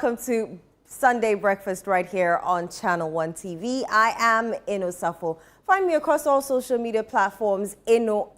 welcome to Sunday Breakfast right here on Channel One TV. I am Ino Safo. Find me across all social media platforms, Ino_S.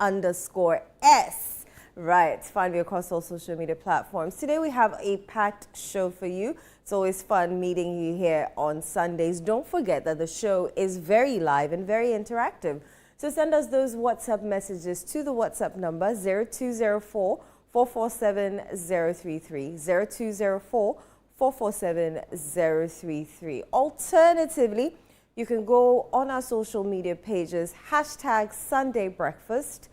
Right, find me across all social media platforms. Today we have a packed show for you. It's always fun meeting you here on Sundays. Don't forget that the show is very live and very interactive. So send us those WhatsApp messages to the WhatsApp number 0204 447 033. 0204 447 033. Alternatively, you can go on our social media pages, hashtag Sunday Breakfast,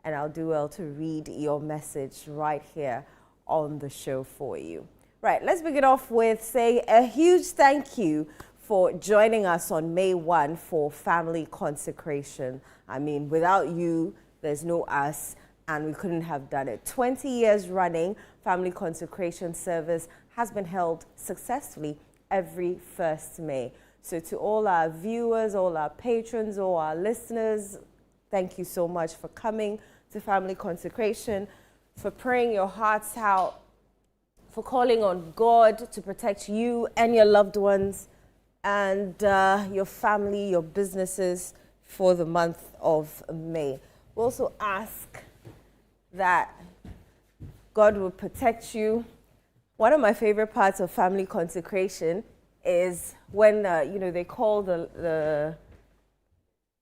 and I'll do well to read your message right here on the show for you. Right, let's begin off with saying a huge thank you for joining us on May 1 for family consecration. I mean, without you, there's no us, and we couldn't have done it. 20 years running, family consecration service has been held successfully every 1st May. So to all our viewers, all our patrons, all our listeners, thank you so much for coming to family consecration, for praying your hearts out, for calling on God to protect you and your loved ones and your family, your businesses for the month of May. We also ask that God will protect you. One of my favorite parts of family consecration is when they call the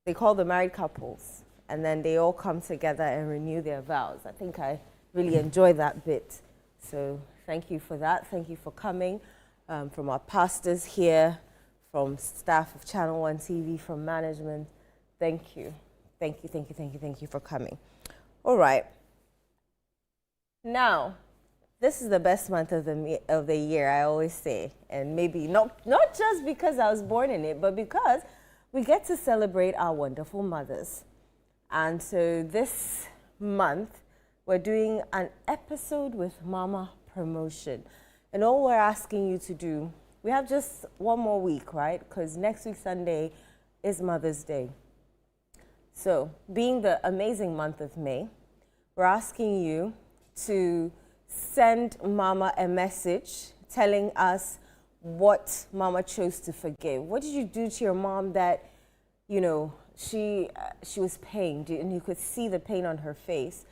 married couples, and then they all come together and renew their vows. I think I really enjoy that bit. So thank you for that. Thank you for coming. From our pastors here, from staff of Channel One TV, from management. Thank you. Thank you for coming. All right. Now, this is the best month of the year, I always say. And maybe not just because I was born in it, but because we get to celebrate our wonderful mothers. And so this month, we're doing an episode with Mama promotion. And all we're asking you to do, we have just one more week, right? Because next week, Sunday, is Mother's Day. So, being the amazing month of May, we're asking you to send Mama a message telling us what Mama chose to forgive. What did you do to your mom that, she was pained, and you could see the pain on her face,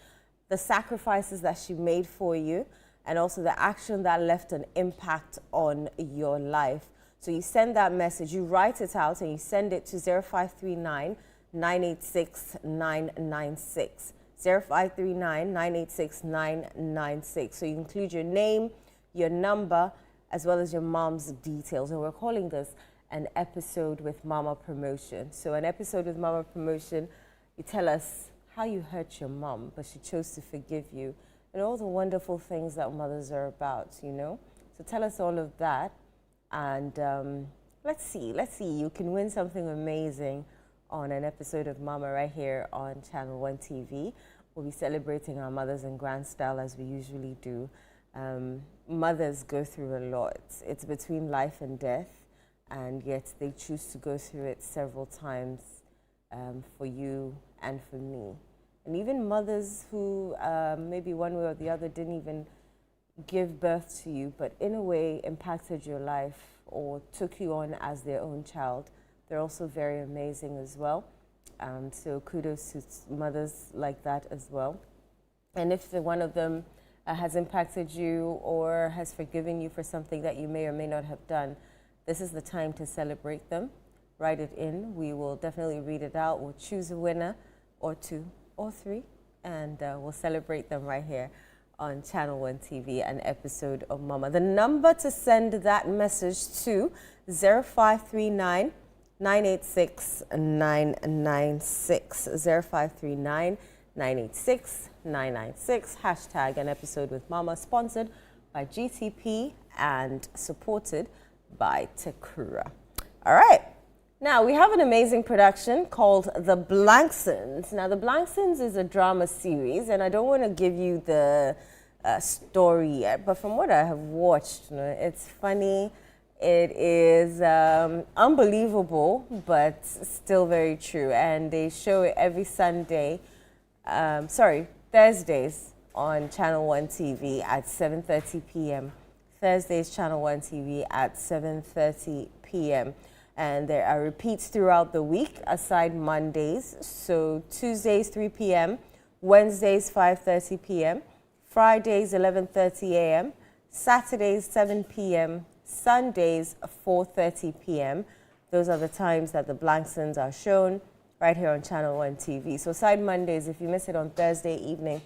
the sacrifices that she made for you, and also the action that left an impact on your life. So you send that message, you write it out, and you send it to 0539 986 996. 0539 986 996. So you include your name, your number, as well as your mom's details. And we're calling this an episode with Mama promotion. So an episode with Mama promotion, you tell us how you hurt your mom, but she chose to forgive you, and all the wonderful things that mothers are about, So tell us all of that, and let's see. You can win something amazing on an episode of Mama right here on Channel One TV. We'll be celebrating our mothers in grand style as we usually do. Mothers go through a lot. It's between life and death, and yet they choose to go through it several times for you and for me. And even mothers who maybe one way or the other didn't even give birth to you, but in a way impacted your life or took you on as their own child. They're also very amazing as well. So kudos to mothers like that as well. And if one of them has impacted you or has forgiven you for something that you may or may not have done, this is the time to celebrate them. Write it in. We will definitely read it out. We'll choose a winner or two or three, and we'll celebrate them right here on Channel One TV, an episode of Mama. The number to send that message to 0539 986 996. 0539 986 996. Hashtag an episode with Mama, sponsored by GTP and supported by Takura. All right. Now, we have an amazing production called The Blanksons. Now, The Blanksons is a drama series, and I don't want to give you the story yet, but from what I have watched, it's funny, it is unbelievable, but still very true. And they show it every Thursdays on Channel One TV at 7:30 p.m. Thursdays, Channel 1 TV at 7:30 p.m. And there are repeats throughout the week, aside Mondays. So Tuesdays, 3 p.m., Wednesdays, 5:30 p.m., Fridays, 11:30 a.m., Saturdays, 7 p.m., Sundays, 4:30 p.m. Those are the times that the Blanksons are shown right here on Channel 1 TV. So aside Mondays, if you miss it on Thursday evening,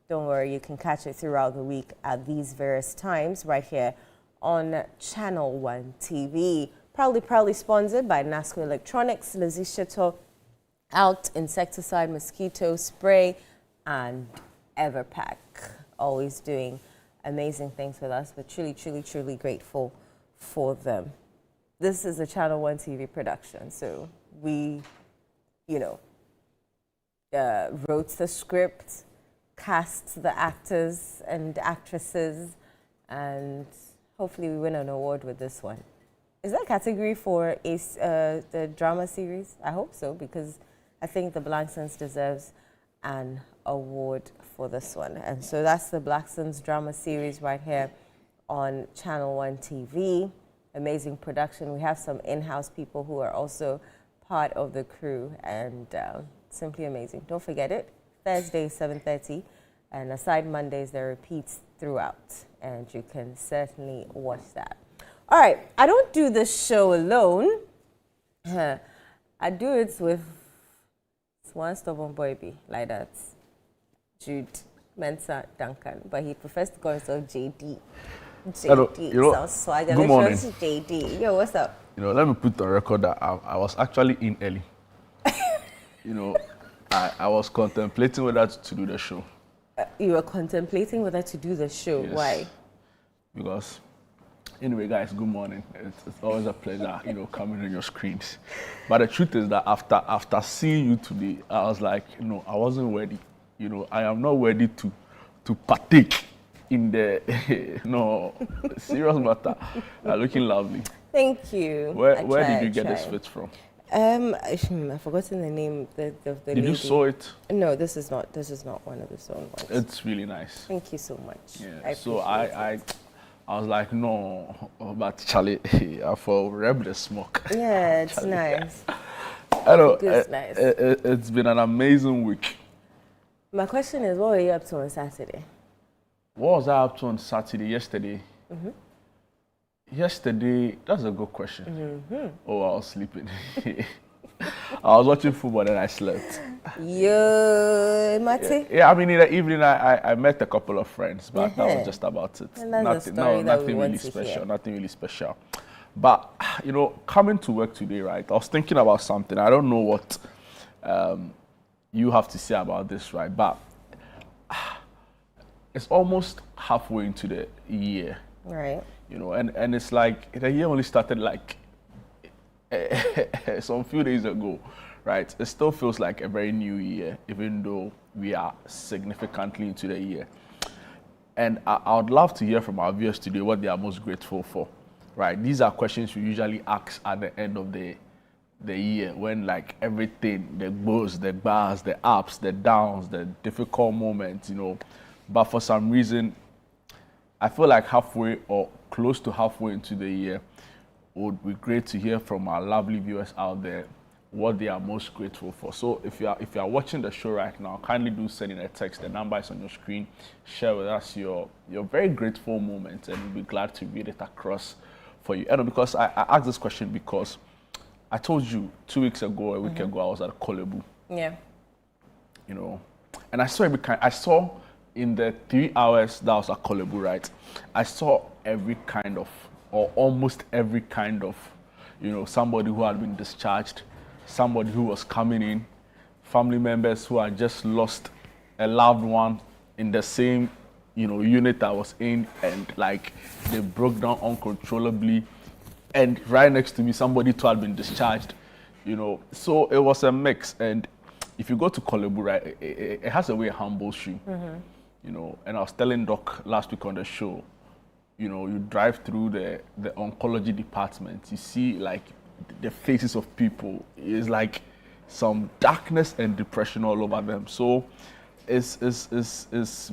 don't worry, you can catch it throughout the week at these various times right here on Channel 1 TV. Proudly sponsored by Nasco Electronics, Lizzie Shito, Out Insecticide Mosquito Spray, and Everpack. Always doing amazing things with us, but truly grateful for them. This is a Channel 1 TV production, so we, wrote the script, cast the actors and actresses, and hopefully we win an award with this one. Is that category for the drama series? I hope so, because I think the Blanksons deserves an award for this one. And so that's the Blanksons drama series right here on Channel 1 TV. Amazing production. We have some in-house people who are also part of the crew, and simply amazing. Don't forget it. Thursday, 7:30, and aside Mondays, there are repeats throughout, and you can certainly watch that. All right, I don't do this show alone. I do it with one stubborn baby like that, Jude Mensah Duncan, but he prefers to call himself JD. JD, sounds swagger. Good morning. JD. Yo, what's up? Let me put on record that I was actually in early. I was contemplating whether to do the show. You were contemplating whether to do the show. Yes. Why? Because, anyway, guys, good morning. It's always a pleasure, coming on your screens. But the truth is that after seeing you today, I was like, I wasn't ready. I am not ready to partake in the serious matter. Looking lovely. Thank you. Where did you get this fit from? I've forgotten the name. The Did you sew it? No, this is not one of the sewn ones. It's really nice. Thank you so much. Yeah. I was like, no, but Charlie, I for reb the smoke. Yeah, it's nice. I know. It's nice. It's been an amazing week. My question is, what were you up to on Saturday? What was I up to on Saturday? Yesterday? Mm-hmm. Yesterday, that's a good question. Mm-hmm. Oh, I was sleeping. I was watching football and I slept. Yo, Mate? Yeah, I mean, in the evening, I met a couple of friends, but that was just about it. And that's nothing really special. Nothing really special. But, coming to work today, right, I was thinking about something. I don't know what you have to say about this, right? But it's almost halfway into the year. Right. And it's like the year only started like some few days ago, right? It still feels like a very new year, even though we are significantly into the year. And I would love to hear from our viewers today what they are most grateful for, right? These are questions we usually ask at the end of the year, when like everything, the goes, the bars, the ups, the downs, the difficult moments, But for some reason, I feel like halfway or close to halfway into the year, it would be great to hear from our lovely viewers out there what they are most grateful for. So if you are watching the show right now, kindly do send in a text. The number is on your screen. Share with us your very grateful moment, and we'll be glad to read it across for you. And because I asked this question because I told you 2 weeks ago, a week ago, I was at Korle Bu. Yeah. And I saw in the 3 hours that I was at Korle Bu, right, I saw every kind of, or almost every kind of, somebody who had been discharged, somebody who was coming in, family members who had just lost a loved one in the same, unit I was in, and like they broke down uncontrollably. And right next to me, somebody who had been discharged, So it was a mix. And if you go to Korle Bu, right, it has a way it humbles you. Mm-hmm. And I was telling Doc last week on the show, you drive through the oncology department, you see like the faces of people. It's like some darkness and depression all over them. So it's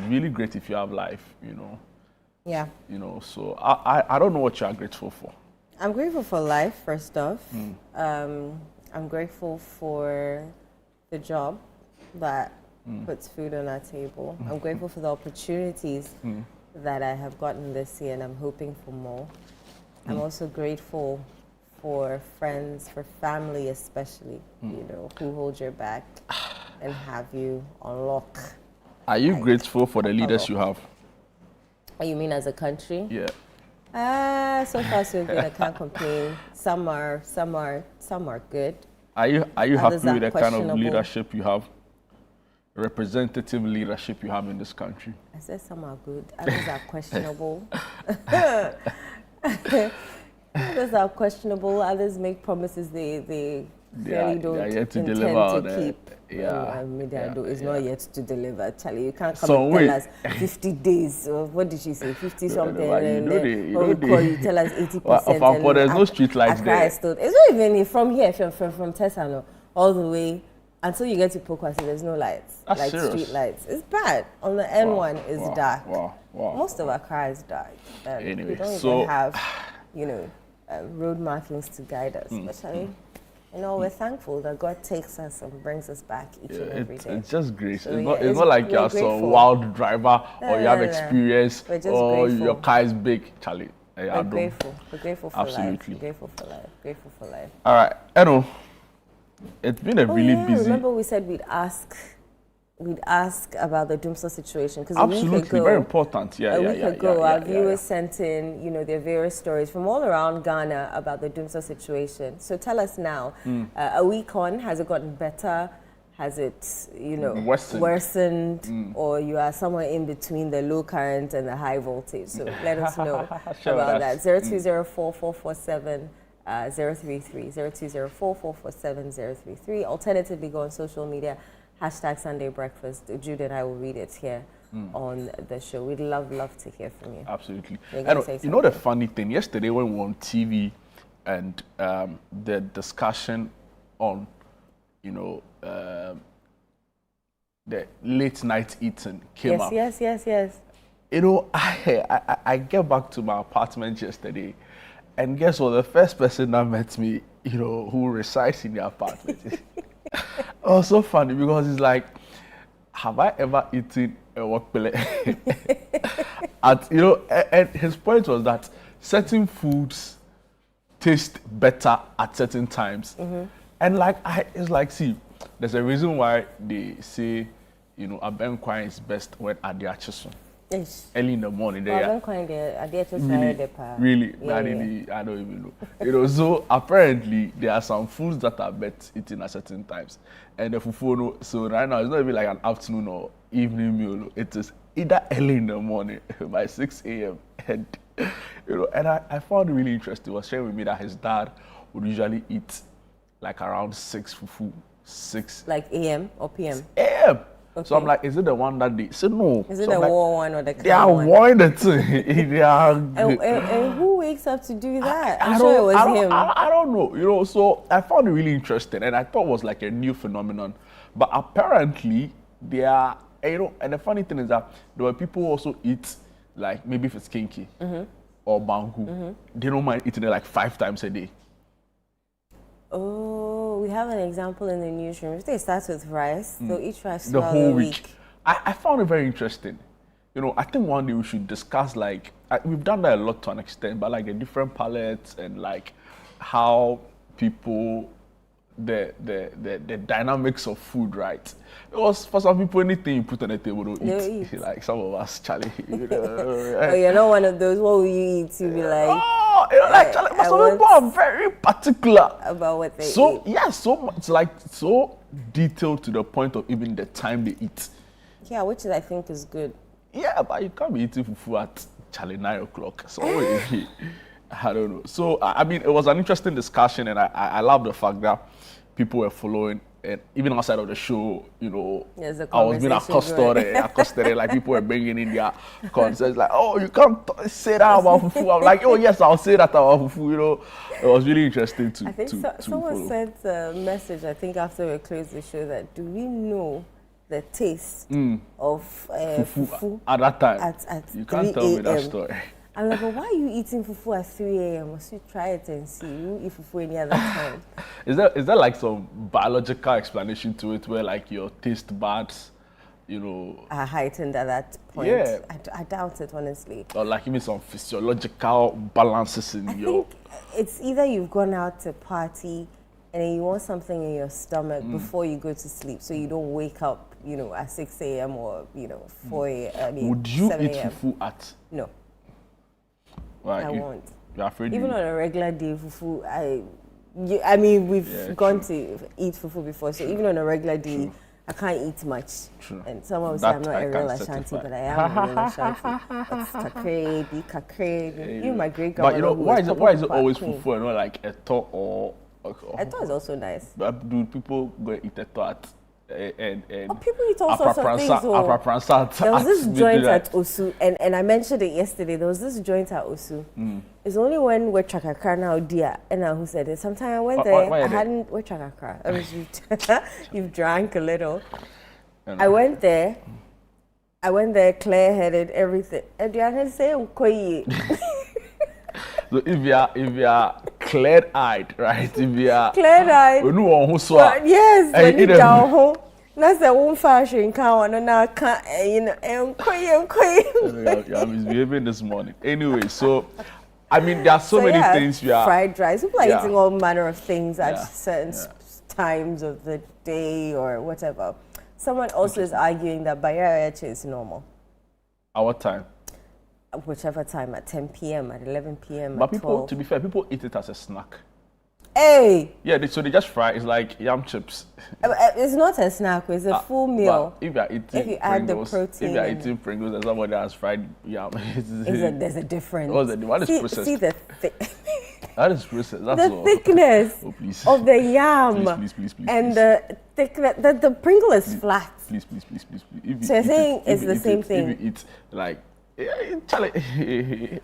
really great if you have life, Yeah. You know, so I don't know what you are grateful for. I'm grateful for life, first off. I'm grateful for the job that puts food on our table. I'm grateful for the opportunities that I have gotten this year, and I'm hoping for more. I'm also grateful for friends, for family especially, you know, who hold your back and have you on lock. Are you Like, grateful for the leaders lock. you have? Oh, you mean as a country? Yeah. So far so good. I can't complain. Some are good. Are you Others happy are with the kind of questionable. leadership you have? Representative leadership you have in this country? I said some are good. Others are questionable. Others are questionable. Others make promises they clearly They are don't yet to intend deliver on to it. keep. It's not yet to deliver. Charlie, you can't come So and wait. tell us 50 days. Or what did she say? 50 something. but you And know then they- when you we know call they- you, tell us 80%. Well, of our there's no street lights Accra there. is still, it's not even from here, from Tesano, all the way until you get to Pokwasi. There's no lights, That's like serious. street lights. It's bad. On the N1 is Wow, dark. wow. Most of Accra is dark. Anyway, we don't so- even have, you know, road markings to guide us. Especially, you know, we're thankful that God takes us and brings us back each and every day. It's just grace. So, It's yeah, not like we're you're some grateful. wild driver or you have no. experience We're just or grateful. your car is big, Charlie. I We're don't. grateful. We're grateful for life. Absolutely. We're grateful for life. Grateful for life. All right, Eno, it's been a really busy. Remember we said we'd ask about the Doomsday situation because a week Absolutely, ago, very important. Yeah, a yeah, week yeah, ago, yeah, our yeah, viewers yeah. sent in, you know, their various stories from all around Ghana about the Doomsday situation. So tell us now, a week on, has it gotten better? Has it, you know, worsened? Or you are somewhere in between the low current and the high voltage? So let us know Sure, about that's- that. 0204-447-033, 0204-447-033. Alternatively, go on social media, #Sunday Breakfast. Jude and I will read it here on the show. We'd love to hear from you. Absolutely. You're gonna And say you know the something. funny thing, yesterday when we were on TV and the discussion on, you know, the late night eating came up. Yes. You know, I get back to my apartment yesterday, and guess what? The first person that met me, you know, who resides in the apartment. It was so funny because it's like, have I ever eaten a workplace? You know, and his point was that certain foods taste better at certain times, and like it's like, see, there's a reason why they say, you know, abenkwan is best when adiachiso. Yes. Early in the morning, they Well, are I'm kind of really, Yeah. I don't even know. You know, so apparently there are some foods that are best eaten at certain times, and the fufu, no, so right now it's not even like an afternoon or evening meal. It is either early in the morning by 6 a.m. and you know, and I found it really interesting. He was sharing with me that his dad would usually eat like around 6 fufu, 6 Like AM or PM? a.m. So I'm Okay. like, is it the one that they said no? Is it So the I'm like, war one or the they are clan one? warned it. They are. And who wakes up to do that? I I'm sure it don't- was I don't- him. I don't know, you know. So I found it really interesting, and I thought it was like a new phenomenon. But apparently, there are, you know, and the funny thing is that there were people who also eat, like maybe if it's kinky or bangu, they don't mind eating it like 5 times a day. Oh, we have an example in the newsroom. If they start with rice, they'll eat rice The throughout whole the week. I found it very interesting. You know, I think one day we should discuss like we've done that a lot to an extent, but like the different palettes and like how people the dynamics of food, right? Because for some people, anything you put on the table, don't They'll eat. eat. Like some of us, Charlie. You know, Oh, you're not one of those. What will you eat? You'll be like oh, you know, like Charlie, but I some people want- are very particular. about what they So eat. yeah, so much like so detailed to the point of even the time they eat. Yeah, which I think is good. Yeah, but you can't be eating fufu at Charlie 9 o'clock. So I don't know. So I mean, it was an interesting discussion, and I love the fact that people were following, and even outside of the show, you know, There's a I was being conversation going. accosted, like people were bringing in their concerns, like, oh, you can't say that about fufu. I'm like, oh yes, I'll say that about fufu. You know, it was really interesting to I think to someone follow. sent a message, I think after we closed the show, that do we know the taste of fufu at that time. at You can't 3 tell me that a.m. story. I'm like, but why are you eating fufu at 3 a.m.? Must you try it and see? You eat fufu any other time. Is there like some biological explanation to it where like your taste buds, Are heightened at that point. Yeah. I doubt it, honestly. or like even some physiological balances in I your... think it's either you've gone out to party and then you want something in your stomach before you go to sleep, so you don't wake up, at 6 a.m. or 4 a.m. I mean, Would you 7 eat a.m. fufu at... No, Like, I won't. You're afraid Even you... on a regular day, fufu, I mean, we've Yeah, gone true. to eat fufu before, so even on a regular day, True. I can't eat much. True. And someone will say That I'm not I a can real Ashanti, certify. but I am a real Ashanti. That's kakre. You, my great But grandmother. why is it always fufu and not like eto or... I thought it's also nice. But do people go eat eto at... and Oh, people eat all sorts of things. There was this joint at Osu, and I mentioned it yesterday. There was this joint at Osu. It's only when we're Chakakra now, dear, and who said it. Sometime I went there, why I are they? hadn't, we're Chakakra. I was, you've drank a little. I went there, clear-headed, everything. And the other say, So if you are clear-eyed, right? If you are... clear-eyed. We know who saw... Yes, and when you eat them. down home. That's the one fashion count, and now can't, and You're misbehaving this morning. Anyway, so... I mean, there are so many things we are... Fried rice. People are Yeah. eating all manner of things at Yeah. certain times of the day or whatever. Someone also is arguing that Bayeriache is normal. At what time? Whichever time, at 10 p.m., at 11 p.m., But at people, 12. to be fair, people eat it as a snack. Hey! Yeah, so they just fry. It's like yam chips. It's not a snack, it's a full meal. But if you are eating If you add the Pringles, protein if you are in eating Pringles and somebody has fried yam, There's a difference. What is processed? See the That is processed. That's the all. thickness Oh, please. of the yam Please. and the thickness. The Pringle is flat. Please. If So you're saying if it's the same thing? If you eat like,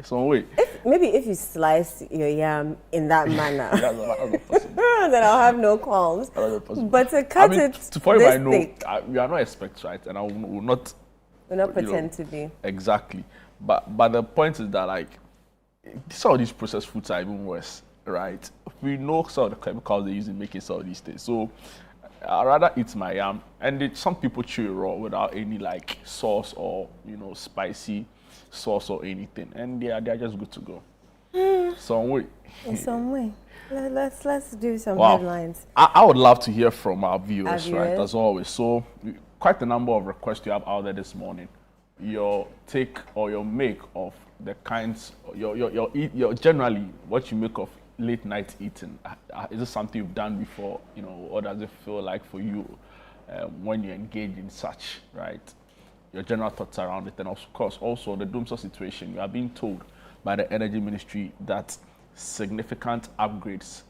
some way. Maybe if you slice your yam in that manner, That's not possible. then I'll have no qualms. That's not possible. But to cut it for this I know, thick, we are not experts, right? And I will not we'll not you know, pretend to be. exactly. But the point is that like some of these processed foods are even worse, right? We know some of the chemicals they use in making some of these things. So I'd rather eat my yam. And some people chew it raw without any like sauce or spicy sauce or anything, and they are just good to go. Some way. In some way. Let's do some Wow. headlines. I would love to hear from our viewers, right? viewers. As always. So quite a number of requests you have out there this morning. Your take or your make of the kinds, your generally what you make of late night eating. Is this something you've done before? What does it feel like for you when you engage in such, right? Your general thoughts around it, and of course also the Doomsday situation. You are being told by the Energy Ministry that significant upgrades,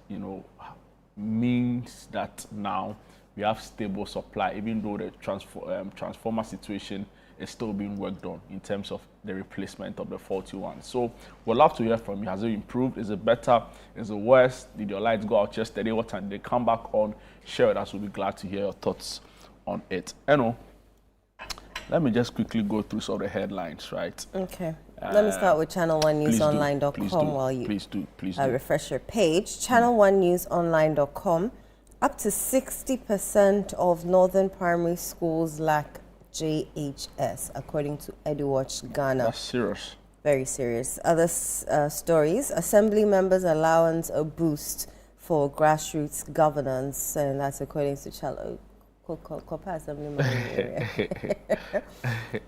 means that now we have stable supply, even though the transformer situation is still being worked on in terms of the replacement of the faulty one. So we'd love to hear from you. Has it improved? Is it better? Is it worse? Did your lights go out yesterday? What time did they come back on? Share with us. We'll be glad to hear your thoughts on it. Let me just quickly go through some of the headlines, right? Okay. Let me start with channel1newsonline.com while you Please do. refresh your page. Channel1newsonline.com. Up to 60% of northern primary schools lack JHS, according to EduWatch Ghana. That's serious. Very serious. Other stories. Assembly members' allowance a boost for grassroots governance, and that's according to Kopa Assembly Member.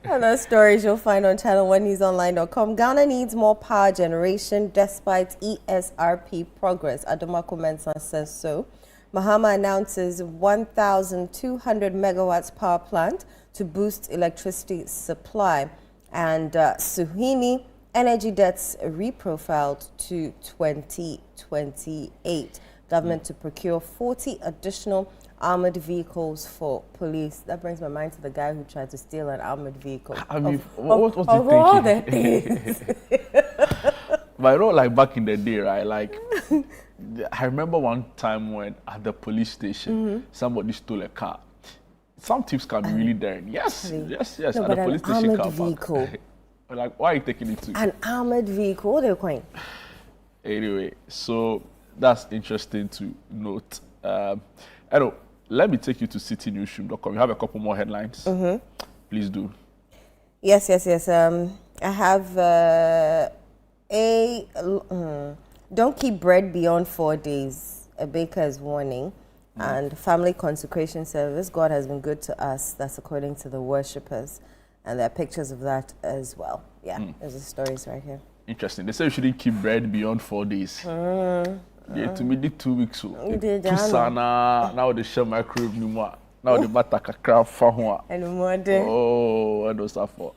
Other stories you'll find on channel1newsonline.com. Ghana needs more power generation despite ESRP progress. Adomako Mensah says so. Mahama announces 1,200 megawatts power plant to boost electricity supply. And Suhini energy debts reprofiled to 2028. Government to procure 40 additional armored vehicles for police. That brings my mind to the guy who tried to steal an armored vehicle. I mean, what was he of all the thinking? things. But like back in the day, right? Like, I remember one time when at the police station, somebody stole a car. some tips can be really daring. Yes. No, At but the an police station armored car vehicle. park. Like, why are you taking it to? An armored vehicle. What are you calling? Anyway, so that's interesting to note. Anyway, let me take you to citynewsroom.com. You have a couple more headlines. Please do. Yes. I have don't keep bread beyond 4 days. A baker's warning. And family consecration service. God has been good to us. That's according to the worshippers. And there are pictures of that as well. Yeah, there's the stories right here. Interesting. They say you shouldn't keep bread beyond 4 days. Yeah, to me, did 2 weeks. So did, sana, now they share microwave no more. Now the matter kakra fa And more day. Oh, I don't suffer.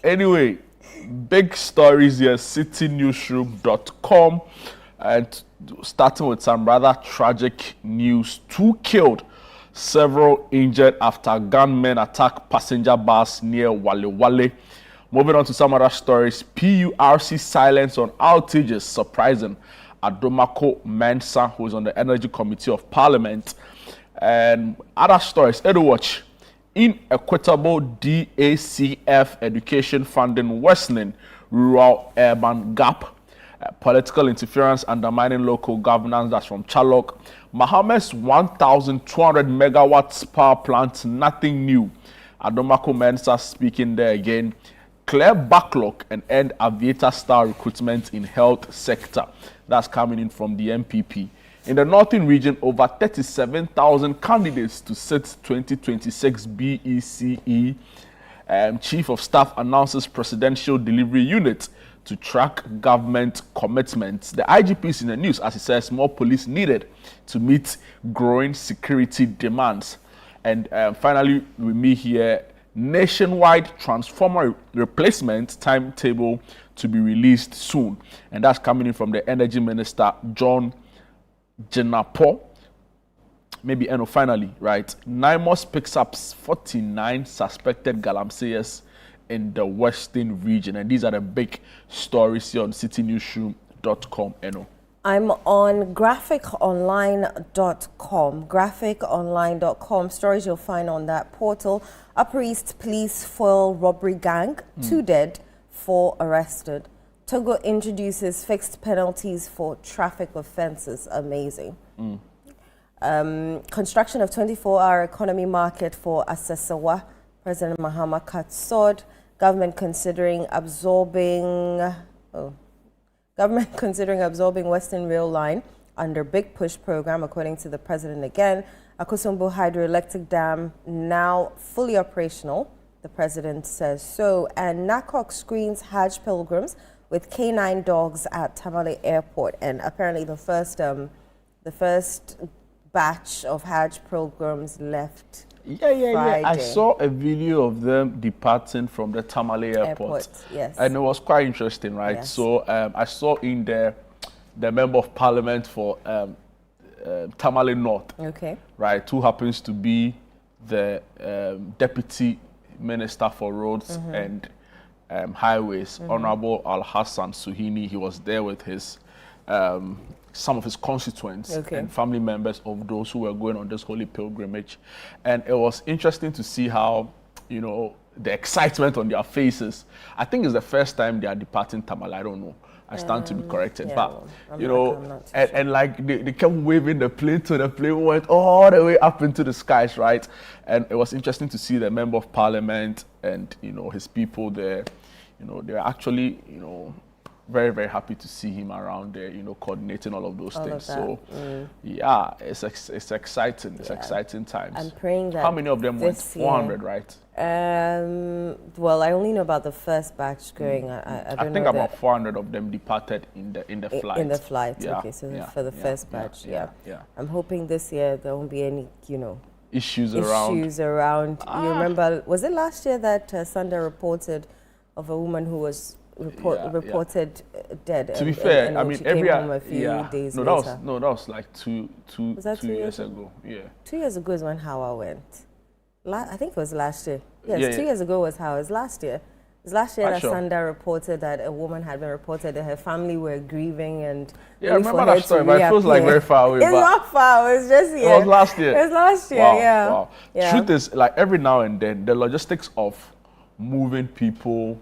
Anyway, big stories here, citynewsroom.com. And starting with some rather tragic news. 2 killed, several injured after gunmen attack passenger bus near Wale Wale. Moving on to some other stories. PURC silence on outages surprising. Adomako Mensah, who is on the Energy Committee of Parliament. And other stories. Edwatch. Inequitable DACF education funding worsening rural-urban gap. Political interference undermining local governance. That's from Chalok. Mohammed's 1,200 megawatts power plant, nothing new. Adomako Mensah speaking there again. Clear backlog and end aviator style recruitment in health sector. That's coming in from the MPP. In the northern region, over 37,000 candidates to sit 2026 BECE. Chief of Staff announces presidential delivery unit to track government commitments. The IGP is in the news as he says more police needed to meet growing security demands. And finally, with me here, nationwide transformer replacement timetable to be released soon. And that's coming in from the Energy Minister, John Jenapo. Maybe, and finally, right, NIMOS picks up 49 suspected galamseyers in the western region. And these are the big stories here on citynewsroom.com. I'm on graphiconline.com. Graphiconline.com. Stories you'll find on that portal. Upper East Police foil robbery gang. 2 dead, 4 arrested. Togo introduces fixed penalties for traffic offences. Amazing. Construction of 24-hour economy market for Asesawa. President Mahama cuts sword. Government considering absorbing Western Rail Line under Big Push program, according to the president again. Akosombo Hydroelectric Dam now fully operational. The president says so. And NACOC screens Hajj pilgrims with canine dogs at Tamale Airport. And apparently the first batch of Hajj pilgrims left. Yeah. I saw a video of them departing from the Tamale Airport. Yes. And it was quite interesting, right? Yes. So I saw in there the Member of Parliament for Tamale North. Okay. Right, who happens to be the Deputy Minister for Roads and Highways, Honorable Al-Hassan Suhini. He was there with his some of his constituents and family members of those who were going on this holy pilgrimage. And it was interesting to see how, the excitement on their faces. I think it's the first time they are departing Tamale. I don't know. I stand to be corrected. Yeah, but, well, and like they kept waving the plane till the plane went all the way up into the skies, right? And it was interesting to see the Member of Parliament and, his people there. They're actually, very, very happy to see him around there, coordinating all of those things. So, yeah, it's exciting. It's exciting times. I'm praying that. How many of them went? 400, right? Well, I only know about the first batch going. I think about 400 of them departed in the flight. In the flight, yeah, okay. So for the first batch, yeah. I'm hoping this year there won't be any, issues around. You remember? Was it last year that Sunday reported of a woman who was reported dead? To be fair, I mean, every a few days later. That was like two was that 2 years ago. Yeah. 2 years ago is when Hawa went. I think it was last year. Yes, 2 years ago was Hawa. It was last year. was last year that Sure. Sanda reported that a woman had been reported that her family were grieving and Yeah, I only remember for her that story, to but it feels like reappear. very far away. It's but not far. It's just here. it was last year. It was last year. Wow, Yeah. wow. Yeah. Truth is, like every now and then, the logistics of moving people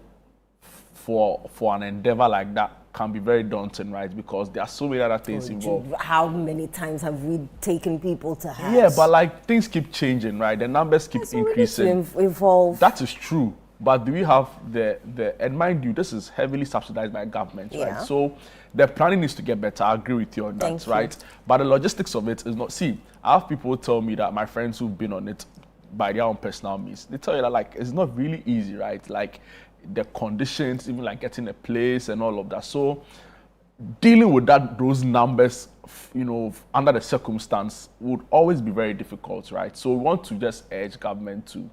for an endeavor like that can be very daunting, right? Because there are so many other things involved. How many times have we taken people to Hajj? Yeah, but like things keep changing, right? The numbers keep So we need increasing. to evolve. That is true. But do we have the and mind you, this is heavily subsidized by government, Yeah. right? So the planning needs to get better. I agree with you on that, Thank you. right? But the logistics of it is not. See, I have people tell me that my friends who've been on it by their own personal means, they tell you that like it's not really easy, right? Like the conditions, even like getting a place and all of that. So dealing with those numbers, under the circumstance would always be very difficult, right? So we want to just urge government to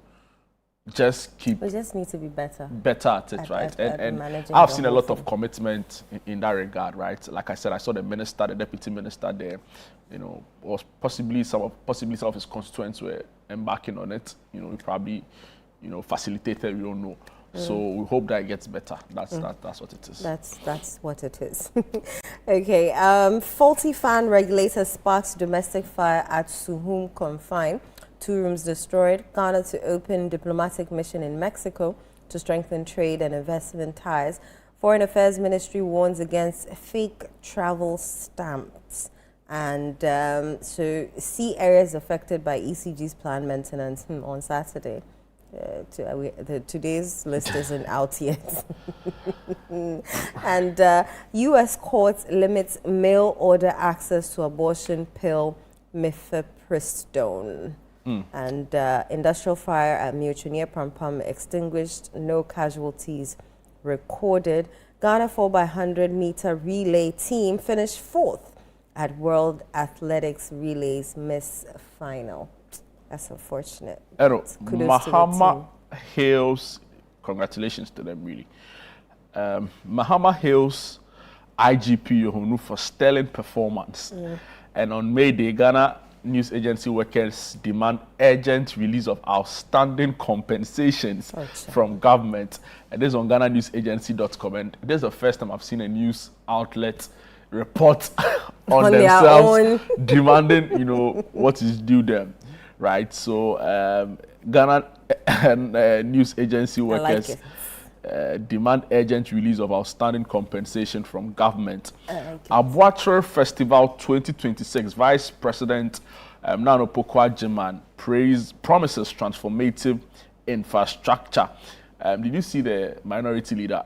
just keep We just need to be better. at it, right? at managing I've the seen a whole lot thing. of commitment in that regard, right? Like I said, I saw the minister, the deputy minister there, was possibly some of his constituents were embarking on it. He probably, facilitated, we don't know. So we hope that it gets better. That's what it is. That's what it is. Okay. Faulty fan regulator sparks domestic fire at Suhum confine. 2 rooms destroyed. Ghana to open diplomatic mission in Mexico to strengthen trade and investment ties. Foreign Affairs Ministry warns against fake travel stamps. And so see areas affected by ECG's planned maintenance on Saturday. Today's list isn't out yet. And U.S. courts limits mail order access to abortion pill mifepristone. And industrial fire at Mutunia Prampam extinguished, no casualties recorded. Ghana 4x100-meter relay team finished 4th at World Athletics Relays Miss Final. That's unfortunate. Kudos to the Mahama team. Hills, congratulations to them, really. Mahama Hills IGP Yohonu for sterling performance. And on May Day, Ghana News Agency workers demand urgent release of outstanding compensations from government. And this is on GhanaNewsAgency.com. And this is the first time I've seen a news outlet report on themselves demanding, what is due them. Right, so Ghana News Agency workers demand urgent release of outstanding compensation from government. Abuatre Festival 2026 Vice President Nana Akufo-Addo promises transformative infrastructure. Did you see the minority leader?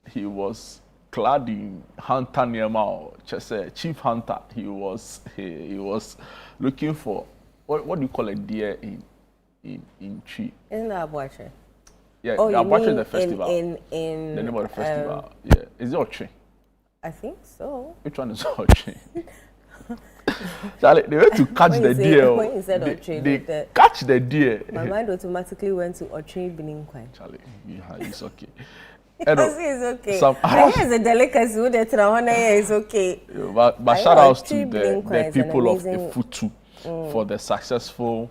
He was clad in hunter Nehemiah, chief hunter. He was looking for what do you call a deer in tree? Isn't that Abuatre? Yeah, Oh, you Abuatre mean the festival. in The name of the festival. Yeah, is it Otre? I think so. Which one is Otre? Charlie, they went to catch the deer. When you said Otre, they catch the deer. my mind automatically went to Otre Bininkwan. Charlie, it's okay. It's okay. I hear it's a delicacy. With the Trawana, it's okay. But I shout know outs to Otre the Bininkwan is an people of amazing- Ifutu for the successful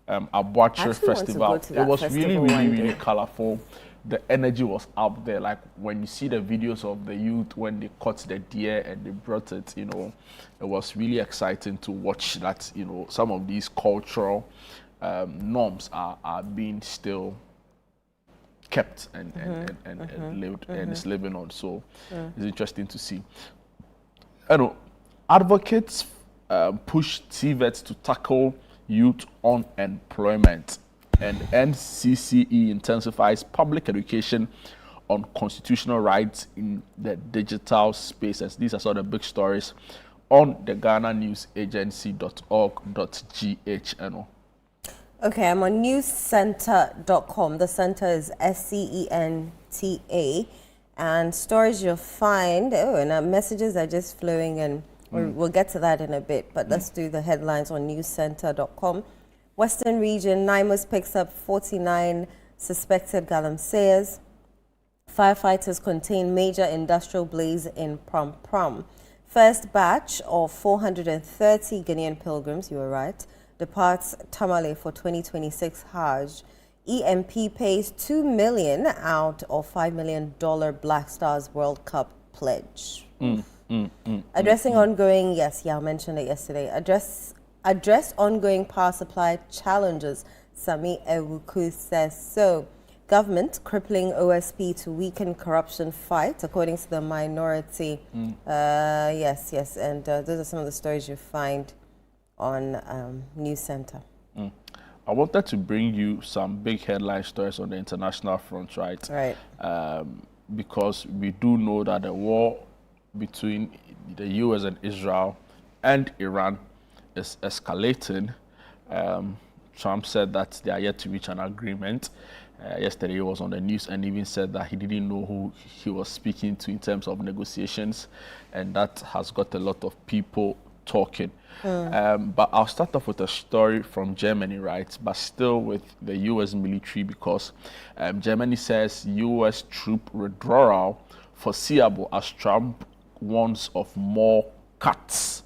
Abuatre festival. to It that was really, festival really, one really day. colorful. The energy was up there. Like when you see the videos of the youth when they caught the deer and they brought it, it was really exciting to watch that, some of these cultural norms are being still kept and lived and is living on. So it's interesting to see. Advocates push TVET to tackle youth unemployment, and NCCE intensifies public education on constitutional rights in the digital spaces. These are sort of big stories on the GhanaNewsAgency.org.gh. Okay, I'm on newscenter.com. The center is SCENTA. And stories you'll find, and messages are just flowing in. We'll get to that in a bit, but let's do the headlines on newscenter.com. Western region, NIMOS picks up 49 suspected galamseyas. Firefighters contain major industrial blaze in Pram Pram. First batch of 430 Guinean pilgrims, you were right, departs Tamale for 2026 Hajj. EMP pays $2 million out of $5 million Black Stars World Cup pledge. Addressing ongoing, yes, I mentioned it yesterday. Address ongoing power supply challenges. Sami Ewuku says so. Government crippling OSP to weaken corruption fight, according to the minority. Yes, and those are some of the stories you find on News Center. I wanted to bring you some big headline stories on the international front, right? Right. Because we do know that the war between the US and Israel and Iran is escalating. Trump said that they are yet to reach an agreement. Yesterday he was on the news and even said that he didn't know who he was speaking to in terms of negotiations, and that has got a lot of people talking. But I'll start off with a story from Germany, right? But still with the US military, because Germany says US troop withdrawal foreseeable as Trump warns of more cuts.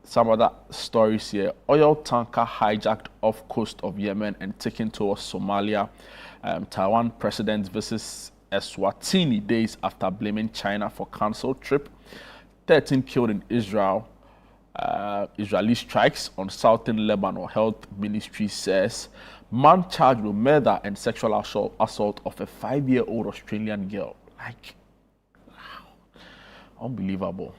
Some other stories here. Oil tanker hijacked off coast of Yemen and taken towards Somalia. Taiwan president visits Eswatini days after blaming China for cancelled trip. 13 killed in Israel. Israeli strikes on southern Lebanon, health ministry says. Man charged with murder and sexual assault of a 5-year-old Australian girl. Like, wow, unbelievable.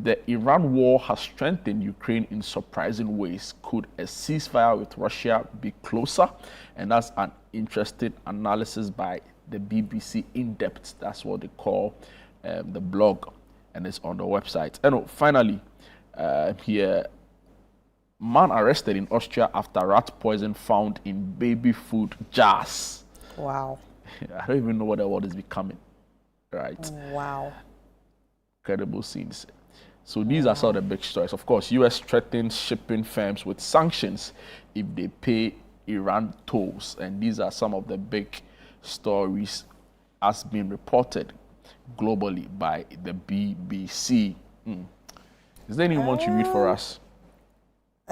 The Iran war has strengthened Ukraine in surprising ways. Could a ceasefire with Russia be closer? And that's an interesting analysis by the BBC In-Depth. That's what they call the blog, and it's on the website. And finally, here, man arrested in Austria after rat poison found in baby food jars. Wow. I don't even know what the world is becoming, right? Wow. Incredible scenes. So these are some of the big stories. Of course, US threatens shipping firms with sanctions if they pay Iran tolls. And these are some of the big stories as being reported globally by the BBC. Is there anyone want to read for us?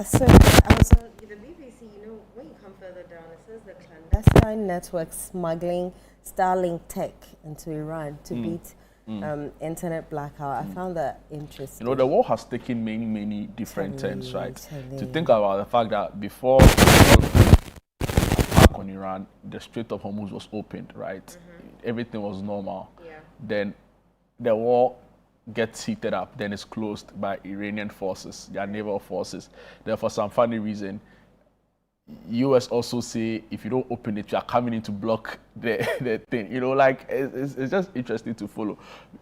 So I was on the BBC, when you come further down, it says the clandestine network smuggling Starlink tech into Iran to beat internet blackout. I found that interesting. The war has taken many different turns, right? To think about the fact that before the attack on Iran, the Strait of Hormuz was opened, right? Everything was normal. Then the war gets heated up, then it's closed by Iranian forces, their naval forces. Then for some funny reason, US also say if you don't open it, you are coming in to block the thing. It's just interesting to follow.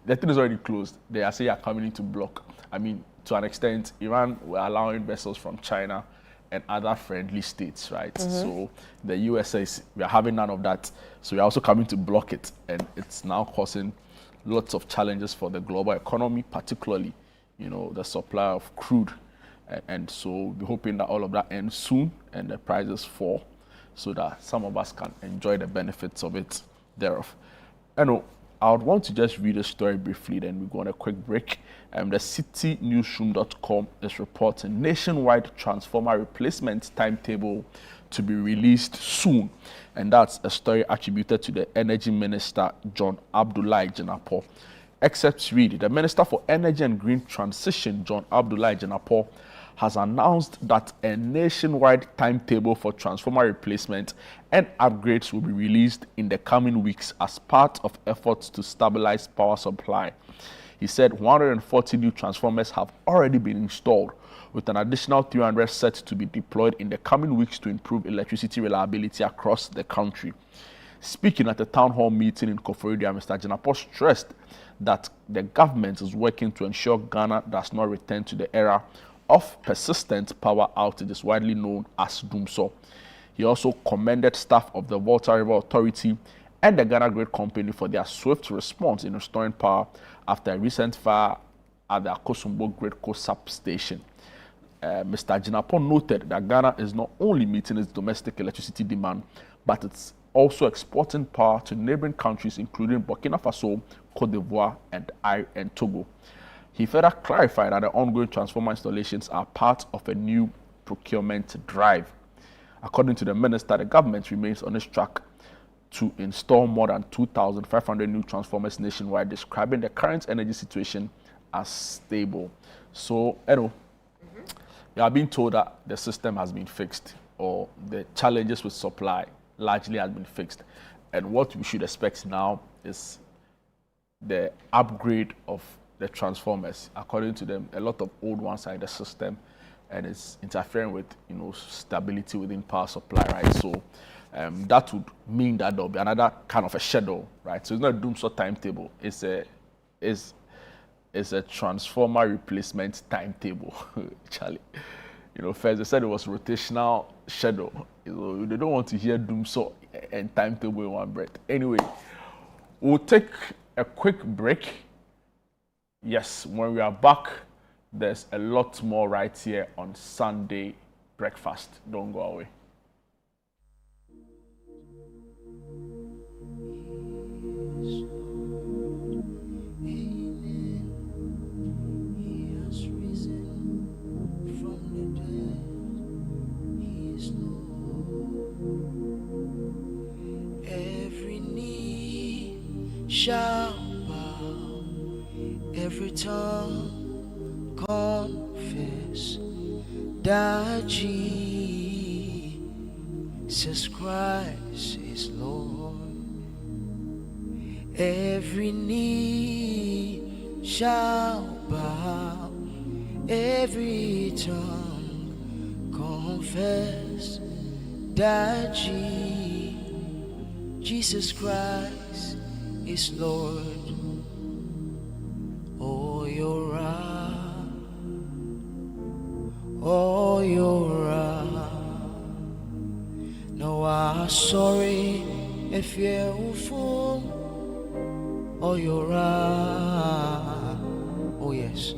The thing is already closed. They are saying you are coming in to block. I mean, to an extent, Iran were allowing vessels from China and other friendly states, right? So the US says we are having none of that. So we are also coming to block it, and it's now causing lots of challenges for the global economy, particularly, the supply of crude. And so we're hoping that all of that ends soon and the prices fall so that some of us can enjoy the benefits of it thereof. I would want to just read a story briefly, then we go on a quick break. The citynewsroom.com is reporting nationwide transformer replacement timetable to be released soon. And that's a story attributed to the Energy Minister, John Abdullahi Jinapor. Excerpts read, the Minister for Energy and Green Transition, John Abdullahi Jinapor, has announced that a nationwide timetable for transformer replacement and upgrades will be released in the coming weeks as part of efforts to stabilize power supply. He said 140 new transformers have already been installed, with an additional 300 set to be deployed in the coming weeks to improve electricity reliability across the country. Speaking at a town hall meeting in Koforidua, Mr. Jinapor stressed that the government is working to ensure Ghana does not return to the era of persistent power outages widely known as Doomsor. He also commended staff of the Volta River Authority and the Ghana Grid Company for their swift response in restoring power after a recent fire at the Akosombo Gridco substation. Mr. Jinapor noted that Ghana is not only meeting its domestic electricity demand, but it's also exporting power to neighboring countries including Burkina Faso, Cote d'Ivoire, and Togo. He further clarified that the ongoing transformer installations are part of a new procurement drive. According to the minister, the government remains on its track to install more than 2,500 new transformers nationwide, describing the current energy situation as stable. So, you are being told that the system has been fixed, or the challenges with supply largely has been fixed. And what we should expect now is the upgrade of the transformers. According to them, a lot of old ones are in the system, and it's interfering with stability within power supply, right? So that would mean that there'll be another kind of a schedule, right? So it's not a doomsday timetable. It's a transformer replacement timetable, Charlie. First they said it was rotational schedule. They don't want to hear doomsday and timetable in one breath. Anyway, we'll take a quick break. Yes, when we are back, there's a lot more right here on Sunday Breakfast. Don't go away. Every knee shall bow, every tongue confess that Jesus Christ is Lord. Every knee shall bow, every tongue confess that Jesus Christ is Lord. Oh, you're right. Oh, you're right. No, I'm sorry if you're full. Oh, you're right. Oh, yes.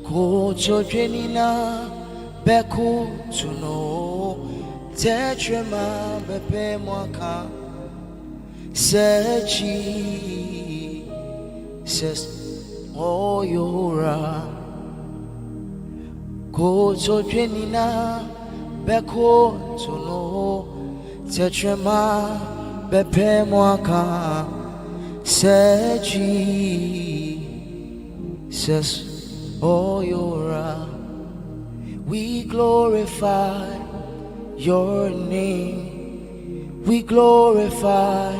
Kocho Jenina Beku to know Tetrema Bepe Mwaka Sechi says, oh, you're right. Kocho Jenina Beko to know Tetrema Bepe Mwaka Sechi says, oh, you're right. We glorify your name. We glorify,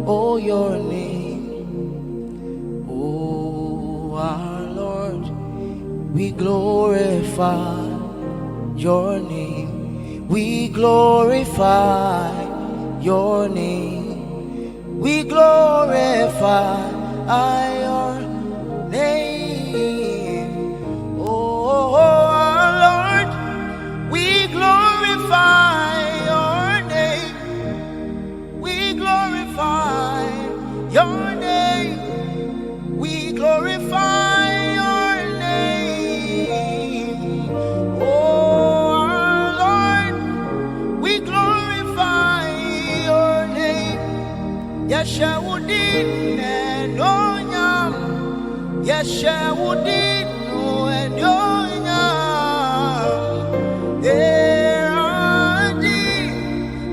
oh, your name. Oh, our Lord, we glorify your name. We glorify your name. We glorify your name. Oh, our Lord, we glorify your name. We glorify your name. We glorify your name. Oh, our Lord, we glorify your name. Yeshawudin and Onyam. Yeshawudin and Onyam. Eradi.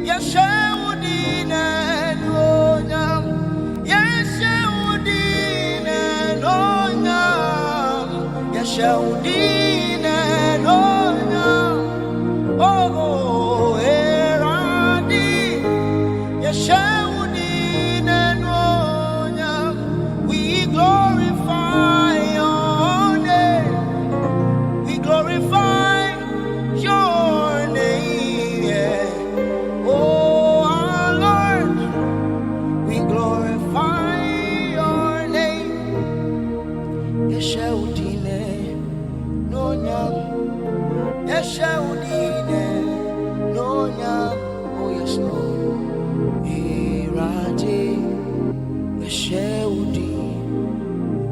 Yeshawudin and Onyam. Yeshawudin and Onyam. Yeshawudin and Onyam. Oh, Eradi. Yeshawudin and Onyam. We glorify your name. We glorify your name. Yeah. Oh, our Lord, we glorify your name. Yeshawudine Nonyam. Yeshawudine Nonyam. Oh, yes, Lord. Irade Yeshawudi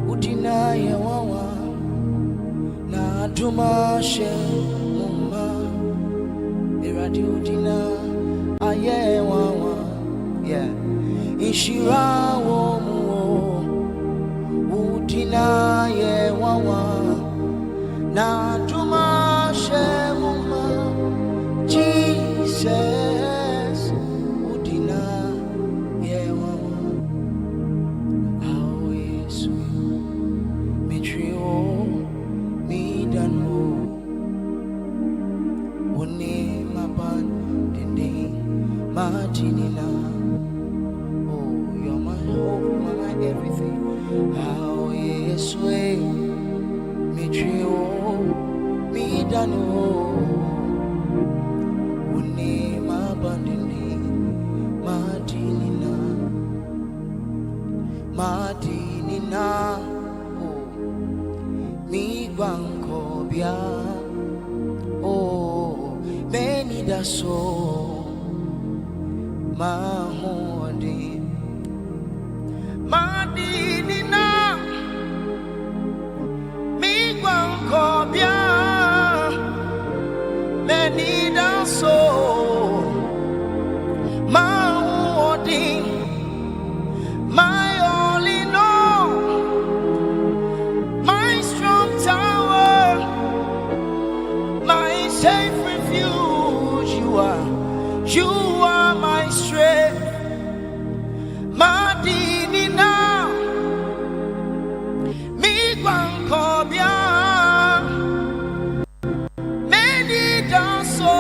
Udina Yawawa Na Dumashe Mumma Irade Udina Ayewawa. Yeah. Ishira Womu Udina Yewawa Na Dumashe Mumma Jesus Madinina, mi bankobia, oh, many da so, mahodi, Madinina, mi bankobia, many da so, mahodi, my safe refuge, you are my strength, Madinina, mi bankobia, many danso,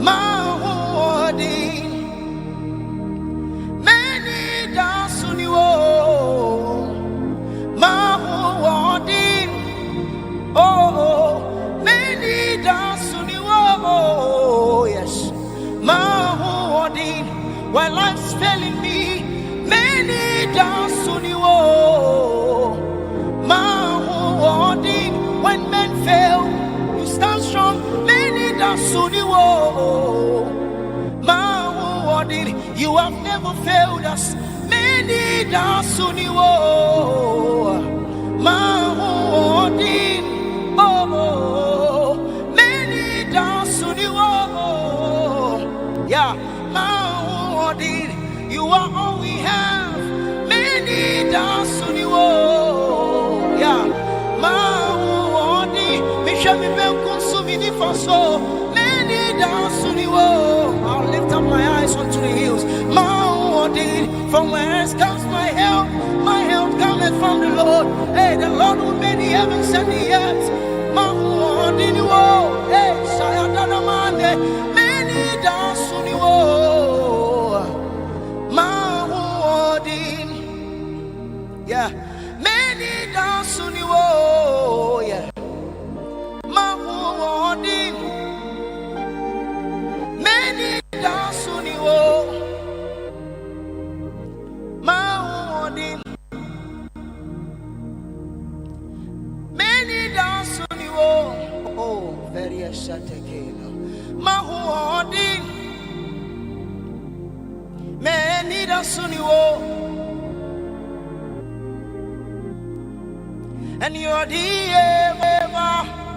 mahodi, many danso niwo, mahodi, oh. Oh yes, Mahodi, when life's failing me, many dance on you. Mahodi, when men fail, you stand strong. Many dance on you. Mahodi, you have never failed us. Many dance on you. Mahodi, oh. Yeah, Mahodi, you are all we have. Many dance on you. Yeah, Mahodi, Michel, consuming for so many dance on you. I'll lift up my eyes unto the hills. Mahodi, from where comes my help? My help cometh from the Lord. Hey, the Lord who made the heavens and the earth. Mahodi, you are. Hey, Sayadana Mane. Dance on you, Mahodi, yeah, many dance on you, yeah, Mahodi, many dance on you, Mahodi, many dance on you, oh, very exciting. Mahodi, many dance on you, and you're the ever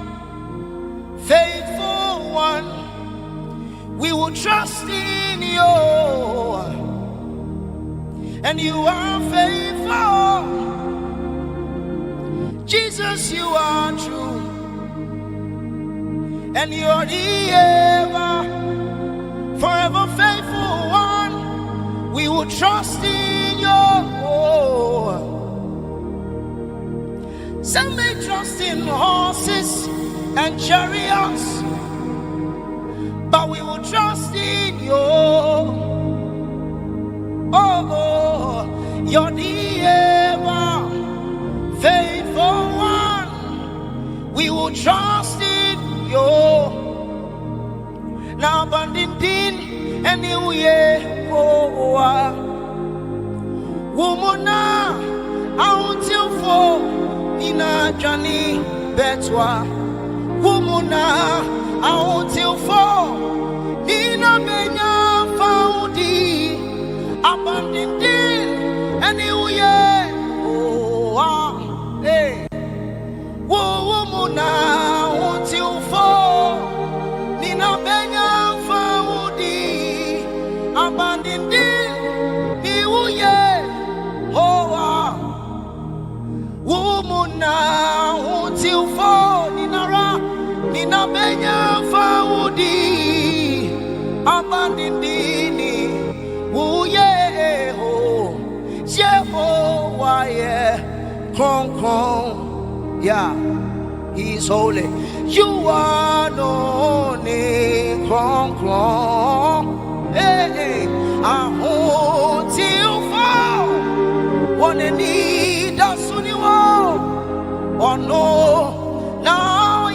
faithful one. We will trust in you, and you are faithful. Jesus, you are true. And you're the ever, forever faithful one. We will trust in you. Some may trust in horses and chariots, but we will trust in you. Oh, you're the ever faithful one. We will trust in now bandin and you oh womana until for ina Johnny betwa womana until for ina benya foudi abandin and you oh hey womana until for nina benya foudi abandin you oh womana until for nina benya foudi abandin oh yeah oh Jehovah yeah kron yeah, he's holy. You are no name, hey, I hold till fall. One need us on you, oh no, now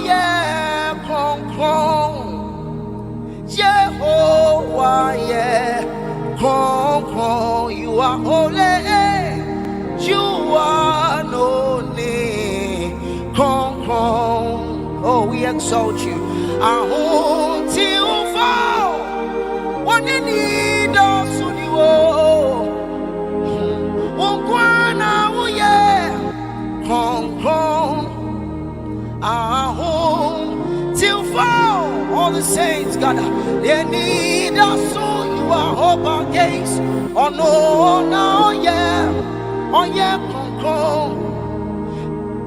exalt you. I want to fall. One in need of Suniwo. One Kwana, oh yeah. Kong. I home till fall. All the saints gather. They need us, so you are hope against. Oh no, yeah. Oh yeah, Kong.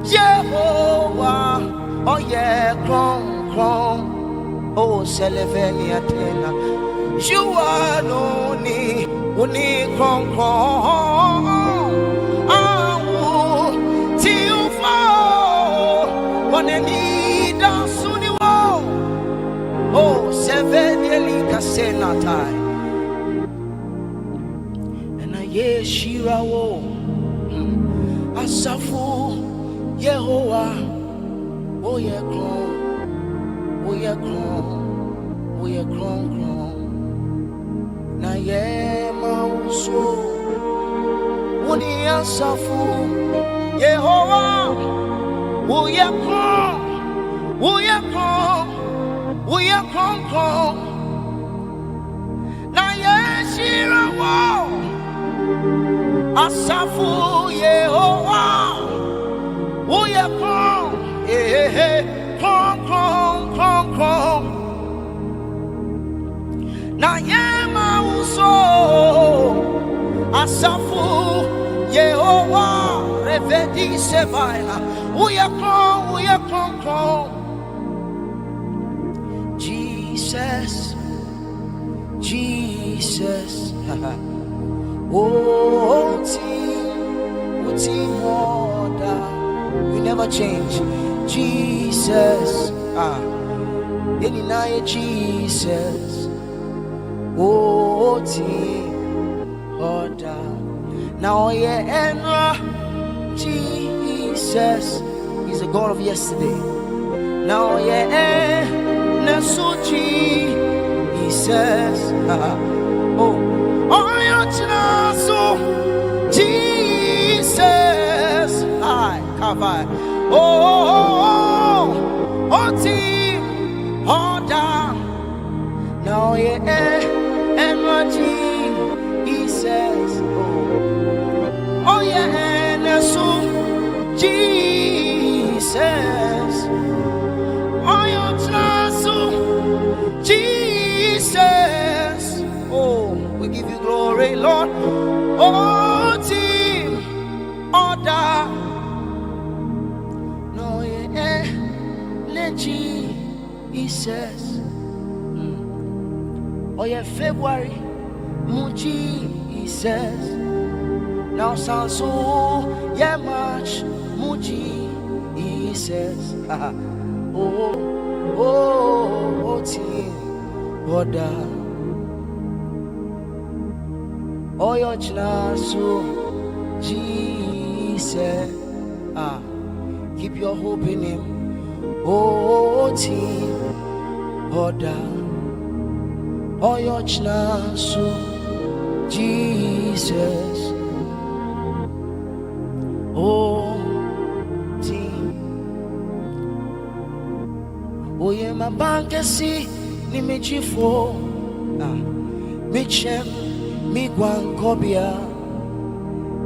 Jehovah, oh yeah, Kong. Oh, Selevenia Tena. You are no need, uni Kong. Till fall. One need us soon. Oh, Sevenieli Casenatai. And I yes, Shirawo Asafu Yehovah. Oh, yeah, clone. Oh, yeah, clone. Oh, yeah, clone. Na ye mauso. Uni Asafu Yehovah. Oh, yeah, clone. Oh, yeah, clone. We are Kong. Na yeshira wo Asafu Yehovah. We are Kong. Kong. Na yema uso Asafu Yehovah. Revedi sevaina. We are Kong. Jesus. Oh, team order. We never change. Jesus. Any night, Jesus. Oh, team order. Now, yeah, Jesus. He's the God of yesterday. Now, yeah, Nasuji. He says, oh, your Jesus, I cover. Oh, team, down. Now, yeah, and he says, oh, yeah, and so Jesus, oh, your Jesus, oh, we give you glory, Lord. Oh, team, order. No, yeah, he says. Oh, yeah, February, Muji, he says. Now, sounds so, yeah, March, Muji, he says. Oh, team. Order. Oh, your so Jesus. Keep your hope in him. Oh, team. Order. Oh, your so Jesus. Oh, team. Oh, yeah, my bank, I see. Ni mechifo michem migwankobia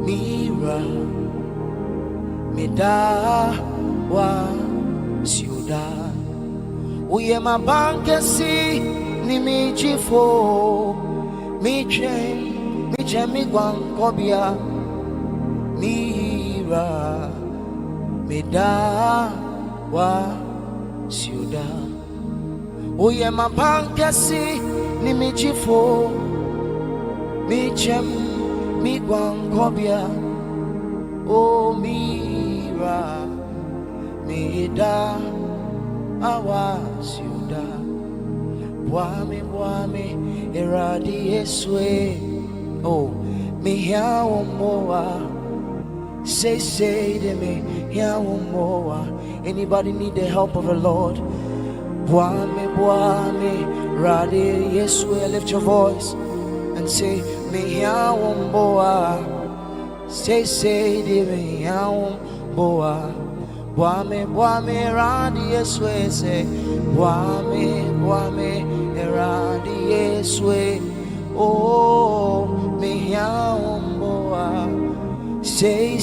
mira meda wa siuda uye mabankesi ni mechifo michem migwankobia mira meda wa siuda. Oye mabankasi ni michifo michem migwankobia o mira mida awasiuda bwame eradi yeswe oh mihia umoa say to me hia umoa. Anybody need the help of the Lord? Bwame, Radi, Yeswe, lift your voice and say, Mihawumboa. Say, Dimi, Yawumboa. Boame randi yeswe say Boame randi yeswe oh me yaomboa say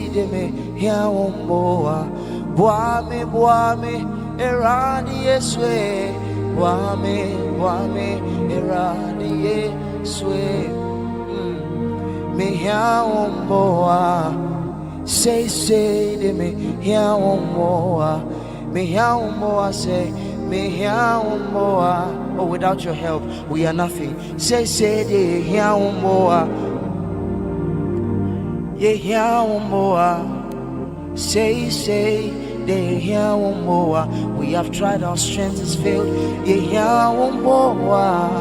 de me yaomboa Boame randi yeswe Boame randi yeswe me yaomboa say de me yaomboa say me yaomboa oh without your help we are nothing say de yaomboa ye yaomboa say de yaomboa we have tried our strength has failed ye yaomboa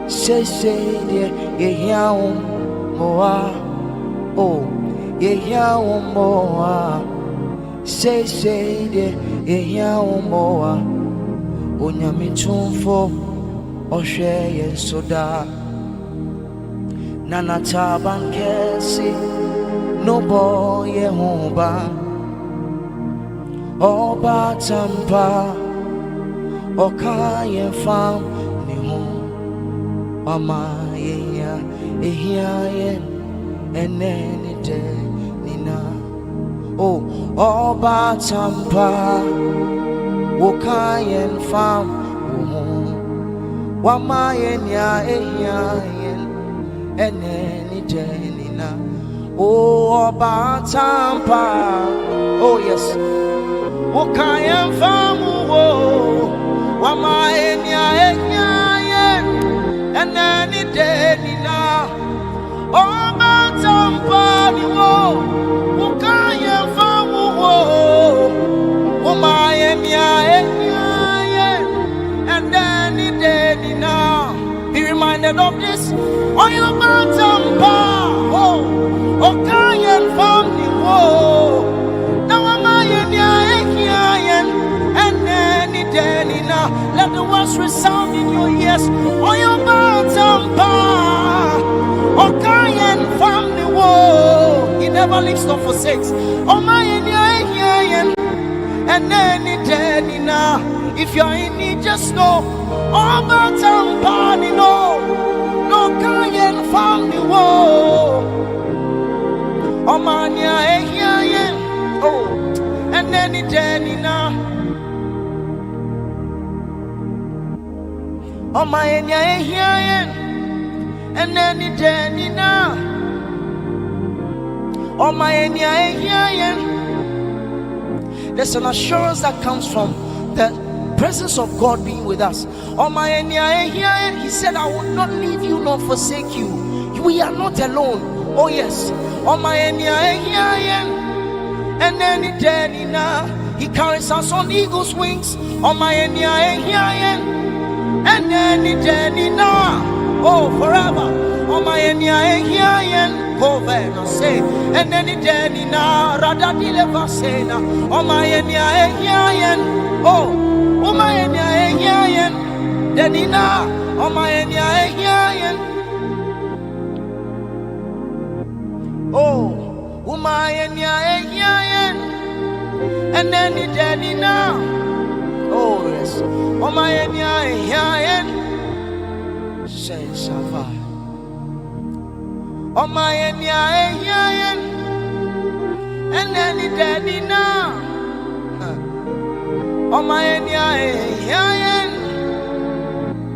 say de ye yaomboa oh yeah, more. Say, dear, yeah, more. Onyami tumfo, Oshe soda. Nana taban kesi, no boy, yehoba. Oba tampa, Okaye fam, niho. Mama, yeah, and then it nina oh oba tampa wokayen fam wama yenya ehyayen and then it nina oh oba tampa oh yes wokayen fam wama yenya ehyayen and then it nina oh Tampani wo, ukaya famu wo, umaye and then it did now. Be reminded of this. Oh, you Tampa, oh, ukaya famu wo, now umaye and then it did now. Let the words resound in your ears. Oh, you Tampa. Okayen from the world, he never leaves nor forsakes. Oh my, and then it now. If you're in need, just know. Oh, but I'm no Kayen from the world. Oh my, oh, and then it now. Oh my, and then it now. Oh my, there's an assurance that comes from the presence of God being with us. Oh my, he said, I will not leave you nor forsake you. We are not alone. Oh yes. Oh my, and then it now. He carries us on eagle's wings. Oh my, and then it now. Oh, forever. Oh, my Enyayan, Governor say, and then it now, Radadileva say, oh, my Enyayan, oh, my Enyayan, then now, oh, my Enyayan, oh, my Enyayan, and then it now, oh, yes, oh, my Enyayan. Say Sava. Oh my and then it daddy now. Oh my and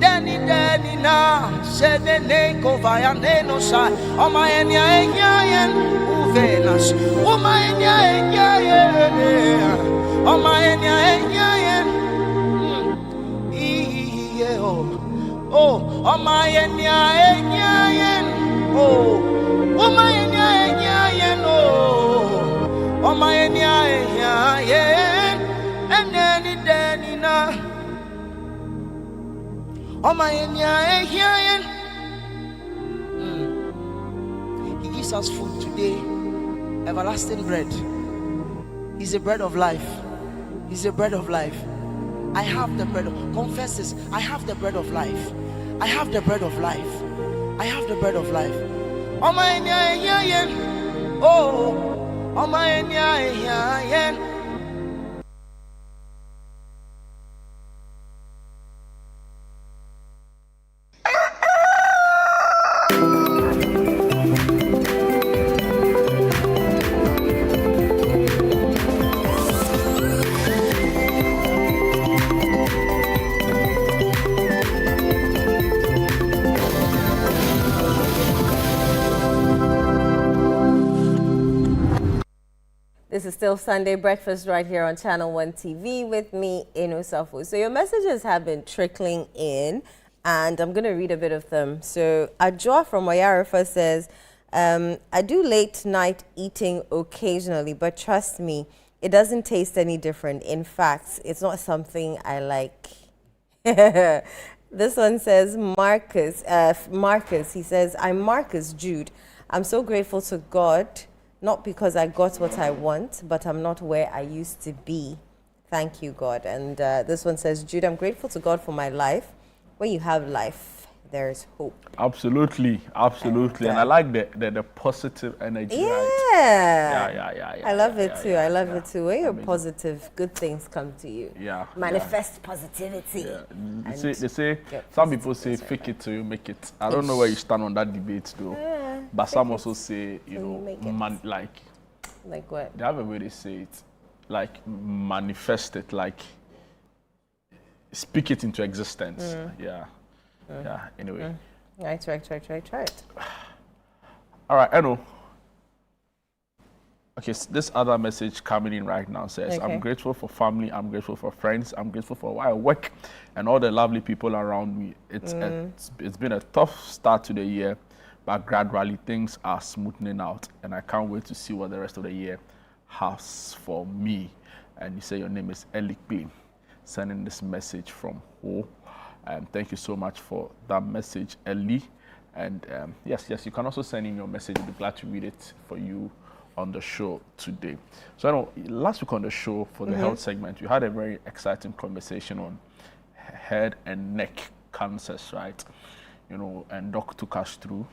daddy now. Said the name of no side. Oh my and Uvenas. Oh my and oh my and oh, my and oh, my and oh, my and then it now. Oh, my and he gives us food today, everlasting bread. He's the bread of life. He's the bread of life. I have the bread of, confess this, I have the bread of life. I have the bread of life. I have the bread of life. Oh my oh my This is still Sunday Breakfast right here on Channel 1 TV with me, Inu Safu. So your messages have been trickling in, and I'm going to read a bit of them. So Adjoa from Wayarifa says, I do late night eating occasionally, but trust me, it doesn't taste any different. In fact, it's not something I like. This one says, Marcus, he says, I'm Marcus Jude. I'm so grateful to God, not because I got what I want, but I'm not where I used to be. Thank you, God. And this one says, Jude, I'm grateful to God for my life. When you have life, there's hope. Absolutely. And I like the positive energy. Yeah. Right? Yeah. I love it too. I love it too. When you're Amazing. positive, good things come to you. Yeah. Manifest positivity. Yeah. And They say get some people say positive fake it till you make it. I don't know where you stand on that debate though. But some also say, you know, make it. Like what? they have a way they say it, like manifest it, like speak it into existence. Yeah. Anyway. Right. Try it. All right, I know. Okay, so this other message coming in right now says, Okay. I'm grateful for family, I'm grateful for friends, I'm grateful for where I work and all the lovely people around me. It's been a tough start to the year, but gradually things are smoothing out, and I can't wait to see what the rest of the year has for me. And you say your name is Eli Gleam, sending this message from Ho. Thank you so much for that message, Eli. And yes, you can also send in your message. I'll be glad to read it for you on the show today. So I know last week on the show for the health segment, we had a very exciting conversation on head and neck cancers, right? You know, and Doc took us through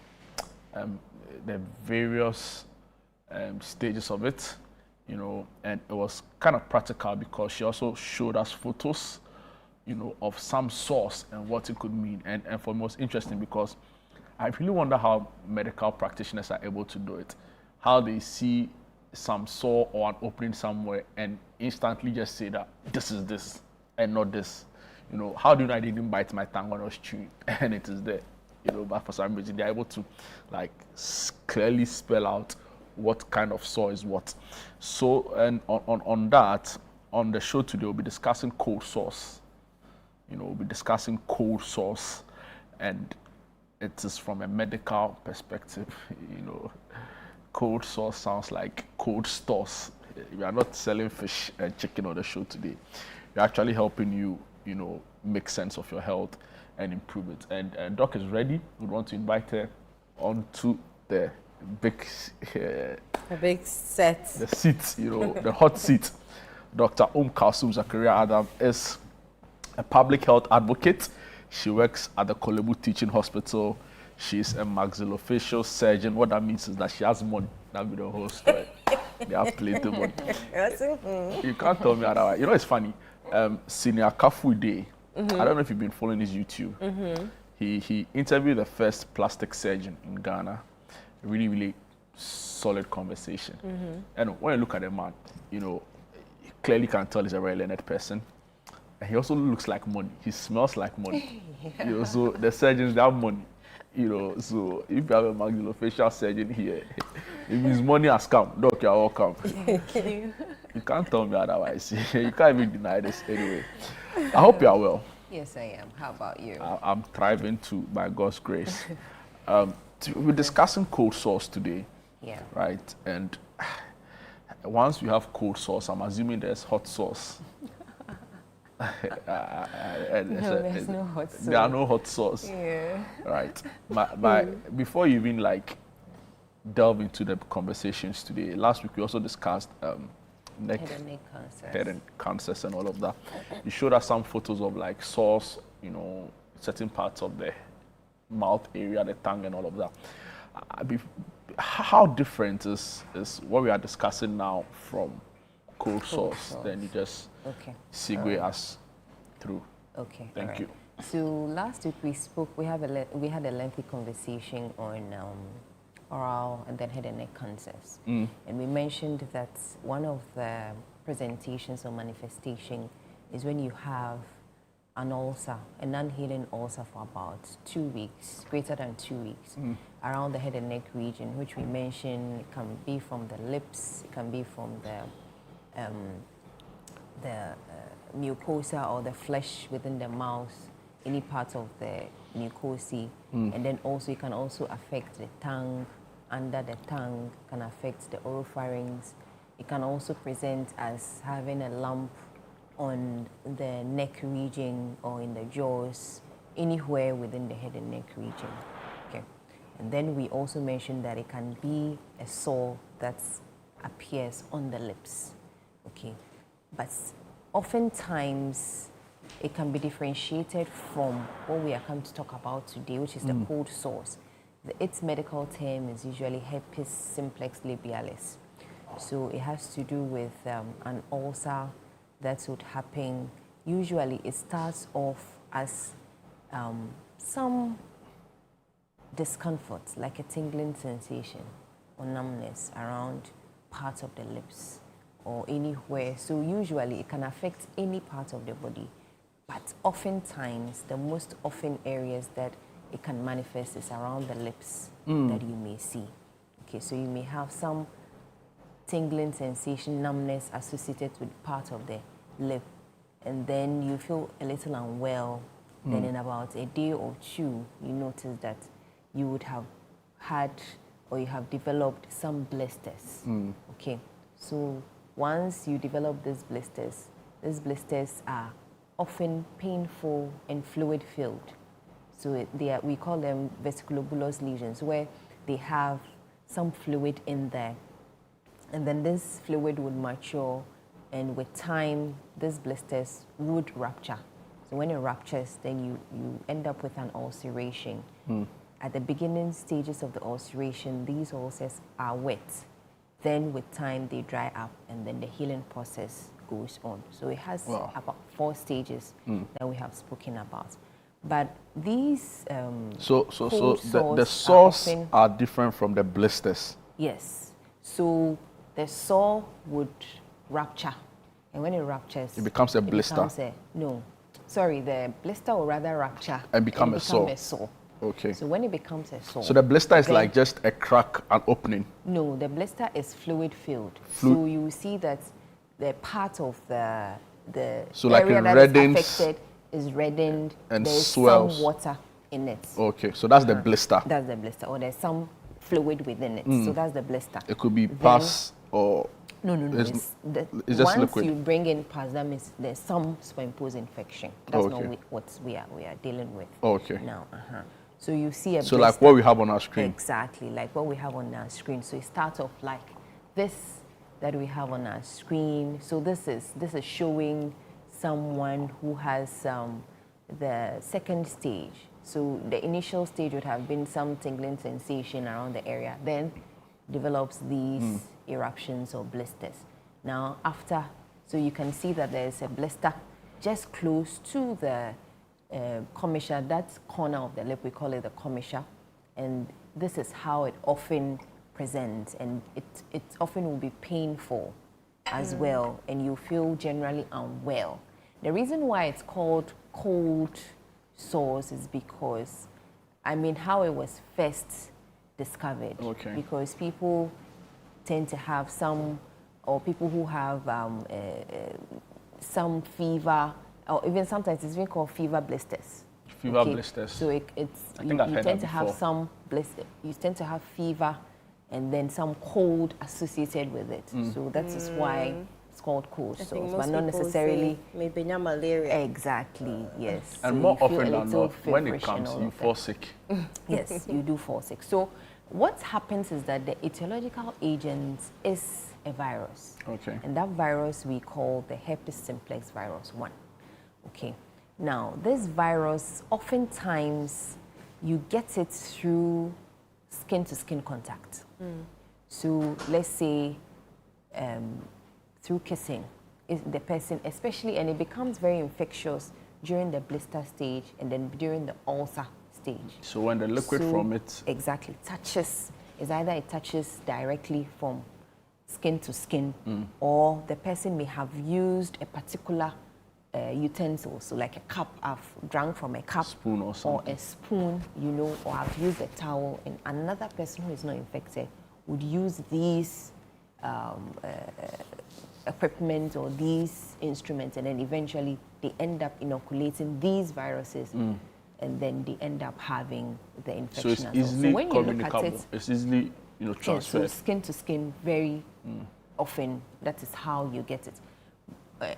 the various stages of it, you know, and it was kind of practical because she also showed us photos, you know, of some source and what it could mean. And for me, it was interesting because I really wonder how medical practitioners are able to do it. How they see some sore or an opening somewhere and instantly just say that this is this and not this. You know, how do you know I didn't bite my tongue when I was chewing and it is there? You know, but for some reason they're able to like clearly spell out what kind of sore is what. So, and on that, on the show today, we'll be discussing cold sores. You know, we'll be discussing cold sores, and it is from a medical perspective. You know, cold sores sounds like cold stores. We are not selling fish and chicken on the show today. We're actually helping you, you know, make sense of your health and improve it. And Doc is ready. We want to invite her onto the big, A big set. the seat, you know, the hot seat. Dr. Kalsum Zakaria Adam is a public health advocate. She works at the Kolebu Teaching Hospital. She's a maxillofacial surgeon. What that means is that she has money. That'll be the whole story. They have plenty of money. You can't tell me otherwise. You know, it's funny. Senior Kafu Day, I don't know if you've been following his YouTube. He interviewed the first plastic surgeon in Ghana. Really solid conversation. And when you look at the man, you know, you clearly can tell he's a very learned person. And he also looks like money. He smells like money. You know, so the surgeons, they have money. You know, so if you have a maxillofacial surgeon here, it means money has come. Doc, you're welcome. You can't tell me otherwise. You can't even deny this anyway. I hope you are well. Yes, I am. How about you? I'm thriving too, by God's grace. We're discussing cold sores today. Yeah. Right? And once we have cold sores, I'm assuming there's hot sauce. There's no hot sauce. There are no hot sauce. Yeah. Right. Before you even like delve into the conversations today, last week we also discussed Head and neck cancers. head and cancers and all of that. You showed us some photos of like sores, you know, certain parts of the mouth area, the tongue and all of that. How different is what we are discussing now from cold sores? Then you just segue us through. Okay. Thank you. So last week we spoke. We had a lengthy conversation on oral and then head and neck cancers, and we mentioned that one of the presentations or manifestation is when you have an ulcer, a non-healing ulcer for about 2 weeks, greater than 2 weeks, around the head and neck region, which we mentioned can be from the lips, it can be from the mucosa or the flesh within the mouth, any part of the mucosa, and then also it can also affect the tongue, under the tongue, can affect the oropharynx. It can also present as having a lump on the neck region or in the jaws, anywhere within the head and neck region. Okay. And then we also mentioned that it can be a sore that appears on the lips. Okay. But oftentimes it can be differentiated from what we are coming to talk about today, which is the cold sores. Its medical term is usually herpes simplex labialis. So it has to do with an ulcer that would happen. Usually it starts off as some discomfort, like a tingling sensation or numbness around parts of the lips or anywhere. So usually it can affect any part of the body, but oftentimes the most often areas that it can manifest is around the lips that you may see. Okay, so you may have some tingling sensation, numbness associated with part of the lip, and then you feel a little unwell. Then in about a day or two, you notice that you would have had or you have developed some blisters. Okay, so once you develop these blisters are often painful and fluid-filled. So we call them vesiculobulous lesions, where they have some fluid in there. And then this fluid would mature, and with time, these blisters would rupture. So when it ruptures, then you end up with an ulceration. At the beginning stages of the ulceration, these ulcers are wet. Then with time, they dry up, and then the healing process goes on. So it has about 4 stages that we have spoken about. But these So the sores sores often, are different from the blisters. yes. So the sore would rupture, and when it ruptures, It becomes a blister. The blister will rather rupture And become a sore. Okay. So when it becomes a sore, So the blister is then- like just a crack, an opening. no, the blister is fluid filled. Flu- So you will see that the part of the So like area it that is reddens affected is reddened. and there's swells. some water in it. Okay, so that's the blister. That's the blister, or there's some fluid within it. So that's the blister. It could be Then- pus or No. It's- It's just once liquid. you bring in pus, that means there's some superimposed infection. That's not Okay. what we are dealing with Okay. now. So you see a so blister. like what we have on our screen. Exactly, like what we have on our screen. So it starts off like this that we have on our screen. So this is showing someone who has the second stage. So the initial stage would have been some tingling sensation around the area, then develops these eruptions or blisters. Now after, so you can see that there's a blister just close to the commissure, that corner of the lip, we call it the commissure, and this is how it often presents, and it often will be painful as well, and you feel generally unwell. The reason why it's called cold sores is because, how it was first discovered. Okay. Because people tend to have some, or people who have some fever, or even sometimes it's even called fever blisters. Fever blisters. So I think I've heard tend that to have before. some blister. You tend to have fever, and then some cold associated with it. So that is why it's called cold I think sores, most but not people necessarily. say maybe not malaria. Exactly. Yes. And So more you feel often a than little not, when it feverish comes, and all you of that. fall sick. Yes, you do fall sick. So what happens is that the etiological agent is a virus. Okay. And that virus we call the herpes simplex virus 1. Okay. Now, this virus, oftentimes, you get it through skin-to-skin contact. So let's say through kissing, the person, especially, and it becomes very infectious during the blister stage and then during the ulcer stage. So when the liquid So, from it, exactly, touches, is either it touches directly from skin to skin, or the person may have used a particular utensils, so like a cup, I've drunk from a cup Spoon or something. a spoon, you know, or I've used a towel, and another person who is not infected would use these equipment or these instruments, and then eventually they end up inoculating these viruses, and then they end up having the infection. So it's as well. easily So when you look at communicable. it, It's easily, yeah, so transferred. skin to skin, very often, that is how you get it.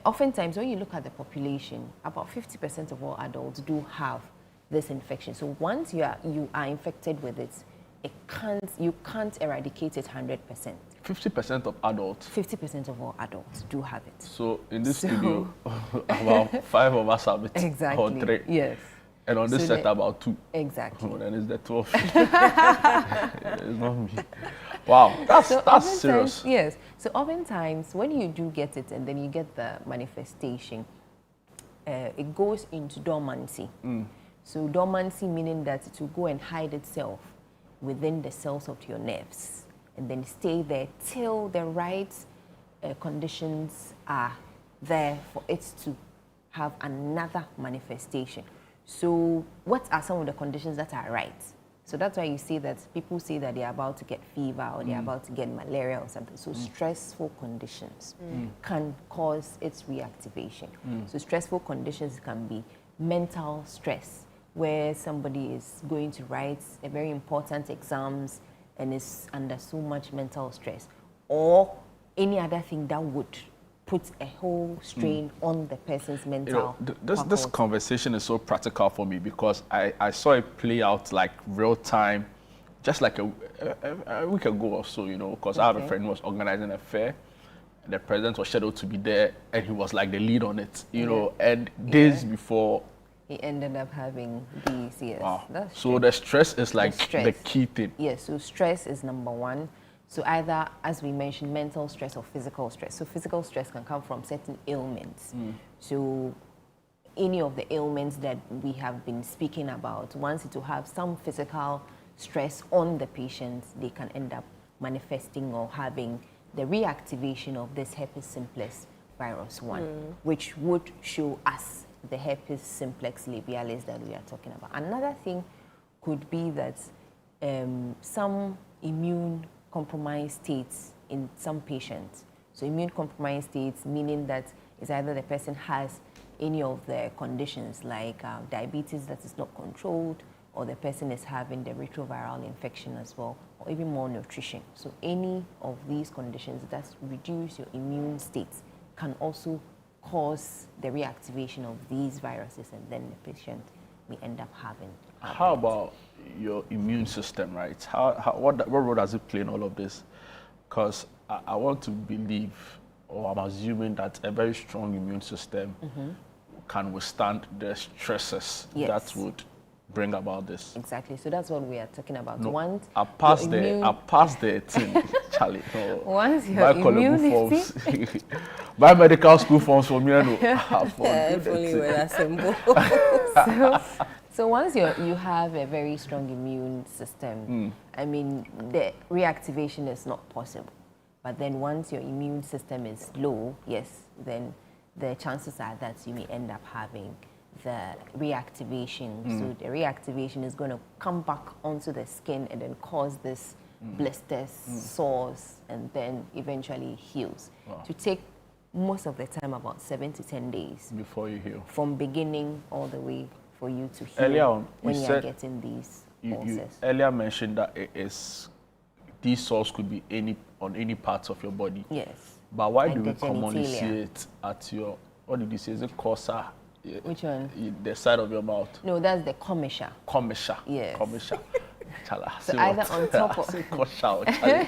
Oftentimes, when you look at the population, about 50% of all adults do have this infection. So once you are infected with it, you can't eradicate it 100%. 50% of adults. 50% of all adults do have it. So in this studio, about 5 of us have it. Exactly. Or 3. Yes. And on this So set, the- about 2. Exactly. Oh, then it's the 12. It's not me. Wow, that's oftentimes- serious. Yes. So oftentimes, when you do get it and then you get the manifestation, it goes into dormancy. So dormancy meaning that it will go and hide itself within the cells of your nerves and then stay there till the right conditions are there for it to have another manifestation. So what are some of the conditions that are right? So that's why you see that people say that they're about to get fever or they're about to get malaria or something. So stressful conditions can cause its reactivation. So stressful conditions can be mental stress, where somebody is going to write a very important exams and is under so much mental stress, or any other thing that would put a whole strain on the person's mental This faculty. conversation is so practical for me because I saw it play out like real time, just like a week ago or so, because I have a Okay. friend who was organizing a fair. The president was scheduled to be there, and he was like the lead on it, and days before. He ended up having these, yes. Wow. That's So true. the stress is like stress. the key thing. Yes, so stress is number one. So either, as we mentioned, mental stress or physical stress. So physical stress can come from certain ailments. So any of the ailments that we have been speaking about, once it will have some physical stress on the patient, they can end up manifesting or having the reactivation of this herpes simplex virus 1, which would show us the herpes simplex labialis that we are talking about. Another thing could be that some immune compromised states in some patients. So immune compromised states meaning that it's either the person has any of the conditions like diabetes that is not controlled, or the person is having the retroviral infection as well, or even malnutrition. So any of these conditions that reduce your immune states can also cause the reactivation of these viruses, and then the patient may end up having How it. about your immune system, right? What role does it play in all of this? Because I want to believe, or I'm assuming that a very strong immune system can withstand the stresses Yes. that would bring about this. Exactly. So that's what we are talking about. No, Once I passed your immune- the thing, Charlie. No. Once your Buy colourful immunity- forms. Buy medical school forms for me. No. If only we were simple. So once you have a very strong immune system, I mean, the reactivation is not possible. But then once your immune system is low, yes, then the chances are that you may end up having the reactivation. So the reactivation is going to come back onto the skin and then cause this blisters, sores, and then eventually heals. Wow. To take most of the time about 7 to 10 days Before you heal. from beginning all the way for you to heal Earlier on, when you you are said getting these You ulcers. earlier mentioned that these sores could be on any parts of your body. Yes. But why Like do we the commonly see genitalia. it at your, what did you say? Is it corsa? Which one? The side of your mouth. No, that's the commissure. Commisha. Yes. Commisha. Chala, So say either what? on top of- Say kosha or chale.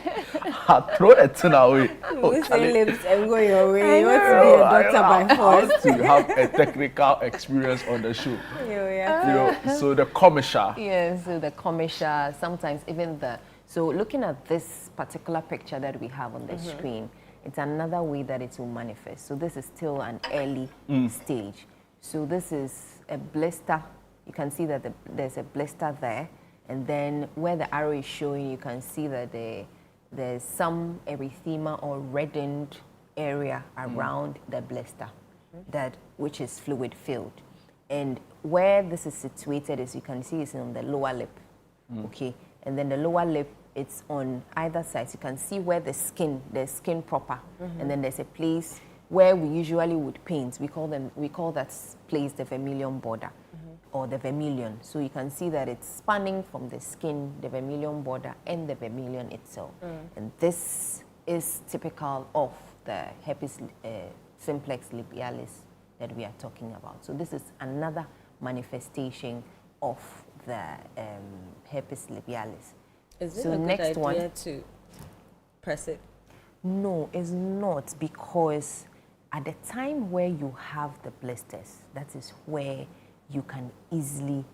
I throw the thing away. Oh, We say chale. lips and go your way. I You want to know. be a doctor by I force. want to have a technical experience on the show. Yeah. So the commisha. Yes, so the commissure, sometimes even so looking at this particular picture that we have on the screen, it's another way that it will manifest. So this is still an early stage. So this is a blister. You can see that there's a blister there. And then where the arrow is showing, you can see that there's some erythema or reddened area around the blister. that which is fluid filled. And where this is situated, as you can see, is on the lower lip. Okay, and then the lower lip, it's on either side. You can see where the skin proper, and then there's a place where we usually would paint. We call that place the vermilion border, or the vermilion. So you can see that it's spanning from the skin, the vermilion border, and the vermilion itself. And this is typical of the herpes simplex labialis that we are talking about. So this is another manifestation of the herpes labialis. Is it so a next good idea to press it? No, it's not, because at the time where you have the blisters, that is where you can easily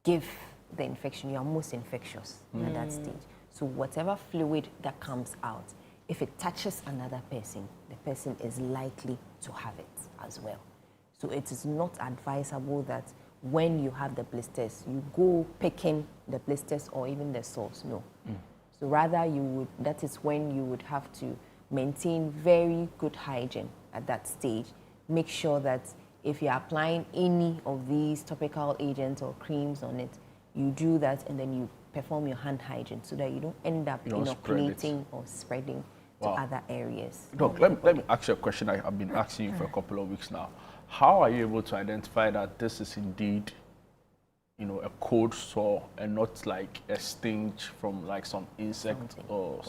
give the infection. You are most infectious at that stage. So whatever fluid that comes out, if it touches another person, the person is likely to have it as well. So it is not advisable that when you have the blisters, you go picking the blisters or even the sores. No. So rather, that is when you would have to maintain very good hygiene at that stage. Make sure that if you're applying any of these topical agents or creams on it, you do that and then you perform your hand hygiene so that you don't end up inoculating or spreading to other areas. Doc, let me ask you a question I've been asking you for a couple of weeks now. How are you able to identify that this is indeed, a cold sore and not like a stench from like some insect or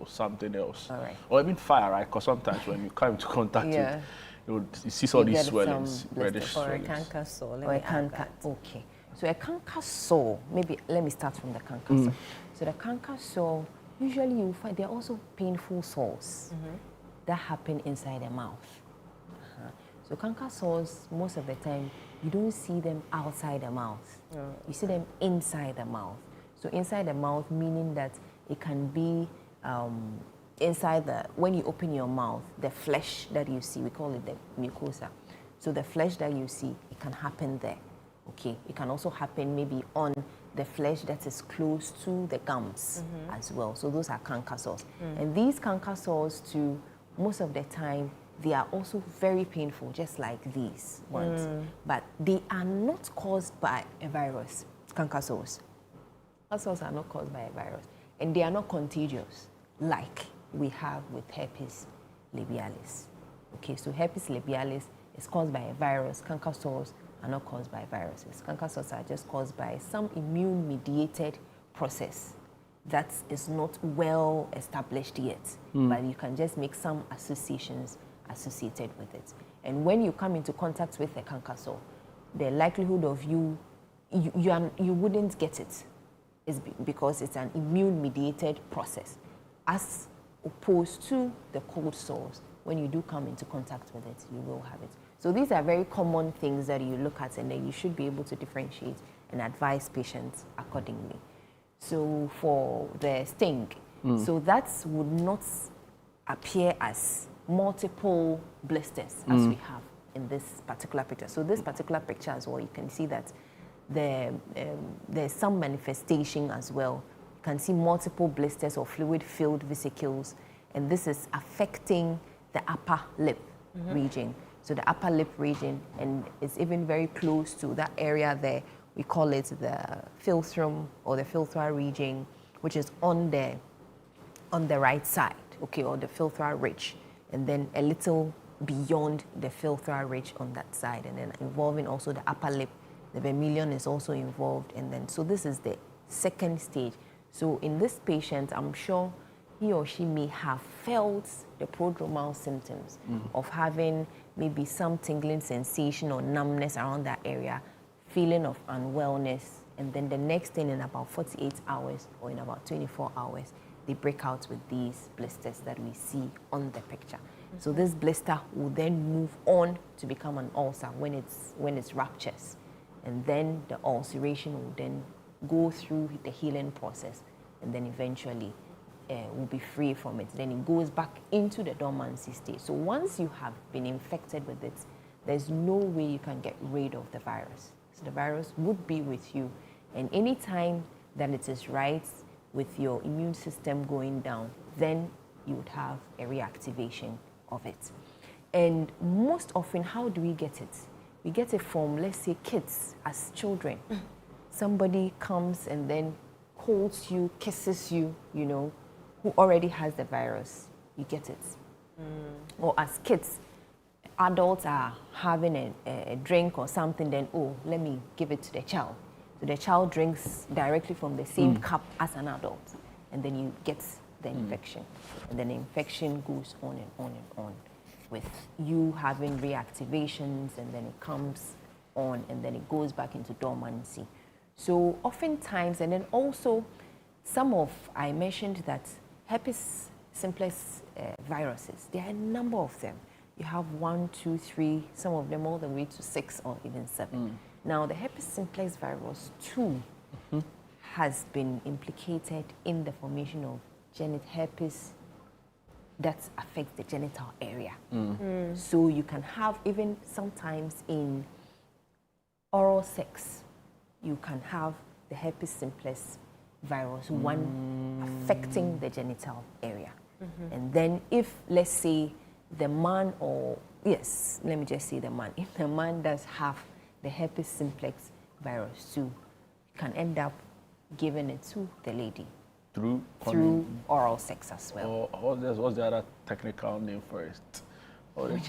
something else? All right. Or even fire, right? Because sometimes when you come into contact with, you see all these swellings, reddish Or a swellings. canker sore. Or a canker. Okay. So a canker sore, maybe let me start from the canker sore. So the canker sore, usually you find there are also painful sores that happen inside the mouth. So canker sores, most of the time, you don't see them outside the mouth. You see them inside the mouth. So inside the mouth, meaning that it can be inside when you open your mouth, the flesh that you see, we call it the mucosa. So the flesh that you see, it can happen there. Okay, it can also happen maybe on the flesh that is close to the gums as well. So those are canker sores. And these canker sores too, most of the time, they are also very painful, just like these ones. But they are not caused by a virus, canker sores. Canker sores are not caused by a virus. And they are not contagious, like we have with herpes labialis. Okay, so herpes labialis is caused by a virus. Canker sores are not caused by viruses. Canker sores are just caused by some immune-mediated process that is not well established yet. But you can just make some associations associated with it. And when you come into contact with a canker sore, the likelihood of you wouldn't get it is because it's an immune-mediated process, as opposed to the cold sores. When you do come into contact with it, you will have it. So these are very common things that you look at, and then you should be able to differentiate and advise patients accordingly. So for the sting, so that would not appear as multiple blisters as we have in this particular picture. So this particular picture as well, you can see that there's some manifestation as well. You can see multiple blisters or fluid-filled vesicles, and this is affecting the upper lip region. So the upper lip region, and it's even very close to that area there. We call it the philtrum or the philtral region, which is on the right side, okay, or the philtral ridge, and then a little beyond the philtral ridge on that side, and then involving also the upper lip. The vermilion is also involved, and then so this is the second stage. So in this patient, I'm sure he or she may have felt the prodromal symptoms of having maybe some tingling sensation or numbness around that area, feeling of unwellness, and then the next thing in about 48 hours or in about 24 hours, they break out with these blisters that we see on the picture. So this blister will then move on to become an ulcer when it's ruptures, and then the ulceration will then go through the healing process, and then eventually will be free from it. Then it goes back into the dormancy state. So once you have been infected with it, there's no way you can get rid of the virus. So the virus would be with you, and any time that it is right with your immune system going down, then you would have a reactivation of it. And most often, how do we get it? We get it from, let's say, kids as children. Somebody comes and then holds you, kisses you, you know, who already has the virus. You get it. Or as kids, adults are having a drink or something, then, oh, let me give it to the child. So the child drinks directly from the same cup as an adult, and then you get the infection. And then the infection goes on and on and on, with you having reactivations, and then it comes on, and then it goes back into dormancy. So oftentimes, and then also I mentioned that herpes simplex viruses, there are a number of them. You have 1, 2, 3, some of them all the way to 6 or even 7. Now, the herpes simplex virus 2 has been implicated in the formation of herpes that affects the genital area. So you can have, even sometimes in oral sex, you can have the herpes simplex virus 1 affecting the genital area. And then if, let's say, the man, or yes, let me just say the man, if the man does have the herpes simplex virus 2, you can end up giving it to the lady through oral sex as well. Or what's the other technical name for it? Or is it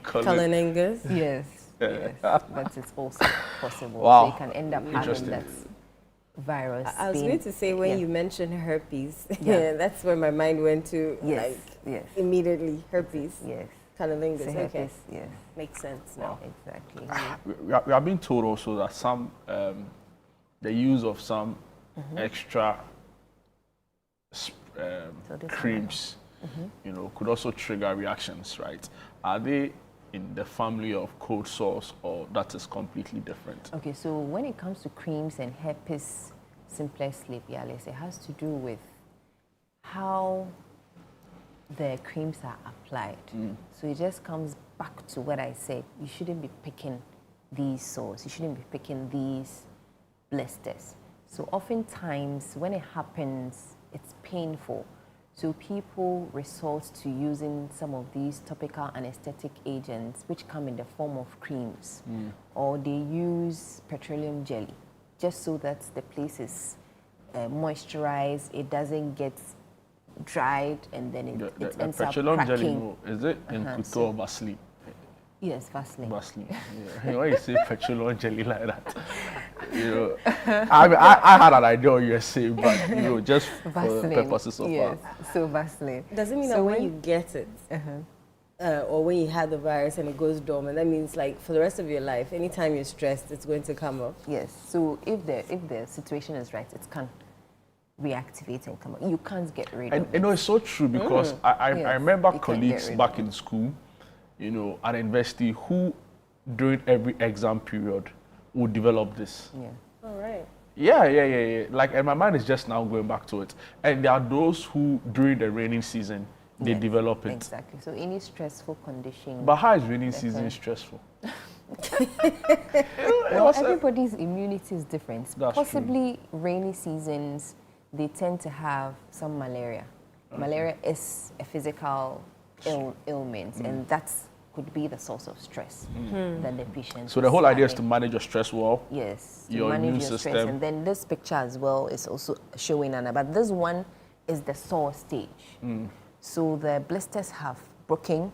Cunnilingus? Yes, yes, that is also possible. Wow. So you can end up having that virus. I was going to say, when you mentioned herpes, Yeah. that's where my mind went to, Yes, yes. immediately, herpes. Yes. Cunnilingus, So okay. herpes, yes, Makes sense now. exactly. we are being told also that some the use of some extra creams, you know, could also trigger reactions, right? Are they in the family of cold sores, or that is completely different? Okay, so when it comes to creams and herpes simplex labialis, it has to do with how the creams are applied. So it just comes back to what I said. You shouldn't be picking these sores. You shouldn't be picking these blisters. So oftentimes when it happens, it's painful. So people resort to using some of these topical anesthetic agents, which come in the form of creams, or they use petroleum jelly, just so that the place is moisturized, it doesn't get dried, and then it ends up petroleum cracking. jelly, no, is it in Kuto or Vaseline? Yes, Vaseline. Vaseline. Yeah. When you say petroleum jelly like that, you know, I had an idea what you were saying, but you know, just for the purposes of yes. So Vaseline. Does it mean that when you get it, or when you have the virus and it goes dormant, that means like for the rest of your life, anytime you're stressed, it's going to come up? Yes. So if the situation is right, it can reactivate and come up. You can't get rid of it. You know, it's so true, because I remember you can't colleagues get rid back of in school, you know, at university, who during every exam period would develop this. Yeah. All right. Yeah. Like, and my mind is just now going back to it. And there are those who, during the raining season, they Yes, develop it. Exactly. So any stressful condition. But how is raining season stressful? Well, everybody's immunity is different. That's Possibly rainy seasons, they tend to have some malaria. Malaria is a physical ailment, and that could be the source of stress that the patient. So the whole idea is to manage your stress well. Yes, to your manage immune your system. stress. And then this picture as well is also showing Anna, but this one is the sore stage. So the blisters have broken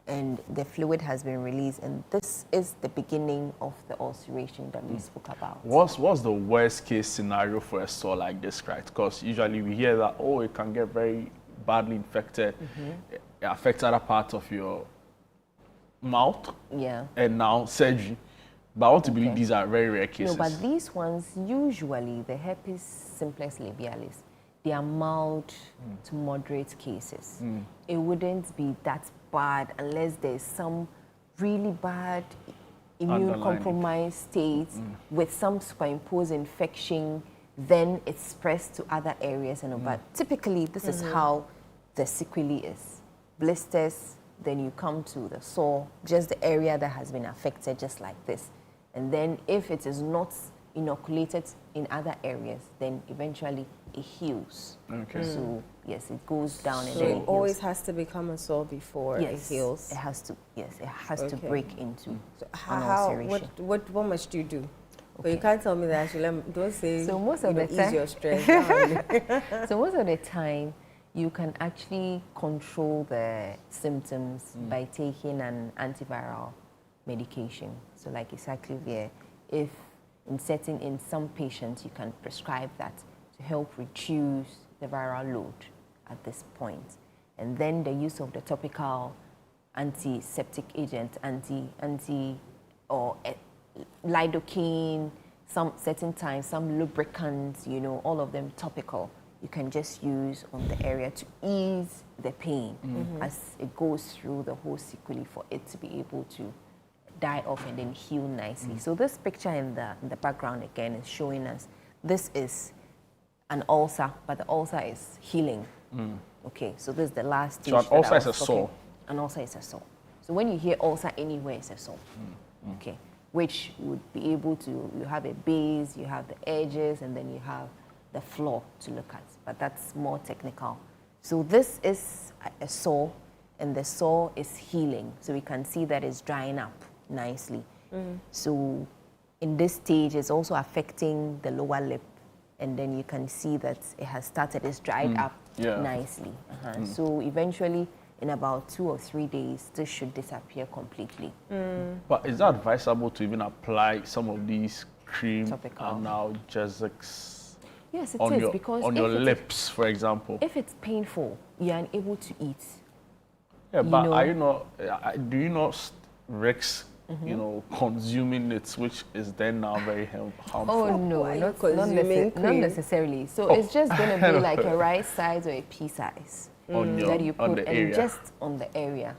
and the fluid has been released, and this is the beginning of the ulceration that we spoke about. What's the worst case scenario for a sore like this, right? Because usually we hear that, oh, it can get very badly infected, it affects other parts of your mouth, and now surgery. But I want to believe these are very rare cases. No, but these ones, usually the herpes simplex labialis, they are mild to moderate cases. It wouldn't be that bad unless there's some really bad immune compromised state with some superimposed infection, then it spreads to other areas. But typically, this is how the sequelae is. Blisters, then you come to the sore, just the area that has been affected, just like this. And then if it is not inoculated in other areas, then eventually it heals. Okay. So yes, it goes down and So then it it heals. always has to become a sore before Yes, it heals. it has to. Yes, it has to Okay. break into So an how ulceration. what much do you do? But you Okay. can't tell me that actually. Don't say. So most of the ease time- your stress down. So most of the time, you can actually control the symptoms by taking an antiviral medication. So like isaclivir, if in some patients, you can prescribe that to help reduce the viral load at this point. And then the use of the topical antiseptic agent, lidocaine, some certain times, some lubricants, all of them topical. You can just use on the area to ease the pain as it goes through the whole sequelae for it to be able to die off and then heal nicely. So this picture in the background again is showing us this is an ulcer, but the ulcer is healing. Okay, so this is the last stage. So an that I ulcer is was a talking- sore. An ulcer is a sore. So when you hear ulcer anywhere, it's a sore. Okay, which would be able to, you have a base, you have the edges, and then you have the floor to look at. But that's more technical. So this is a sore, and the sore is healing. So we can see that it's drying up nicely. So in this stage, it's also affecting the lower lip, and then you can see that it has started, it's dried up Yeah. nicely. So eventually, in about 2 or 3 days, this should disappear completely. But is that advisable to even apply some of these cream Topical. analgesics Yes, it on is, your because on if your it is- lips, for example? If it's painful, you're unable to eat. Yeah, but know- are you not? Do you not risk, Mm-hmm. consuming it, which is then now very harmful? Oh no, Why are you not consuming not cream? necessarily. So it's just going to be like a right size or a pea size On your that you on put the and area. just on the area,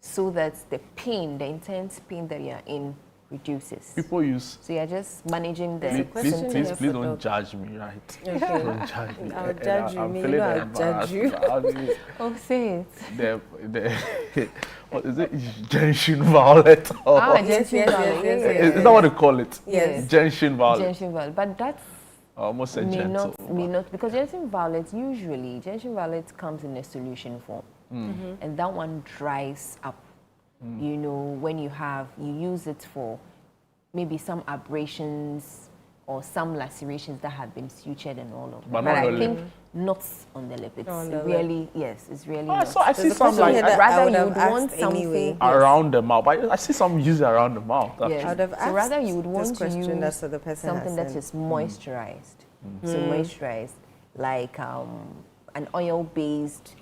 so that the pain, the intense pain that you're in, reduces. People use. So you're just managing the There's a question symptoms. here Please for don't Doc. judge me, right? Okay. Don't judge me. I'll And judge you, I'm me, feeling you know I'll judge embarrassed you. about Oh, say it. the what is it? Gentian violet? Or Ah, yes, gentian yes, violet. yes, Yeah, yes, is that what they call it? Yes. Gentian violet. Gentian violet. But that's I almost said may gentle. not, because gentian violet, usually gentian violet comes in a solution form, and that one dries up. When you use it for maybe some abrasions or some lacerations that have been sutured and all of that. But not I on the think not on the lip. It's On the lip. really, yes, it's really Ah, not. so I see There's a some question like here that I rather would you have would asked want something anyway. around the mouth. I see some use it around the mouth. Yes. Actually. I would have So asked rather you would this want to question use that's what the person has something that sent. is moisturized. So moisturized, like an oil-based,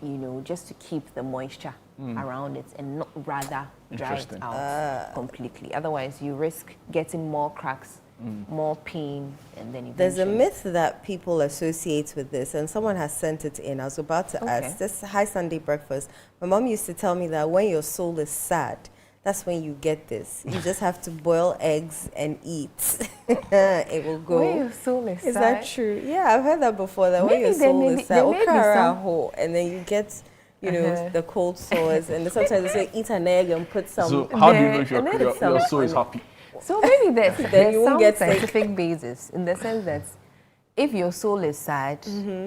just to keep the moisture around it and not rather dry it Interesting. out completely. Otherwise, you risk getting more cracks, more pain, and then There's a eventually- myth that people associate with this, and someone has sent it in. I was about to Okay. ask this. Hi, Sunday breakfast. My mom used to tell me that when your soul is sad, that's when you get this. You just have to boil eggs and eat. It will go. When your soul is Is sad, that true? Yeah, I've heard that before. That when Maybe your there soul may is be- sad, there may be okara some- ho, and then you get, Uh-huh. the cold sores, and sometimes they say eat an egg and put some. So how do you know There- if your, and then your, it's your some- soul is happy? So maybe there's you won't some get sick. scientific basis in the sense that if your soul is sad,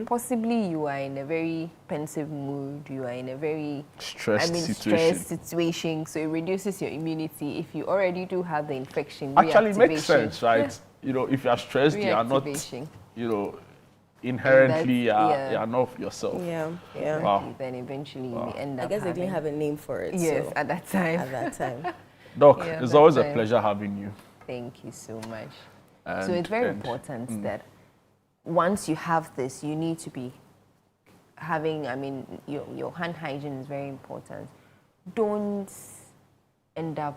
possibly you are in a very pensive mood, you are in a very Stressed situation. stress situation, so it reduces your immunity. If you already do have the infection, Actually, it makes reactivation- sense, right? If you are stressed, you are not, Reactivation. inherently That's- you are not yourself. Yeah, yeah. Wow. Then eventually Wow. you end I up guess they didn't having- have a name for it. Yes, so at that time. at that time. Doc, Yeah, it's always a that's pleasure having you. Thank you so much. And, So it's very and important that once you have this, you need to be having, your hand hygiene is very important. Don't end up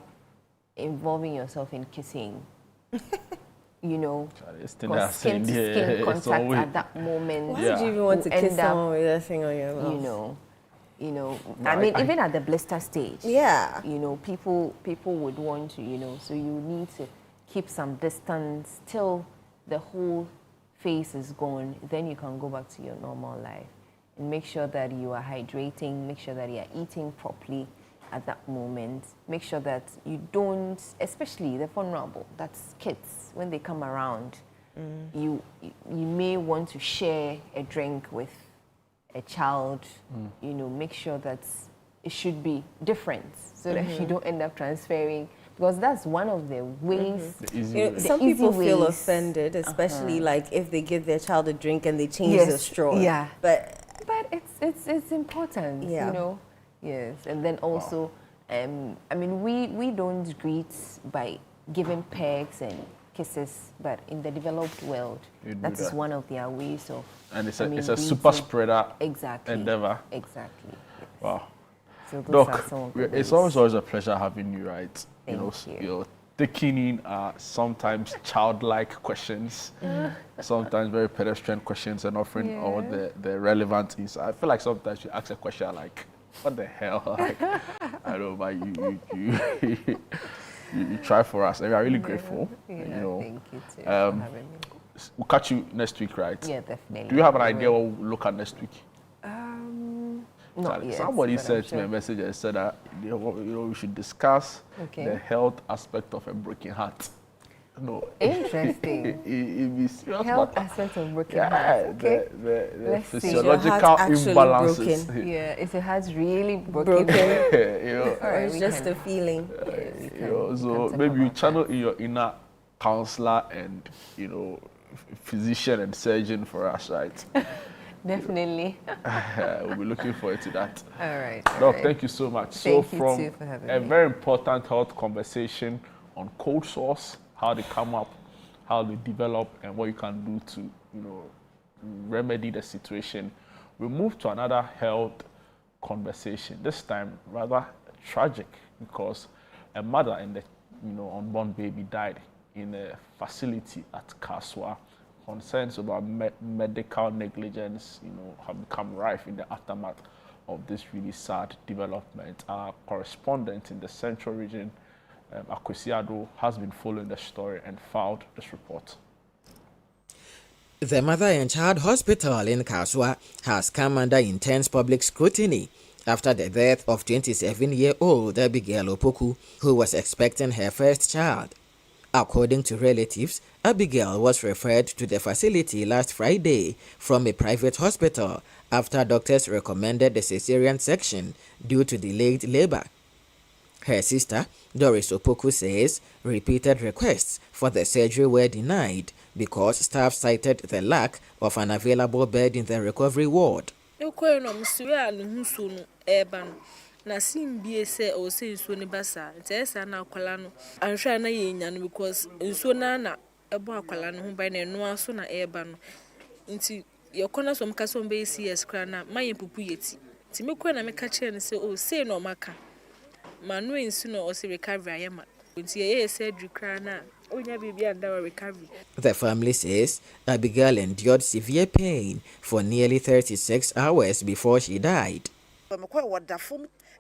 involving yourself in kissing. This thing Because that I'm saying skin to here, skin it's contact always, at that moment. Why Yeah. would you even want to will kiss end up, someone with that thing on your mouth? even at the blister stage. Yeah. People would want to, so you need to keep some distance till the whole face is gone. Then you can go back to your normal life and make sure that you are hydrating, make sure that you are eating properly at that moment. Make sure that you don't, especially the vulnerable, that's kids, when they come around, you may want to share a drink with a child, make sure that it should be different so that you don't end up transferring, because that's one of the ways. The easy way. Some easy people feel ways. offended, especially like if they give their child a drink and they change the straw. Yeah. But it's important, Yeah. Yes, and then also, we don't greet by giving pegs and kisses, but in the developed world, You do that is that. one of their ways of. And it's a super greeting. spreader Exactly. endeavor. Exactly. Yes. Wow. So those are Doc, some of the it's ways. always a pleasure having you, right? Thank you. You're taking in sometimes childlike questions, sometimes very pedestrian questions, and offering all the relevant insight. I feel like sometimes you ask a question like, what the hell? Like, I don't know, but you try for us, and we are really grateful. Yeah, You know, thank you too for having me. we'll catch you next week, right? Yeah, definitely. Do you have an We idea will. what we'll look at next week? Not Charlie, yet, somebody but I'm sent me sure. a message and said that we should discuss Okay. the health aspect of a broken heart. No, Interesting. it be serious Health matter. aspect of broken Yeah, heart. Okay. the Let's see. Is your heart physiological actually imbalances. broken? Yeah, if it has really broken. broken, you know, All or right, it's we just can- a feeling. you know, so talk maybe you about channel in your inner counselor and physician and surgeon for us, right? Definitely. We'll be looking forward to that. All right. Doc, thank you so much. Thank you from too for having a me. very important health conversation on cold sores, how they come up, how they develop, and what you can do to, remedy the situation. We move to another health conversation. This time, rather tragic, because a mother and the, unborn baby died in a facility at Kaswa. Concerns about medical negligence, have become rife in the aftermath of this really sad development. Our correspondent in the central region, Akwesiado, has been following the story and filed this report. The Mother and Child Hospital in Kaswa has come under intense public scrutiny after the death of 27-year-old Abigail Opoku, who was expecting her first child. According to relatives, Abigail was referred to the facility last Friday from a private hospital after doctors recommended the cesarean section due to delayed labor. Her sister, Doris Opoku, says repeated requests for the surgery were denied because staff cited the lack of an available bed in the recovery ward. Na simbie se o se nsuo ne basa ntesa na akwala no anhwa na yenya no because nsuo na ebo akwala no ho ban na eno aso na eba no nti yekona so mka so mbe CS kra na maye pupu yeti nti mekwa na meka kire ne se o se no maka manu nsu no o se recovery ayema nti ye surgery kra na onya bibia ndawa recovery. The family says Abigail endured severe pain for nearly 36 hours before she died.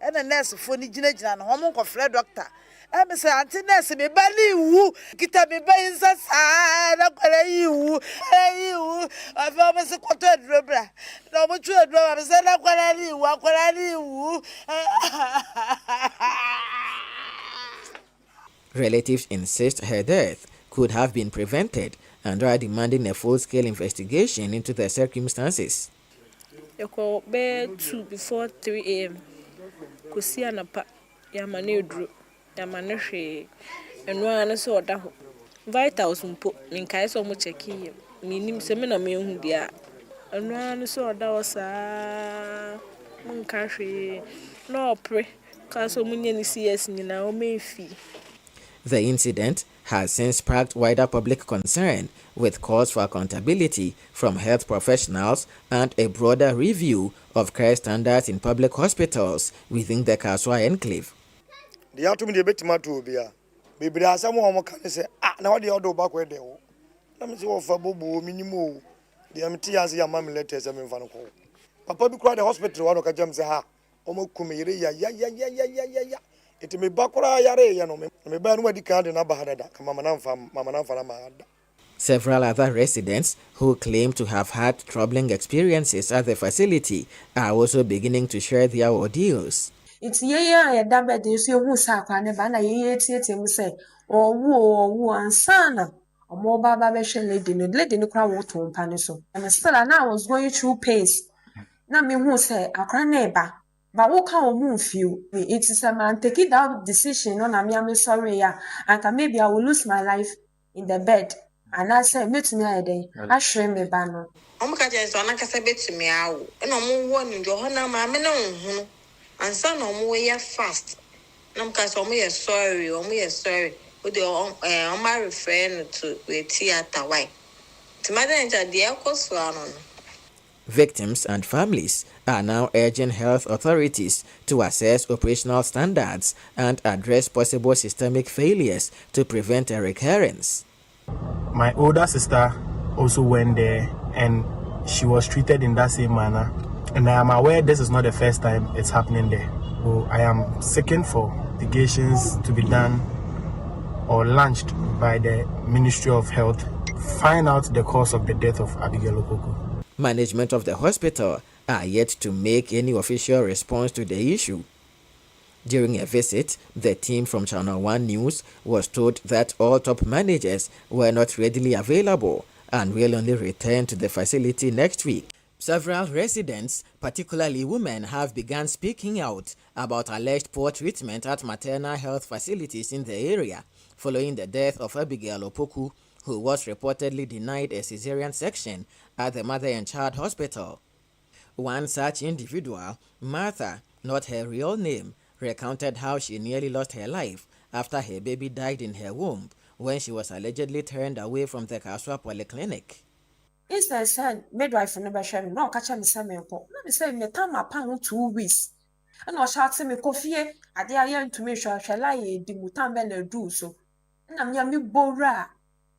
And a nurse for the Gina home of Fred doctor. I'm a auntie nurse, me belly woo, get me by inside, you, I've almost a quarter rubber. No more true, I said, Relatives insist her death could have been prevented and are demanding a full-scale investigation into the circumstances. You call bed 2 before 3 a.m. Kusia na pa yamane dru yamane hwe eno ana so oda ho vitals mpo minkai so mo check here minim se me na me hu dia eno ana so oda o sa munka hwe no pre ka so munye ni CS nyina o mefi. The incident has since sparked wider public concern, with calls for accountability from health professionals and a broader review of care standards in public hospitals within the Kaswa enclave. The atom de betima to bia. Baby there some one can say na what the other back where they wo. Na me say wo fa bobo minimo. The MT as your mama letters am fan ko. Papa bi kura the hospital one ka jam say ha. Omo kumire ya. It me bakura yare ya no me ba no wadi kan de na ba hada ka mama na mfa na ma hada. Several other residents who claim to have had troubling experiences at the facility are also beginning to share their ordeals. It's ye da bed is your wood sakwa ne ba na ye tietie mu say owu ansana Omo baba behwe lady no kra wo to mpa ne so. And still now I was going through pace. Na me hu say akra na eba. But wo ka omo feel me it is a man take that decision no na me am sorry ya. And maybe I will lose my life in the bed. And I say metumi ayeden. Ahwe me ba no. Omo ka je so anakasa betumi awo. E na omo wo ni jo ho na ma me na hu. Ansa na omo we fast. Na mka so omo ye sorry. We the omo refer to we theater why. Timada de akos so ano. Victims and families are now urging health authorities to assess operational standards and address possible systemic failures to prevent a recurrence. My older sister also went there and she was treated in that same manner. And I am aware this is not the first time it's happening there. So I am seeking for investigations to be done or launched by the Ministry of Health, find out the cause of the death of Abigail Opoku. Management of the hospital are yet to make any official response to the issue. During a visit, the team from Channel One News was told that all top managers were not readily available and will only return to the facility next week. Several residents, particularly women, have begun speaking out about alleged poor treatment at maternal health facilities in the area following the death of Abigail Opoku, who was reportedly denied a cesarean section at the Mother and Child Hospital. One such individual, Martha, not her real name, recounted how she nearly lost her life after her baby died in her womb when she was allegedly turned away from the Kaswa Polyclinic. Instead, said midwife never share me, no catch me some milk. Let me say, me time my pan 2 weeks. And I shall say me coffee, I dare young to me, shall I the mutam and do so. And I'm young bora.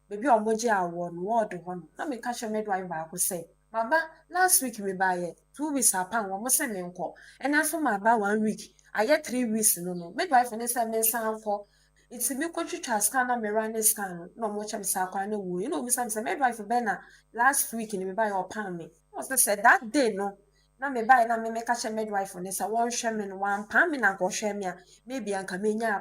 Baby, I'm moja one word one. Let me catch a midwife back who say, Mama, last week we buy it. 2 weeks are pan one more same call. And as for my about 1 week, I get 3 weeks no. Midwife and this I sound for. It's a milk country to scan and run scan. No much of Sakana. You know, Miss Sam midwife for Benna last week in me buy or pan me. Was the said that day no. Now me buy na me make a midwife on this. I want shaman 1 pound me na go share me. Maybe I can mean ya.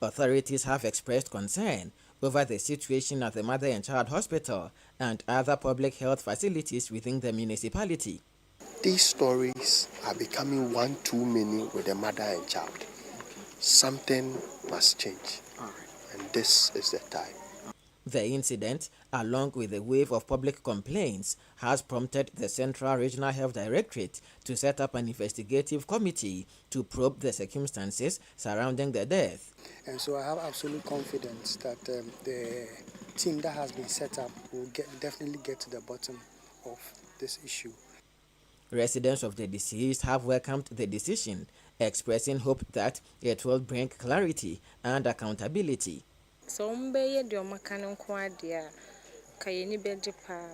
Authorities have expressed concern over the situation at the Mother and Child Hospital and other public health facilities within the municipality. These stories are becoming one too many with the mother and child. Something must change, and this is the time. The incident, along with a wave of public complaints, has prompted the Central Regional Health Directorate to set up an investigative committee to probe the circumstances surrounding the death. And so I have absolute confidence that the team that has been set up will definitely get to the bottom of this issue. Residents of the deceased have welcomed the decision, expressing hope that it will bring clarity and accountability. So mbeye de omakano nko ade a kayeni beje pa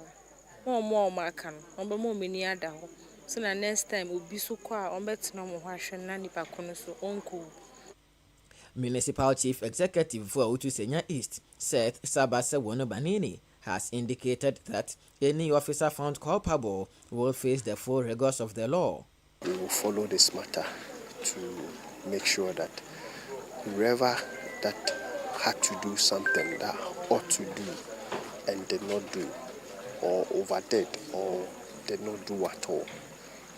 mo omakano omba mo meni ada ho so na next time obi so kwa ombetena mo ho ahwe na nipa kono so onko. Municipal Chief Executive for Awutu Senya East, Seth Sabase Wonobanini, has indicated that any officer found culpable will face the full rigors of the law. We will follow this matter to make sure that whoever that had to do something that ought to do and did not do, or overdid, or did not do at all,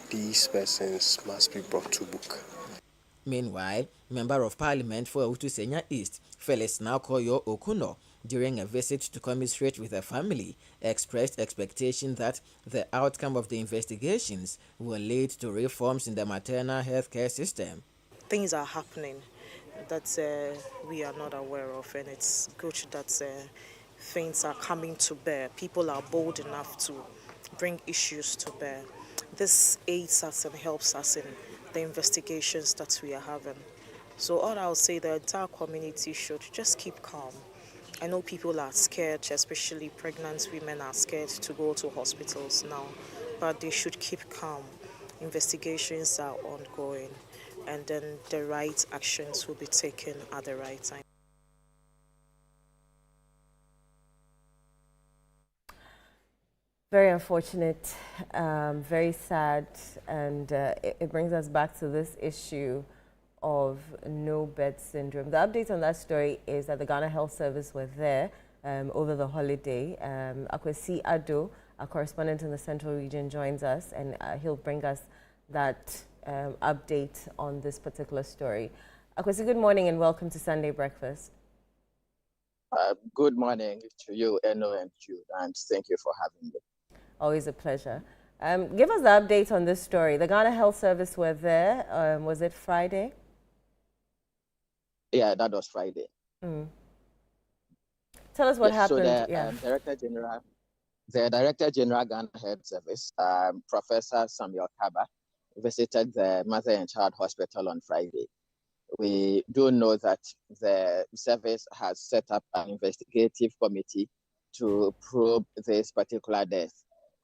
these persons must be brought to book. Meanwhile, Member of Parliament for Awutu Senya East, Felix Nakoyo Okuno, during a visit to commiserate with the family, expressed expectation that the outcome of the investigations will lead to reforms in the maternal health care system. Things are happening that we are not aware of, and it's good that things are coming to bear. People are bold enough to bring issues to bear. This aids us and helps us in the investigations that we are having. So all I'll say, the entire community should just keep calm. I know people are scared, especially pregnant women are scared to go to hospitals now, but they should keep calm. Investigations are ongoing, and then the right actions will be taken at the right time. Very unfortunate, very sad, and it brings us back to this issue of no bed syndrome. The update on that story is that the Ghana Health Service were there over the holiday. Akwesi Ado, our correspondent in the Central Region, joins us, and he'll bring us that update on this particular story. Akwesi, good morning and welcome to Sunday Breakfast. Good morning to you, Eno, and you, and thank you for having me. Always a pleasure. Give us the update on this story. The Ghana Health Service were there. Was it Friday? Yeah, that was Friday. Tell us what happened. The Director General Ghana Health Service, Professor Samuel Kaba, visited the Mother and Child Hospital on Friday. We do know that the service has set up an investigative committee to probe this particular death.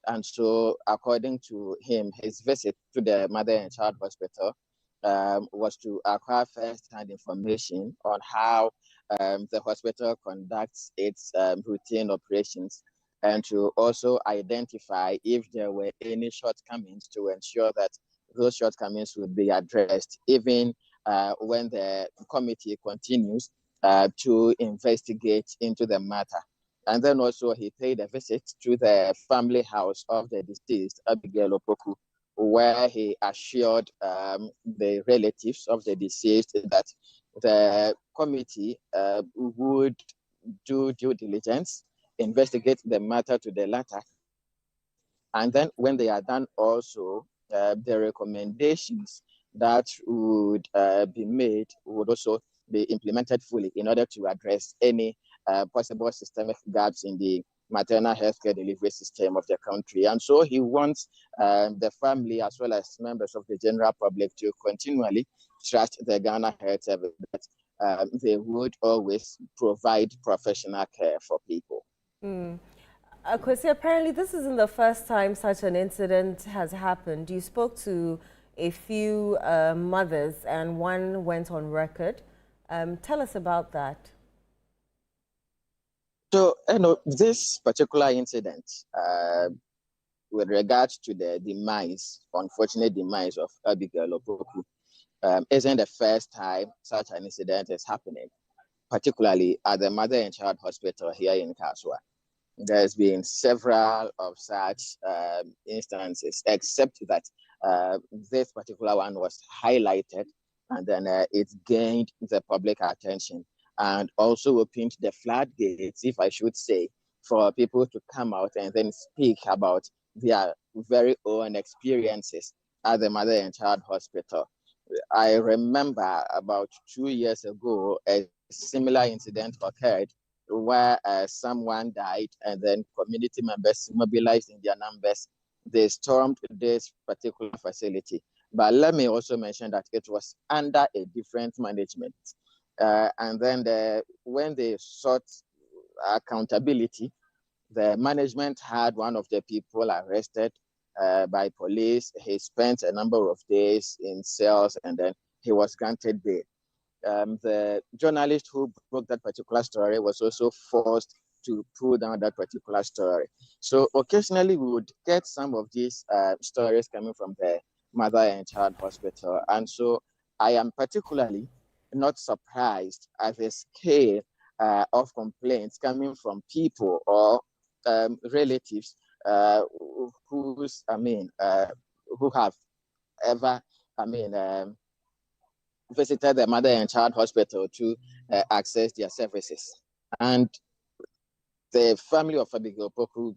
And so, according to him, his visit to the Mother and Child Hospital was to acquire first-hand information on how the hospital conducts its routine operations, and to also identify if there were any shortcomings to ensure that those shortcomings would be addressed, even when the committee continues to investigate into the matter. And then also he paid a visit to the family house of the deceased, Abigail Opoku, where he assured the relatives of the deceased that the committee would do due diligence, investigate the matter to the latter. And then when they are done also, the recommendations that would be made would also be implemented fully in order to address any possible systemic gaps in the maternal healthcare delivery system of the country. And so he wants the family as well as members of the general public to continually trust the Ghana Health Service that they would always provide professional care for people. Akwesi, apparently this isn't the first time such an incident has happened. You spoke to a few mothers and one went on record. Tell us about that. So, this particular incident, with regards to the unfortunate demise of Abigail Opoku, isn't the first time such an incident is happening, particularly at the Mother and Child Hospital here in Kasoa. There's been several of such instances, except that this particular one was highlighted and then it gained the public attention and also opened the floodgates, if I should say, for people to come out and then speak about their very own experiences at the Mother and Child Hospital. I remember about 2 years ago, a similar incident occurred where someone died and then community members mobilized in their numbers. They stormed this particular facility. But let me also mention that it was under a different management. And then when they sought accountability, the management had one of the people arrested by police. He spent a number of days in cells and then he was granted bail. The journalist who broke that particular story was also forced to pull down that particular story. So occasionally we would get some of these stories coming from the Mother and Child Hospital. And so I am particularly not surprised at the scale of complaints coming from people or relatives who have ever, visited the Mother and Child Hospital to access their services. And the family of Abigail Opoku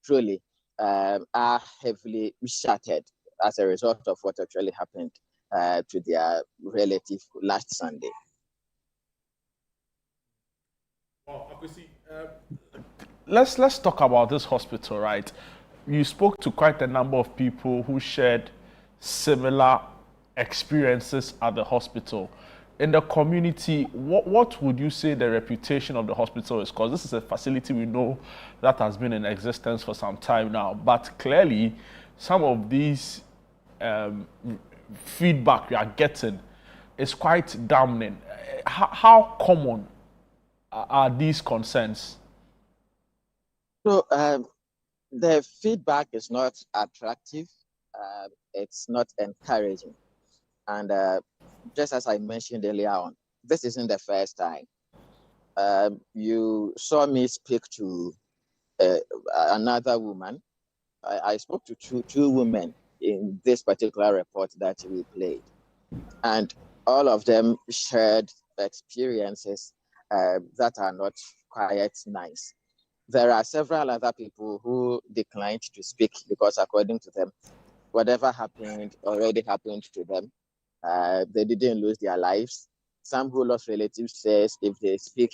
truly are heavily shattered as a result of what actually happened to their relative last Sunday. Well, let's talk about this hospital, right? You spoke to quite a number of people who shared similar experiences at the hospital. In the community, what would you say the reputation of the hospital is? Because this is a facility we know that has been in existence for some time now, but clearly some of these feedback we are getting is quite damning. How common are these concerns? So the feedback is not attractive. It's not encouraging. And just as I mentioned earlier on, this isn't the first time. you saw me speak to another woman. I spoke to two women in this particular report that we played, and all of them shared experiences that are not quite nice. There are several other people who declined to speak because, according to them, whatever happened already happened to them. They didn't lose their lives. Some who lost relatives says if they speak,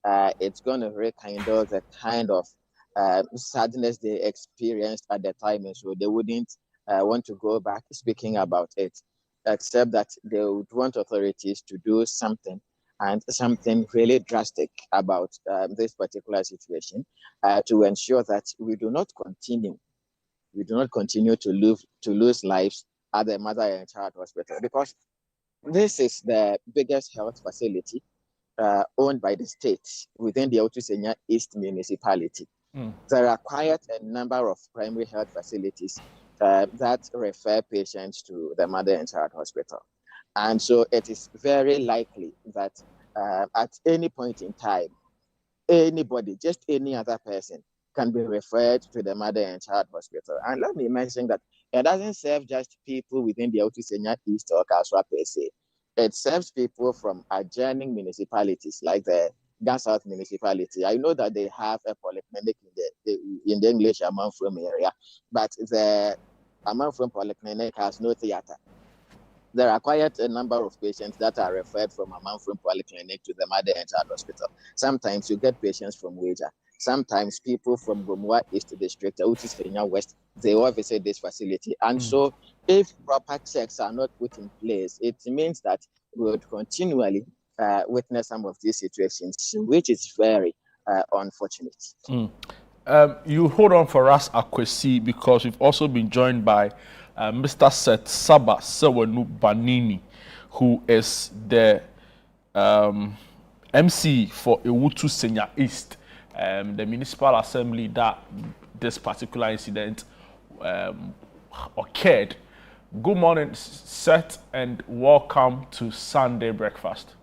it's going to rekindle the kind of sadness they experienced at the time, and so they wouldn't want to go back speaking about it, except that they would want authorities to do something, and something really drastic about this particular situation, to ensure that we do not continue to lose lives at the Mother and Child Hospital, because this is the biggest health facility owned by the state within the Otusenya East municipality. There are quite a number of primary health facilities that refer patients to the Mother and Child Hospital. And so it is very likely that at any point in time, anybody, just any other person, can be referred to the Mother and Child Hospital. And let me mention that it doesn't serve just people within the Otusenya East or Kaswa per se. It serves people from adjoining municipalities like the Ghana South municipality. I know that they have a polyclinic in the English Amanfrom area, but the Amanfrom Polyclinic has no theater. There are quite a number of patients that are referred from Amanfrom Polyclinic to the Mother and Child Hospital. Sometimes you get patients from Wager. Sometimes people from Gomua East District, Otusenya West, they all visit this facility. And so if proper checks are not put in place, it means that we would continually witness some of these situations, which is very unfortunate. You hold on for us, Akwesi, because we've also been joined by Mr. Seth Saba Sewanu Banini, who is the MC for Otusenya East, the municipal assembly that this particular incident occurred. Good morning, Seth, and welcome to Sunday Breakfast.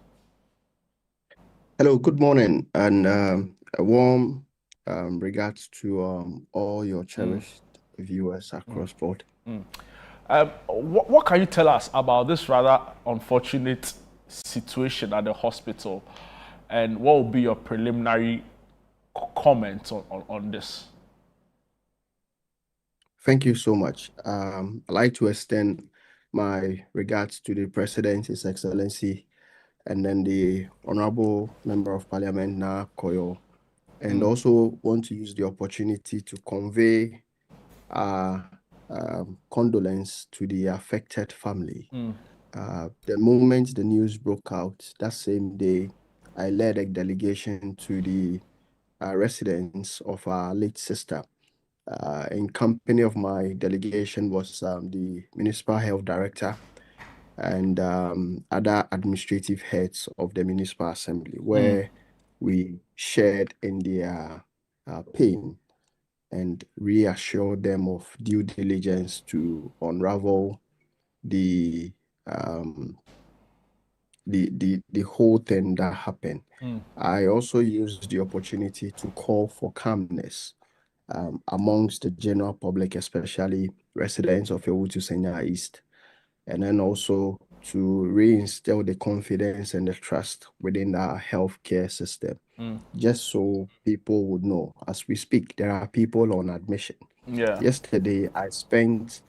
Hello, good morning, and a warm regards to all your cherished viewers across board. What can you tell us about this rather unfortunate situation at the hospital, and what will be your preliminary comments on this? Thank you so much. I'd like to extend my regards to the President, His Excellency, and then the Honorable Member of Parliament, Na Koyo, and also want to use the opportunity to convey condolence to the affected family. The moment the news broke out, that same day, I led a delegation to the residence of our late sister. In company of my delegation was the Municipal Health Director and other administrative heads of the Municipal Assembly, where we shared in their pain and reassured them of due diligence to unravel the whole thing that happened. I also used the opportunity to call for calmness amongst the general public, especially residents of Otusenya East, and then also to reinstill the confidence and the trust within our healthcare system. Just so people would know, as we speak, there are people on admission. Yesterday, I spent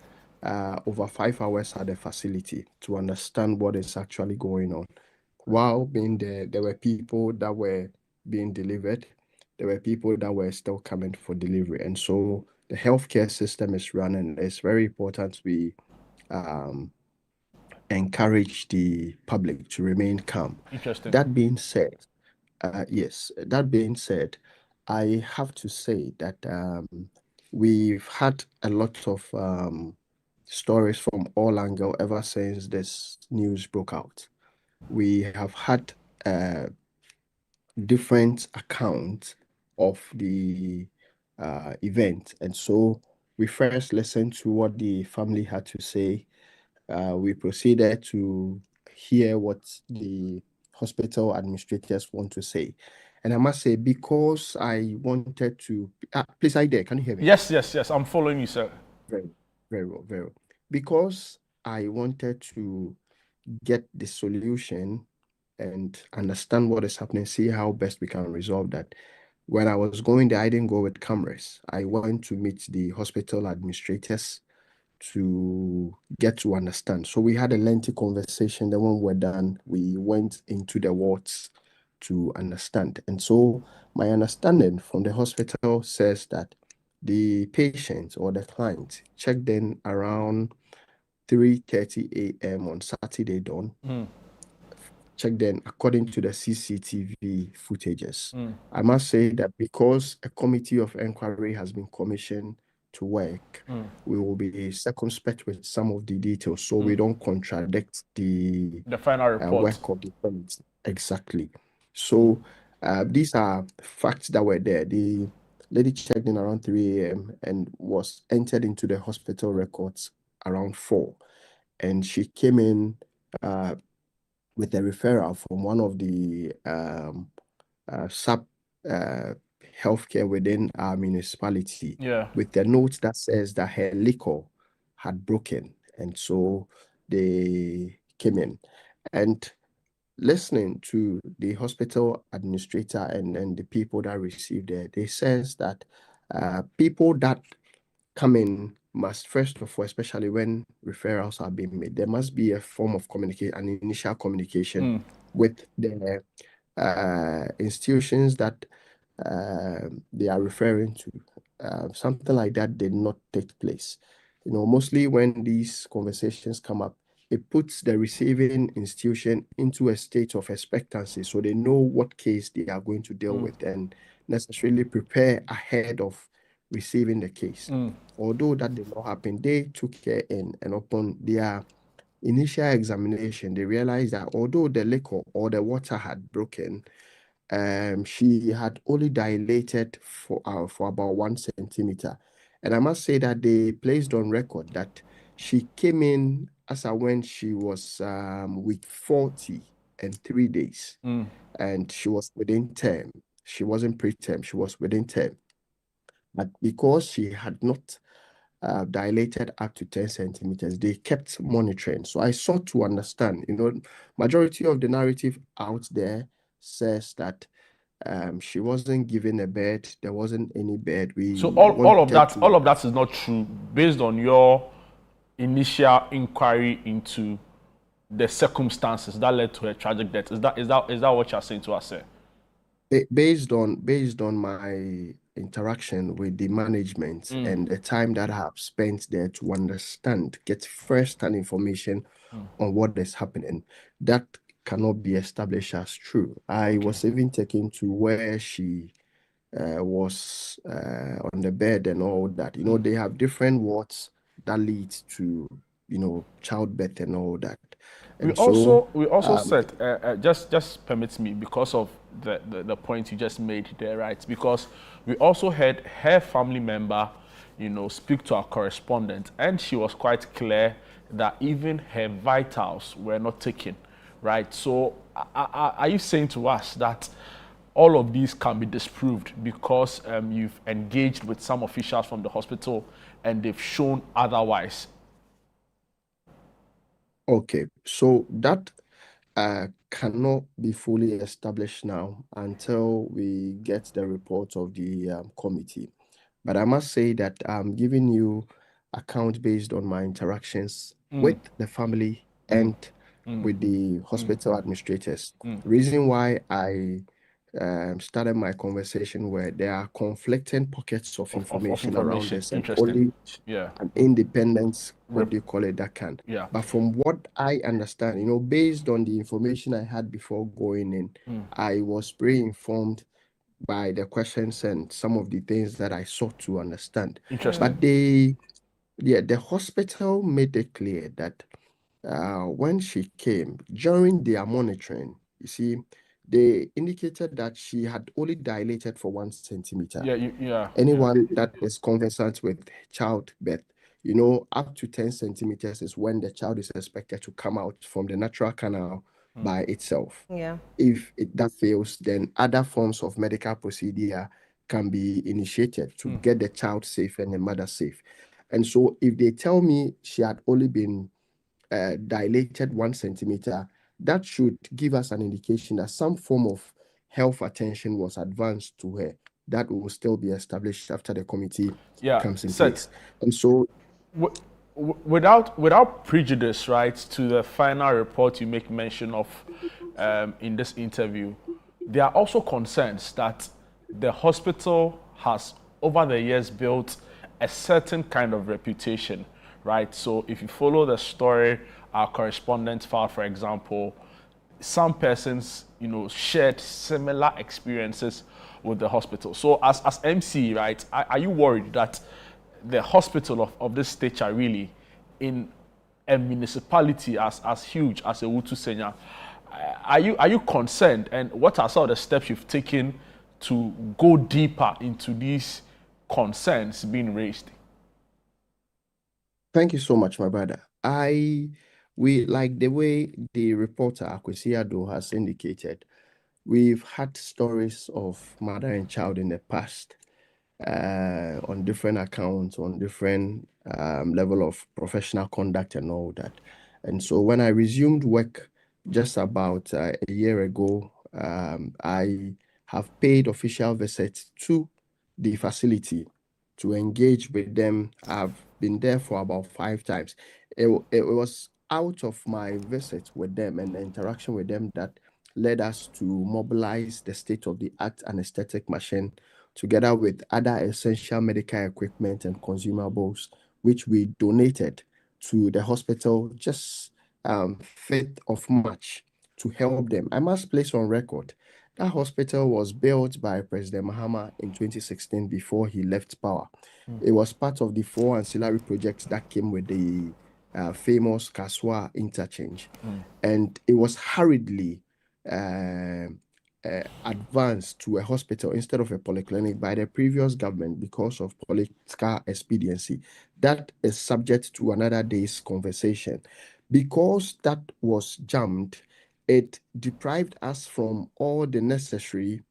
over 5 hours at the facility to understand what is actually going on. While being there, there were people that were being delivered. There were people that were still coming for delivery. And so the healthcare system is running. It's very important we encourage the public to remain calm. Interesting. That being said, I have to say that we've had a lot of stories from all angles ever since this news broke out. We have had different accounts of the event, and so we first listened to what the family had to say. We proceeded to hear what the hospital administrators want to say, And I must say, because I wanted to, please, are you there? Can you hear me? Yes, I'm following you, sir. Very, very well, very well. Because I wanted to get the solution and understand what is happening, see how best we can resolve that. When I was going there, I didn't go with cameras. I went to meet the hospital administrators to get to understand. So we had a lengthy conversation. Then when we're done, we went into the wards to understand. And so my understanding from the hospital says that the patient or the client checked in around 3:30 a.m. on Saturday dawn. Checked in according to the CCTV footages. I must say that because a committee of inquiry has been commissioned to work, we will be circumspect with some of the details so we don't contradict the final report. Work of the committee. Exactly. So these are facts that were there. The lady checked in around 3 a.m. and was entered into the hospital records around 4. And she came in with a referral from one of the sub healthcare within our municipality, with the note that says that her liquor had broken, and so they came in. And listening to the hospital administrator and the people that received it, they says that people that come in must, first of all, especially when referrals are being made, there must be a form of communication, an initial communication with the institutions that they are referring to. Something like that did not take place. Mostly when these conversations come up, it puts the receiving institution into a state of expectancy, so they know what case they are going to deal with and necessarily prepare ahead of receiving the case. Although that did not happen, they took care in, and upon their initial examination, they realized that although the liquor or the water had broken, she had only dilated for about 1 centimeter. And I must say that they placed on record that she came in as when she was week 40 and 3 days, and she was within term. She wasn't preterm, she was within term. But because she had not dilated up to 10 centimeters, they kept monitoring. So I sought to understand, majority of the narrative out there says that she wasn't given a bed, there wasn't any bed. So all of that is not true based on your initial inquiry into the circumstances that led to her tragic death. Is that what you're saying to us, sir? Based on my interaction with the management and the time that I have spent there to understand, get first-hand information on what is happening, that cannot be established as true. I was even taken to where she was on the bed and all that. They have different wards that lead to childbirth and all that. And we also said, just permit me, because of the point you just made there, right? Because we also had her family member, speak to our correspondent, and she was quite clear that even her vitals were not taken, right? So are you saying to us that all of these can be disproved because you've engaged with some officials from the hospital and they've shown otherwise? Okay, so that cannot be fully established now until we get the report of the committee. But I must say that I'm giving you account based on my interactions with the family and with the hospital administrators. Reason why I started my conversation where there are conflicting pockets of information around this, and only an independent, what do you call it, that can. But from what I understand, based on the information I had before going in, I was pre-informed by the questions and some of the things that I sought to understand. But the hospital made it clear that when she came, during their monitoring, you see, they indicated that she had only dilated for 1 centimeter. Anyone that is conversant with childbirth, up to 10 centimeters is when the child is expected to come out from the natural canal by itself. Yeah. If that fails, then other forms of medical procedure can be initiated to get the child safe and the mother safe. And so if they tell me she had only been dilated 1 centimeter, that should give us an indication that some form of health attention was advanced to her. That will still be established after the committee comes in place. And so without prejudice, right, to the final report you make mention of in this interview, there are also concerns that the hospital has over the years built a certain kind of reputation, right? So if you follow the story, our correspondent file, for example, some persons, shared similar experiences with the hospital. So as MC, right, are you worried that the hospital of this stature really in a municipality as huge as Owutu Senya, are you concerned, and what are some of the steps you've taken to go deeper into these concerns being raised? Thank you so much, my brother. We like the way the reporter Akwesi Ado has indicated. We've had stories of mother and child in the past on different accounts, on different level of professional conduct and all that. And so when I resumed work just about a year ago, I have paid official visits to the facility to engage with them. I've been there for about 5 times. It was out of my visit with them and the interaction with them that led us to mobilize the state-of-the-art anesthetic machine together with other essential medical equipment and consumables, which we donated to the hospital just 5th of March to help them. I must place on record that hospital was built by President Mahama in 2016 before he left power. It was part of the 4 ancillary projects that came with the famous Kaswa interchange. And it was hurriedly advanced to a hospital instead of a polyclinic by the previous government because of political expediency. That is subject to another day's conversation. Because that was jammed, it deprived us from all the necessary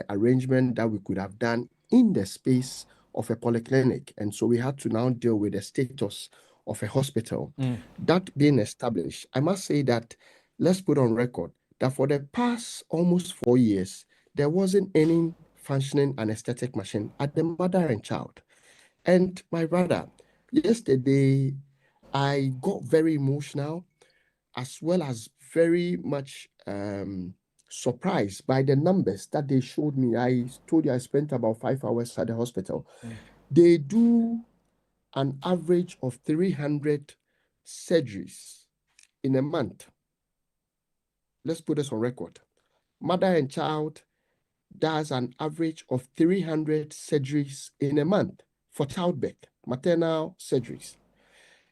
arrangement that we could have done in the space of a polyclinic. And so we had to now deal with the status of a hospital. That being established, I must say that, let's put on record that for the past almost 4 years, there wasn't any functioning anesthetic machine at the mother and child. And my brother, yesterday, I got very emotional as well as very much surprised by the numbers that they showed me. I told you I spent about 5 hours at the hospital. They do an average of 300 surgeries in a month. Let's put this on record. Mother and child does an average of 300 surgeries in a month for childbirth, maternal surgeries.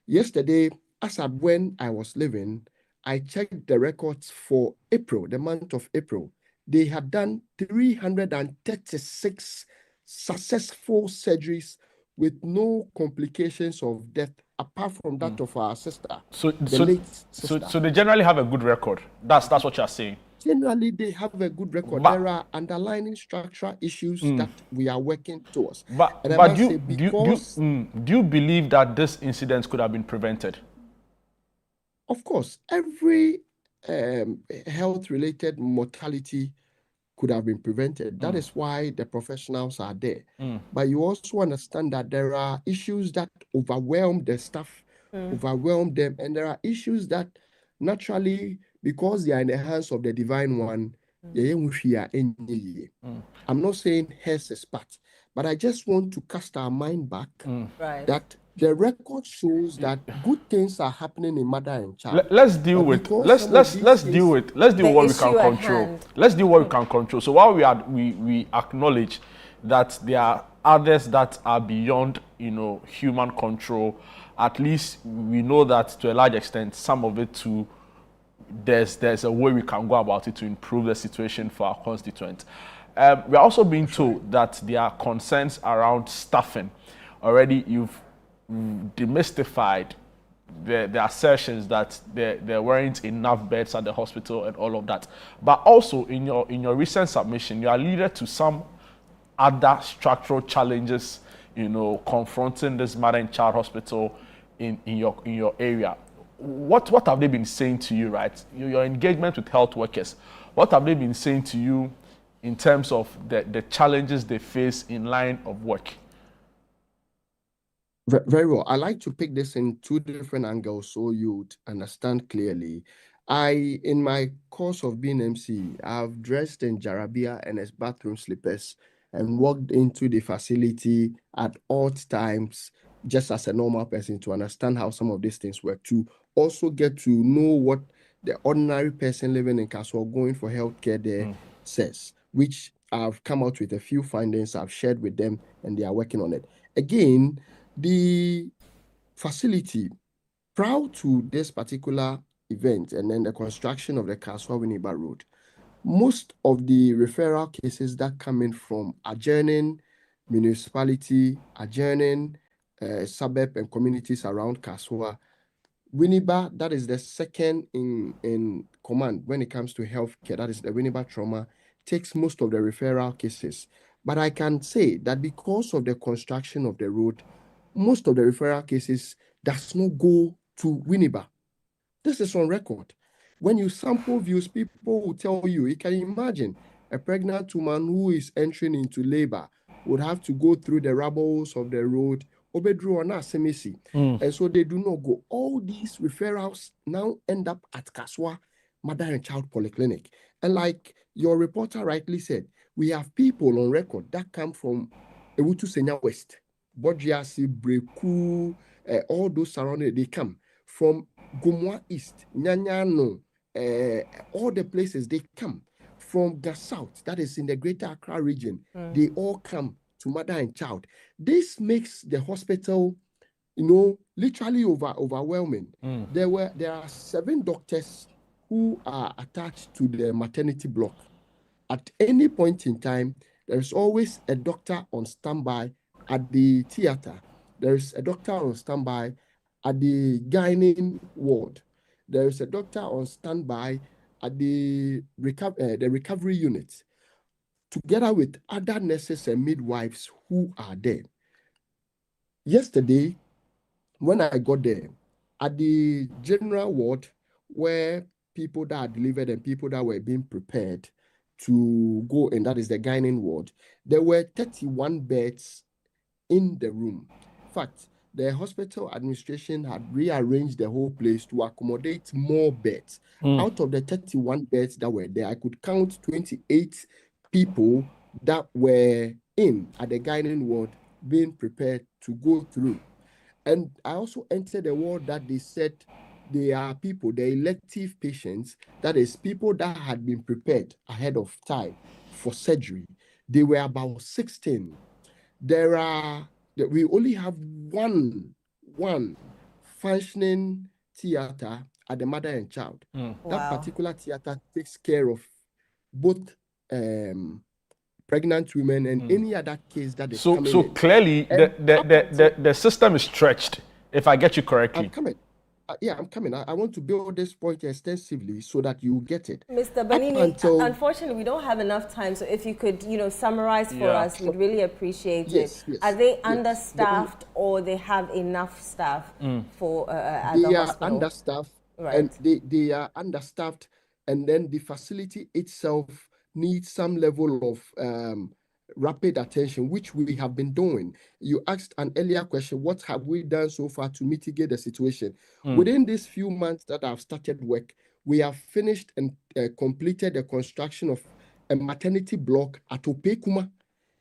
Yesterday, as at when I was leaving, I checked the records for April, the month of April. They had done 336 successful surgeries with no complications of death, apart from that of our sister, late sister. So they generally have a good record. That's what you're saying. Generally, they have a good record. There are underlying structural issues that we are working towards. But do you believe that this incident could have been prevented? Of course, every health-related mortality could have been prevented. That is why the professionals are there. But you also understand that there are issues that overwhelm the staff, overwhelm them, and there are issues that naturally, because they are in the hands of the Divine One, I'm not saying hers is part, but I just want to cast our mind back that the record shows that good things are happening in mother and child. Let's deal with what we can control. Let's deal what we can control. So while we acknowledge that there are others that are beyond human control, at least we know that to a large extent some of it too, there's a way we can go about it to improve the situation for our constituents. We're also being told that there are concerns around staffing. Already you've demystified the assertions that there weren't enough beds at the hospital and all of that. But also in your recent submission, you alluded to some other structural challenges, confronting this mother and child hospital in your area. What have they been saying to you, right? Your engagement with health workers, what have they been saying to you in terms of the challenges they face in line of work? Very well. I like to pick this in two different angles so you'd understand clearly. In my course of being MC, I've dressed in jarabia and as bathroom slippers and walked into the facility at odd times just as a normal person to understand how some of these things work, to also get to know what the ordinary person living in Kaswa going for healthcare there says, which I've come out with a few findings I've shared with them and they are working on it. Again, the facility, prior to this particular event and then the construction of the Kaswa Winneba Road, most of the referral cases that come in from adjoining municipality, adjoining suburb and communities around Kaswa, Winneba, that is the second in command when it comes to healthcare, that is the Winneba trauma, takes most of the referral cases. But I can say that because of the construction of the road, most of the referral cases does not go to Winneba. This is on record. When you sample views, people will tell you, you can imagine a pregnant woman who is entering into labor would have to go through the rubbles of the road, and so they do not go. All these referrals now end up at Kaswa Mother and Child Polyclinic. And like your reporter rightly said, we have people on record that come from Ewutu Senya West, Bodjiasi, Breku, all those surrounding, they come from Gumwa East, Nyanyano, all the places they come from the south, that is in the Greater Accra region. They all come to Mother and Child. This makes the hospital, literally overwhelming. There are 7 doctors who are attached to the maternity block. At any point in time, there's always a doctor on standby at the theater. There's a doctor on standby at the gynae ward. There's a doctor on standby at the recovery unit, together with other nurses and midwives who are there. Yesterday, when I got there, at the general ward, where people that are delivered and people that were being prepared to go, and that is the gynae ward, there were 31 beds in the room. In fact, the hospital administration had rearranged the whole place to accommodate more beds. Out of the 31 beds that were there, I could count 28 people that were in at the gynae ward being prepared to go through. And I also entered the ward that they said they are people, the elective patients, that is people that had been prepared ahead of time for surgery. They were about 16. We only have one functioning theater at the Mother and Child. That particular theater takes care of both pregnant women and any other case that is coming in. So clearly, the system is stretched, if I get you correctly. I'm coming. I'm coming. I want to build this point extensively so that you get it. Mr. Banini, unfortunately, we don't have enough time. So if you could, summarize for us, we'd really appreciate it. Yes. Are they understaffed or they have enough staff for at the hospital? They are understaffed, right? And they are understaffed, and then the facility itself needs some level of rapid attention, which we have been doing. You asked an earlier question, what have we done so far to mitigate the situation? Within these few months that I've started work, we have finished and completed the construction of a maternity block at Opekuma.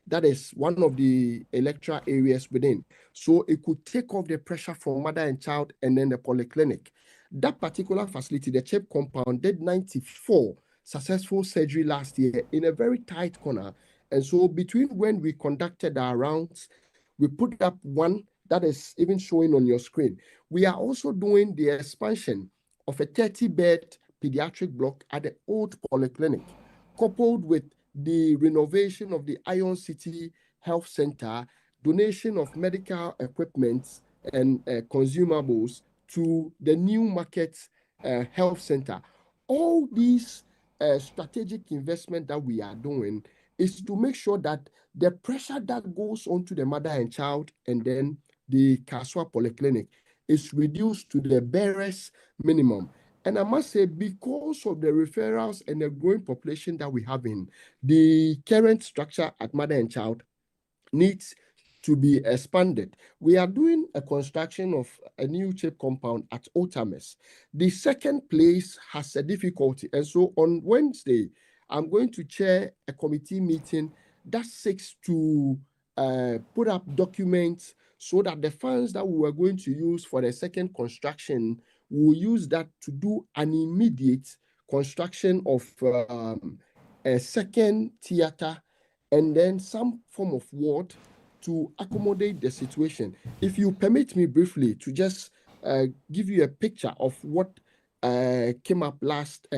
That is one of the electoral areas within. So it could take off the pressure from Mother and Child and then the polyclinic. That particular facility, the CHIP compound, did 94 successful surgery last year in a very tight corner. And so between when we conducted our rounds, we put up one that is even showing on your screen. We are also doing the expansion of a 30-bed pediatric block at the old polyclinic, coupled with the renovation of the Iron City Health Center, donation of medical equipment and consumables to the New Market Health Center. All these strategic investment that we are doing is to make sure that the pressure that goes onto the mother and child and then the Kaswa Polyclinic is reduced to the barest minimum. And I must say, because of the referrals and the growing population that we have in, the current structure at mother and child needs to be expanded. We are doing a construction of a new CHIP compound at Otames. The second place has a difficulty. And so on Wednesday, I'm going to chair a committee meeting that seeks to put up documents so that the funds that we were going to use for the second construction, we'll use that to do an immediate construction of a second theater and then some form of ward to accommodate the situation. If you permit me briefly to just give you a picture of what came up last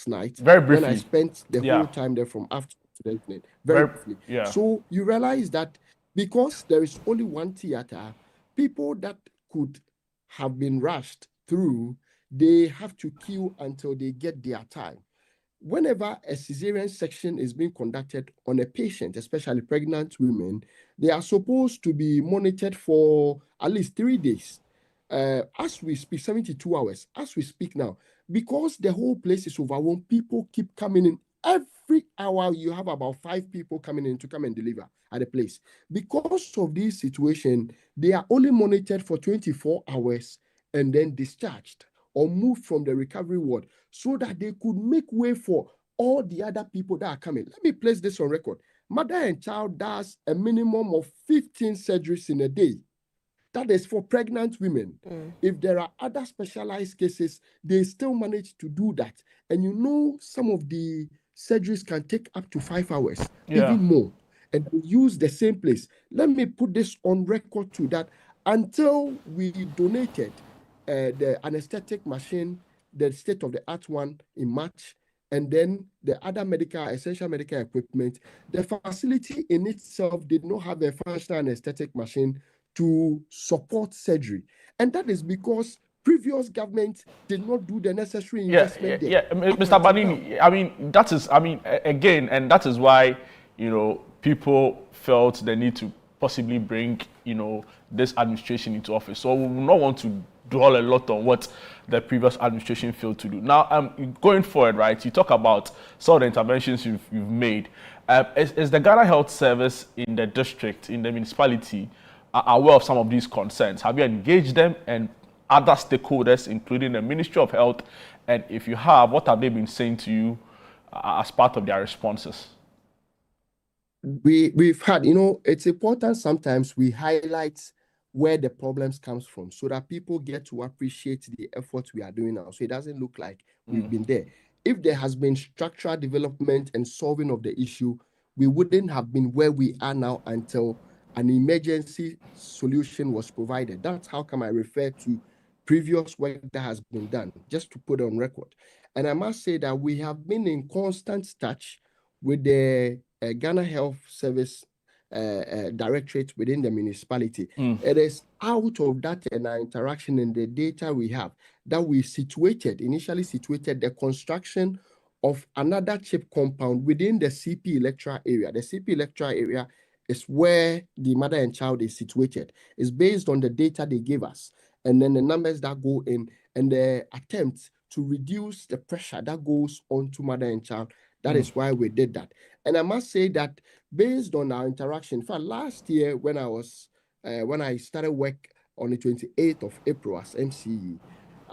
night. Very briefly. When I spent the whole time there from afternoon to the evening. Very briefly. Yeah. So you realize that because there is only one theater, people that could have been rushed through, they have to queue until they get their time. Whenever a cesarean section is being conducted on a patient, especially pregnant women, they are supposed to be monitored for at least 3 days. As we speak, 72 hours, as we speak now, because the whole place is overwhelmed, people keep coming in. Every hour, you have about 5 people coming in to come and deliver at the place. Because of this situation, they are only monitored for 24 hours and then discharged or moved from the recovery ward so that they could make way for all the other people that are coming. Let me place this on record. Mother and child does a minimum of 15 surgeries in a day. That is for pregnant women. If there are other specialized cases, they still manage to do that. And you know, some of the surgeries can take up to 5 hours, even more. And we use the same place. Let me put this on record too, that until we donated the anesthetic machine, the state-of-the-art one in March, and then the other essential medical equipment, the facility in itself did not have a functional anesthetic machine to support surgery. And that is because previous government did not do the necessary investment there. Yeah, Mr. Banini, I mean, again, and that is why, people felt the need to possibly bring, this administration into office. So we will not want to dwell a lot on what the previous administration failed to do. Now, going forward, right, you talk about some of the interventions you've made. Is the Ghana Health Service in the district, in the municipality, aware of some of these concerns? Have you engaged them and other stakeholders, including the Ministry of Health? And if you have, what have they been saying to you as part of their responses? We've had, it's important sometimes we highlight where the problems comes from so that people get to appreciate the efforts we are doing now. So it doesn't look like we've been there. If there has been structural development and solving of the issue, we wouldn't have been where we are now until an emergency solution was provided. That's how come I refer to previous work that has been done, just to put on record. And I must say that we have been in constant touch with the Ghana Health Service directorate within the municipality. It is out of that and our interaction and the data we have that we initially situated the construction of another CHIP compound within the CP electoral area. The CP electoral area is where the mother and child is situated. It's based on the data they gave us and then the numbers that go in and the attempt to reduce the pressure that goes on to mother and child. That is why we did that. And I must say that based on our interaction, in fact, last year when I started work on the 28th of April as MCE,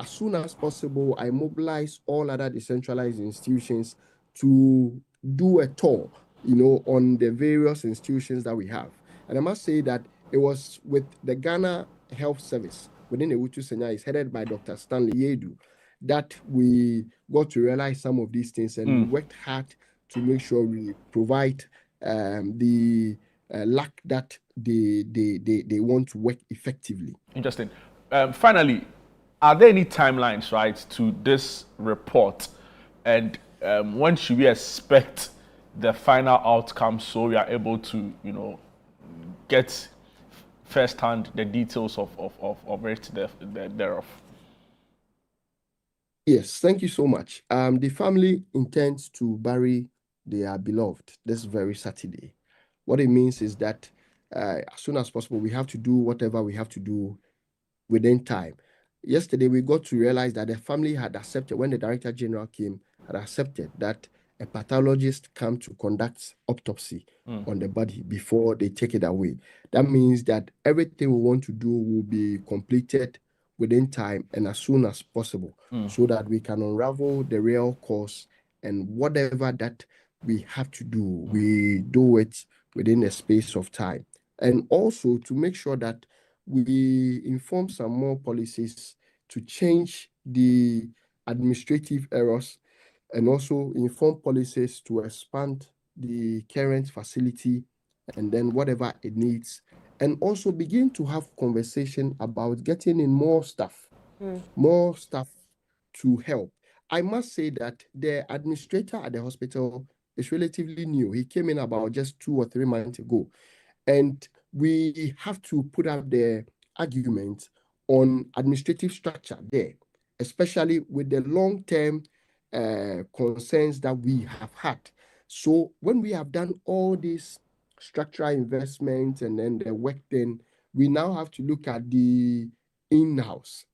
as soon as possible, I mobilized all other decentralized institutions to do a tour, on the various institutions that we have. And I must say that it was with the Ghana Health Service within Ewutu Senya, is headed by Dr. Stanley Yedu, that we got to realize some of these things, and we worked hard to make sure we provide the luck that they want to work effectively. Interesting. Finally, are there any timelines, right, to this report? And when should we expect the final outcome so we are able to, get firsthand the details of it thereof? Yes, thank you so much. The family intends to bury their beloved this very Saturday. What it means is that as soon as possible, we have to do whatever we have to do within time. Yesterday, we got to realize that the family had accepted, when the Director General came, had accepted that a pathologist come to conduct autopsy on the body before they take it away. That means that everything we want to do will be completed within time and as soon as possible, so that we can unravel the real cause, and whatever that we have to do, we do it within a space of time. And also to make sure that we inform some more policies to change the administrative errors, and also inform policies to expand the current facility and then whatever it needs, and also begin to have conversation about getting in more staff to help. I must say that the administrator at the hospital is relatively new. He came in about just 2 or 3 months ago. And we have to put up the argument on administrative structure there, especially with the long-term concerns that we have had. So when we have done all these structural investments and then the work, then we now have to look at the in-house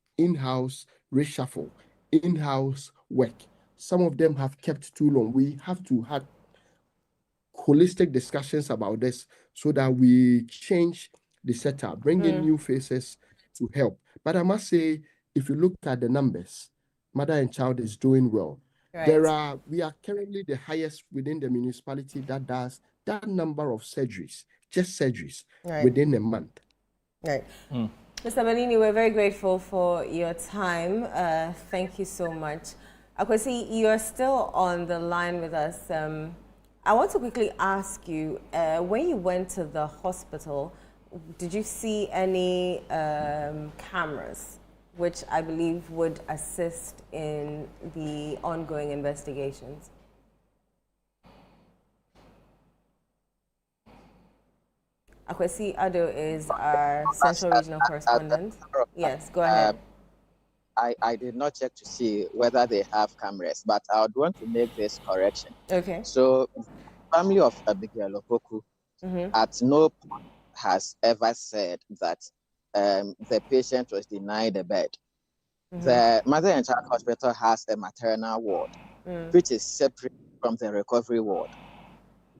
reshuffle, in-house work. Some of them have kept too long. We have to have holistic discussions about this so that we change the setup, bring in new faces to help. But I must say, if you look at the numbers, mother and child is doing well. Right. We are currently the highest within the municipality that does that number of surgeries, just surgeries, within a month. Right. Mr. Benini, we're very grateful for your time. Thank you so much. Akwasi, you're still on the line with us. I want to quickly ask you, when you went to the hospital, did you see any cameras, which I believe would assist in the ongoing investigations? Akwasi Ado is our Central Regional correspondent. Yes, go ahead. I did not check to see whether they have cameras, but I would want to make this correction. Okay. So, the family of Abigail Opoku at no point has ever said that the patient was denied a bed. The Mother and Child Hospital has a maternal ward, which is separate from the recovery ward.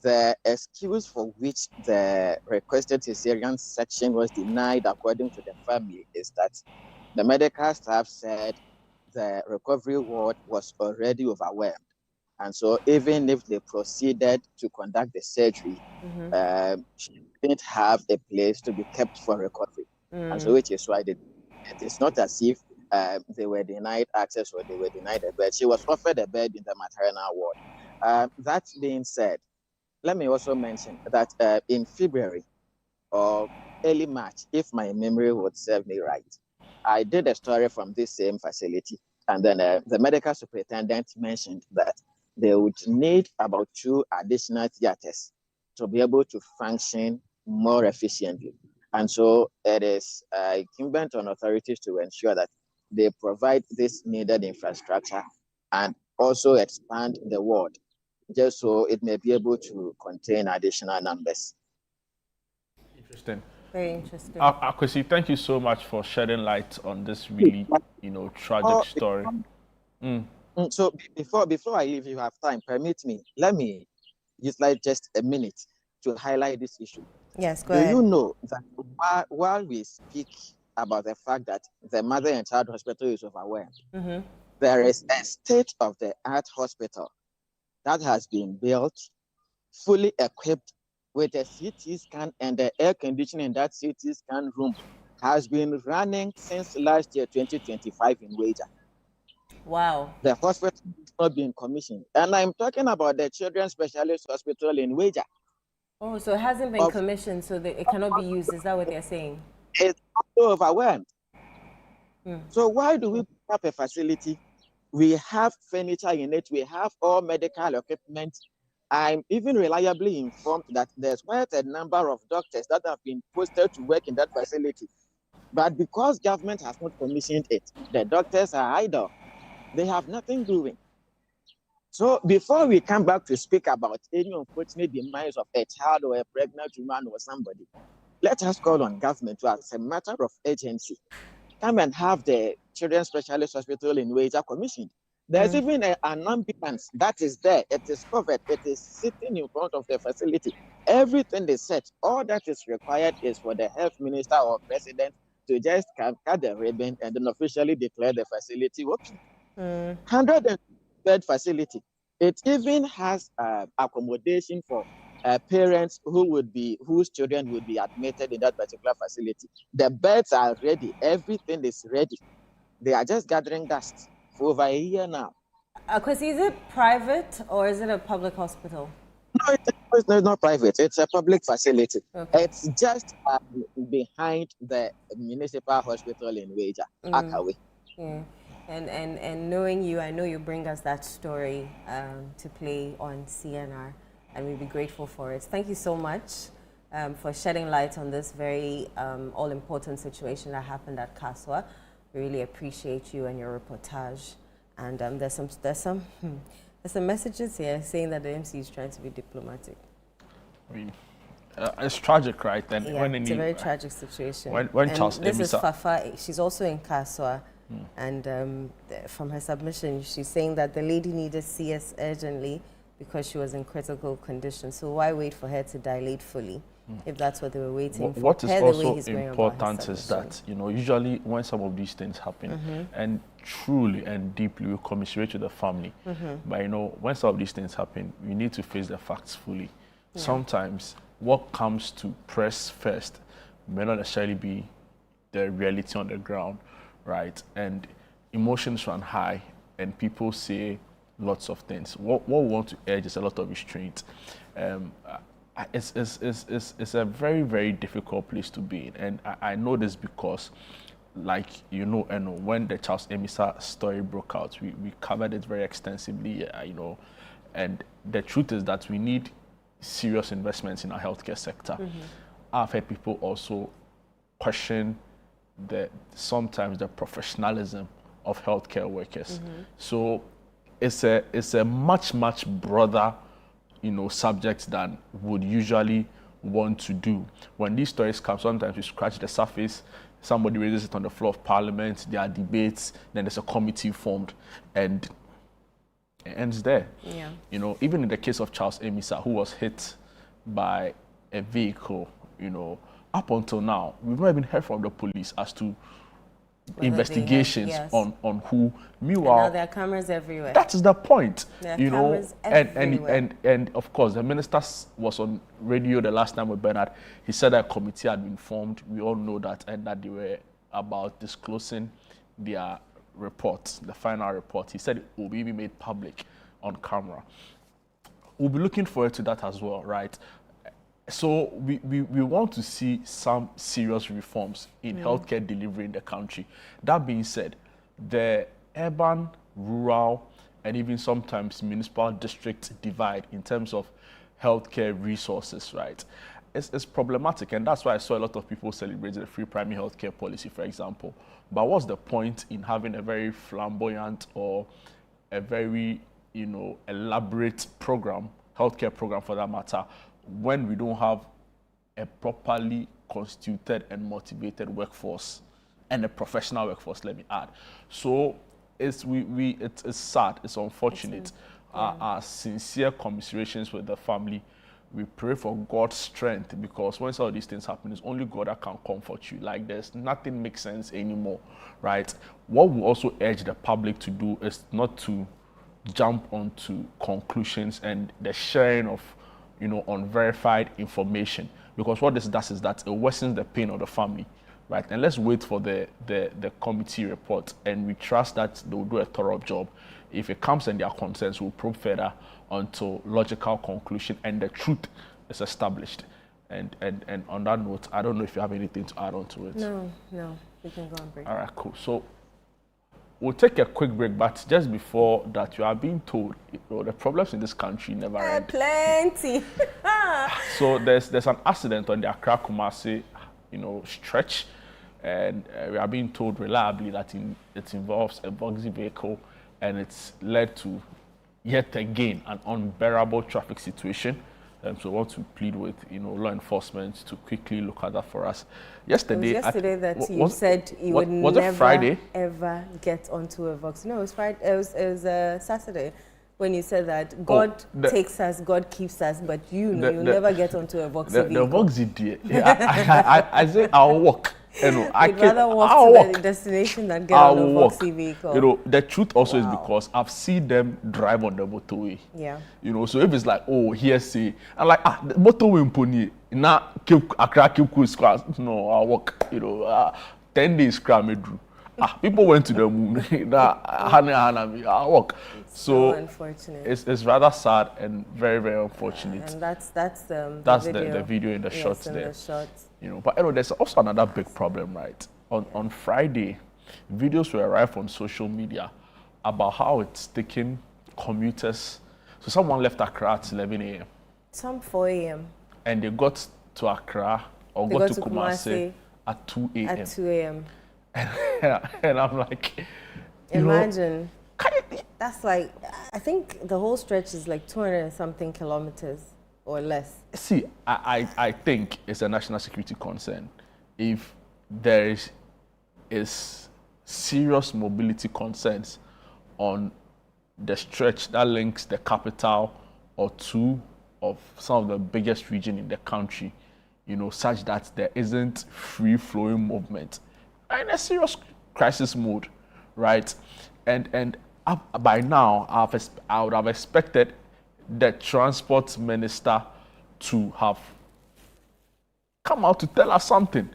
The excuse for which the requested cesarean section was denied, according to the family, is that the medical staff said the recovery ward was already overwhelmed. And so even if they proceeded to conduct the surgery, she didn't have a place to be kept for recovery. And so which is why it is not as if they were denied access or they were denied a bed. She was offered a bed in the maternal ward. That being said, let me also mention that in February or early March, if my memory would serve me right, I did a story from this same facility. And then the medical superintendent mentioned that they would need about 2 additional theaters to be able to function more efficiently. And so it is incumbent on authorities to ensure that they provide this needed infrastructure and also expand the ward, just so it may be able to contain additional numbers. Interesting. Very interesting. Akwasi, thank you so much for shedding light on this really, tragic story. So before I leave, you have time. Permit me. Let me utilize just a minute to highlight this issue. Yes, go ahead. Do you know that while we speak about the fact that the Mother and Child Hospital is overwhelmed, there is a state-of-the-art hospital that has been built, fully equipped with a CT scan, and the air conditioning in that CT scan room has been running since last year, 2025, in Wager. Wow. The hospital has not been commissioned. And I'm talking about the Children's Specialist Hospital in Wager. Oh, so it hasn't been commissioned, so that it cannot be used. Is that what they're saying? It's so overwhelmed. So why do we put up a facility? We have furniture in it. We have all medical equipment. I'm even reliably informed that there's quite a number of doctors that have been posted to work in that facility. But because government has not commissioned it, the doctors are idle. They have nothing doing. So before we come back to speak about any unfortunate demise of a child or a pregnant woman or somebody, let us call on government to, as a matter of urgency, come and have the Children's Specialist Hospital in Weija commissioned. There's even an ambulance that is there. It is covered. It is sitting in front of the facility. Everything is set. All that is required is for the health minister or president to just cut the ribbon and then officially declare the facility open. 100-bed facility. It even has accommodation for parents whose children would be admitted in that particular facility. The beds are ready. Everything is ready. They are just gathering dust for over a year now. Kwesi, is it private or is it a public hospital? No, it's not private. It's a public facility. Okay. It's just behind the municipal hospital in Weija, Akawe. Yeah. And knowing you, I know you bring us that story to play on CNR, and we'll be grateful for it. Thank you so much for shedding light on this very all-important situation that happened at Kasoa. We really appreciate you and your reportage. And there's some messages here saying that the MC is trying to be diplomatic. I mean, it's tragic, right? And yeah, it's a very tragic situation. When Charles this is Fafa. She's also in Kasoa. And from her submission, she's saying that the lady needed CS urgently because she was in critical condition. So why wait for her to dilate fully if that's what they were waiting for? What is also important is that, usually when some of these things happen, and truly and deeply we commiserate with the family, but when some of these things happen, we need to face the facts fully. Yeah. Sometimes what comes to press first may not necessarily be the reality on the ground. Right, and emotions run high, and people say lots of things. What we want to urge is a lot of restraint. It's a very, very difficult place to be in, and I know this because, like when the Charles Emisa story broke out, we covered it very extensively. And the truth is that we need serious investments in our healthcare sector. I've heard people also question sometimes the professionalism of healthcare workers. So it's a much broader subject than would usually want to do. When these stories come, sometimes we scratch the surface, somebody raises it on the floor of parliament, there are debates, then there's a committee formed, and it ends there. Yeah. Even in the case of Charles Emisa, who was hit by a vehicle, up until now, we've not even heard from the police as to investigations on who. Meanwhile, now there are cameras everywhere. That is the point. There are cameras everywhere. And of course, the minister was on radio the last time with Bernard. He said that a committee had been formed. We all know that, and that they were about disclosing their report, the final report. He said it will be made public on camera. We'll be looking forward to that as well, right? So we want to see some serious reforms in healthcare delivery in the country. That being said, the urban, rural, and even sometimes municipal district divide in terms of healthcare resources, right, it's problematic. And that's why I saw a lot of people celebrating the free primary healthcare policy, for example. But what's the point in having a very flamboyant or a very, elaborate program, healthcare program for that matter, when we don't have a properly constituted and motivated workforce and a professional workforce, let me add. So it's sad, it's unfortunate. Our sincere commiserations with the family. We pray for God's strength, because when some of these things happen, it's only God that can comfort you. Like, there's nothing makes sense anymore, right? What we also urge the public to do is not to jump onto conclusions and the sharing of unverified information, because what this does is that it worsens the pain of the family, right? And let's wait for the committee report, and we trust that they will do a thorough job. If it comes and their concerns, we'll probe further until logical conclusion and the truth is established. And on that note, I don't know if you have anything to add on to it. No, we can go on break. All right, cool. So we'll take a quick break, but just before that, you are being told the problems in this country never end. Plenty. So there's an accident on the Accra-Kumasi, stretch, and we are being told reliably that it involves a Voxy vehicle and it's led to yet again an unbearable traffic situation. So we want to plead with law enforcement to quickly look at that for us. Yesterday, it was yesterday that you said you would never Friday? ever get onto a Vox. No, it was Friday. It was Saturday when you said that God takes us, God keeps us, but you'll never get onto a Vox vehicle. The Vox idea. I say I'll walk. I'd rather walk to the destination than get on a Voxy vehicle. The truth also is because I've seen them drive on the motorway. Yeah. So if it's like, oh, hearsay, I'm like, the motorway in Pony, now Accra Cape Square. No, I'll walk. 10 days cram drew. People went to the moon. I'll walk. So unfortunate. It's rather sad and very, very unfortunate. And that's the video in the shots there. The shots. But there's also another big problem, right? On Friday, videos were arrived on social media about how it's taking commuters. So someone left Accra at 11 a.m. Some 4 a.m. And they got to Accra or got to Kumasi at 2 a.m. At 2 a.m. And I'm like, imagine. That's like, I think the whole stretch is like 200 and something kilometers or less. See, I think it's a national security concern. If there is serious mobility concerns on the stretch that links the capital or two of some of the biggest region in the country, such that there isn't free-flowing movement, in a serious crisis mode, right? And by now, I would have expected the transport minister to have come out to tell us something,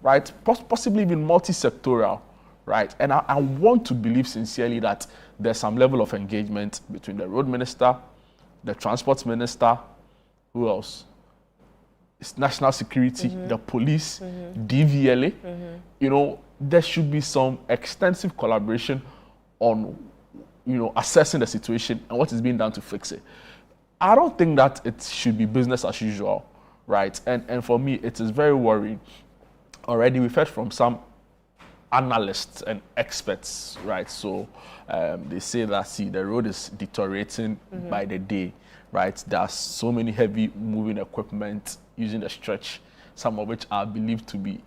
right? Possibly even multi-sectoral, right? And I want to believe sincerely that there's some level of engagement between the road minister, the transport minister, who else? It's national security, the police, DVLA. There should be some extensive collaboration on, assessing the situation and what is being done to fix it. I don't think that it should be business as usual, right? And for me, it is very worrying. Already we've heard from some analysts and experts, right? So they say that, the road is deteriorating by the day, right? There's so many heavy moving equipment using the stretch, some of which are believed to be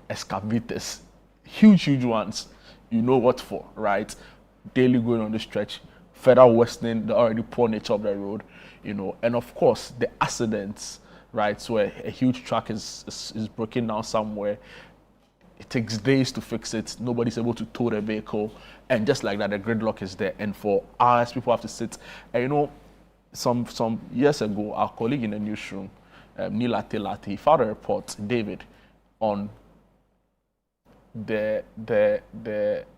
excavators, huge ones. You know what for, right? Daily going on the stretch, further worsening the already poor nature of the road, and of course the accidents, right? So a huge truck is broken down somewhere. It takes days to fix it. Nobody's able to tow the vehicle, and just like that, the gridlock is there. And for hours, people have to sit. And some years ago, our colleague in the newsroom, Neil Atelate, he filed a report, David, on the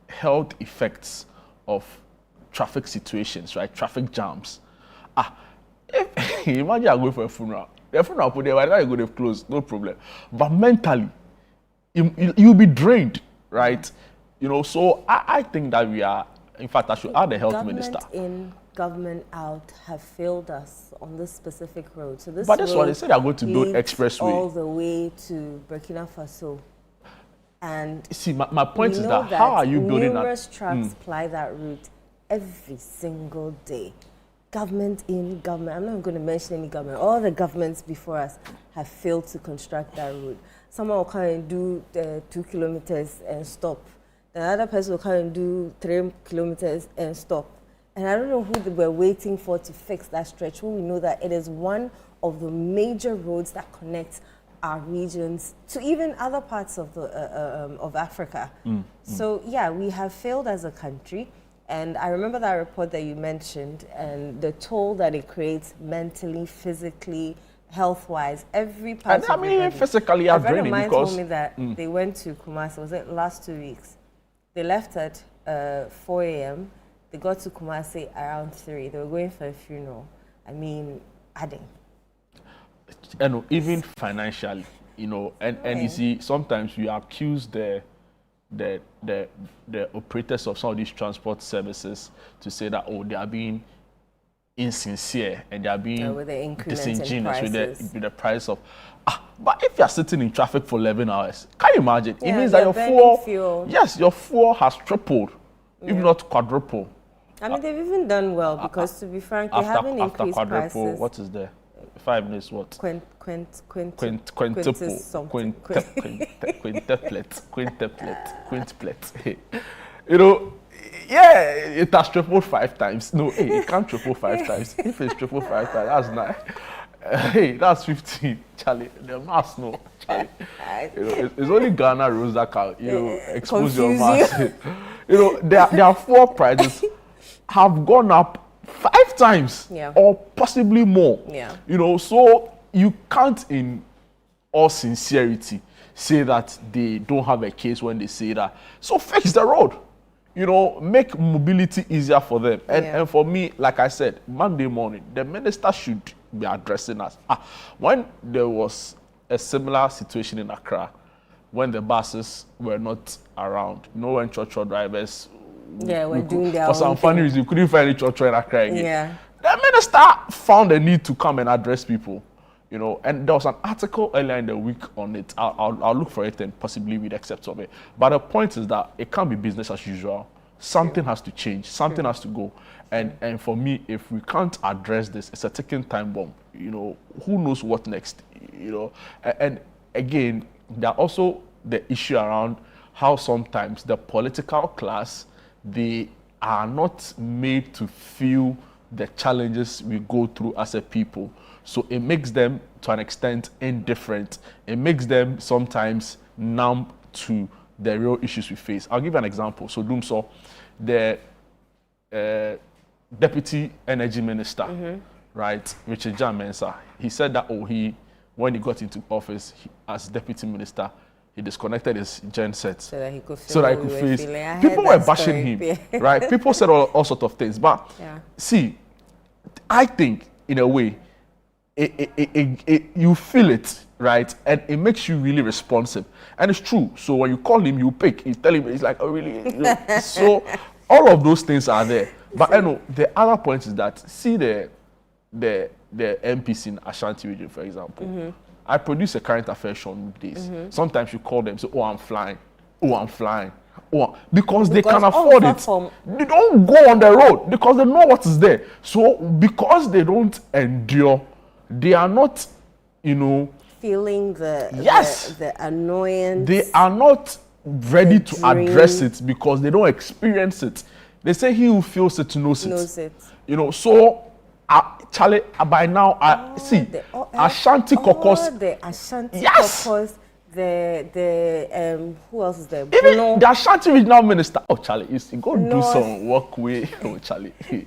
health effects of traffic situations, right? Traffic jams. Imagine you're going for a funeral. The funeral put there, by the time you go to close, no problem. But mentally, you'll be drained, right? So I think that we are, in fact, I should add the health minister. In, government out have failed us on this specific road. So this but that's why they said they're going to build expressway all the way to Burkina Faso. And see, my point is that how are you building that? Numerous trucks ply that route every single day. Government in, government, I'm not going to mention any government, all the governments before us have failed to construct that route. Someone will come and do 2 kilometers and stop. Another person will come and do 3 kilometers and stop. And I don't know who they were waiting for to fix that stretch when we know that it is one of the major roads that connects our regions to even other parts of Africa. So yeah, we have failed as a country. And I remember that report that you mentioned and the toll that it creates mentally, physically, health-wise, every part of the body. Even physically are draining because... told me that they went to Kumasi, was it last 2 weeks? They left at 4 a.m. They got to Kumasi around 3. They were going for a funeral. Adding. And even financially, and you see, sometimes we accuse the operators of some of these transport services to say that, they are being insincere and they are being disingenuous with the price of. But if you are sitting in traffic for 11 hours, can you imagine? It means that your fuel has tripled, if not quadruple. I mean, they've even done well because, to be frank, they haven't After increased quadruple, prices. what is there? 5 minutes, what? Quintuple. Quintuplet. You know, yeah, it has tripled 5 times. No, hey, it can't triple 5 times. If it's tripled 5 times, that's 9. Hey, that's 15, Charlie. The mass, no, Charlie. You know, it's only Ghana rules that can, you know, expose your mass. You know, their 4 prices have gone up 5 times, or possibly more. Yeah. You know, so you can't, in all sincerity, say that they don't have a case when they say that. So fix the road. You know, make mobility easier for them. And for me, like I said, Monday morning, the minister should be addressing us. When there was a similar situation in Accra, when the buses were not around, no one church drivers. We're doing their for some funny reason, we couldn't find any church in Accra again. Yeah. The minister found a need to come and address people. You know, and there was an article earlier in the week on it. I'll look for it and possibly read excerpts of it. But the point is that it can't be business as usual. Something has to change. Something has to go. And for me, if we can't address this, it's a ticking time bomb. You know, who knows what next? You know, and again, there are also the issue around how sometimes the political class, they are not made to feel the challenges we go through as a people. So it makes them, to an extent, indifferent. It makes them sometimes numb to the real issues we face. I'll give you an example. So Dumso, the Deputy Energy Minister, right, Richard Jan Mensah, he said that, when he got into office as Deputy Minister, he disconnected his gen set so that he could face. People were bashing him, right? People said all sorts of things. But see, I think, in a way, you feel it, right? And it makes you really responsive. And it's true. So when you call him, you pick. You tell him, it's like, oh, really? You know? So all of those things are there. But I know the other point is that, see the MPs in Ashanti region, for example. I produce a current affairs show on weekdays. Sometimes you call them, say, oh, I'm flying. Oh, I'm flying. Oh, because they can afford it. They don't go on the road because they know what is there. So because they don't endure, they are not, you know, feeling the annoyance. They are not ready to address it because they don't experience it. They say he who feels it knows it. You know, so Charlie, by now, see, Ashanti caucus. The Ashanti caucus. Who else is there? Even the Ashanti regional minister. Oh, Charlie, you see, go do some work with. Oh, Charlie. He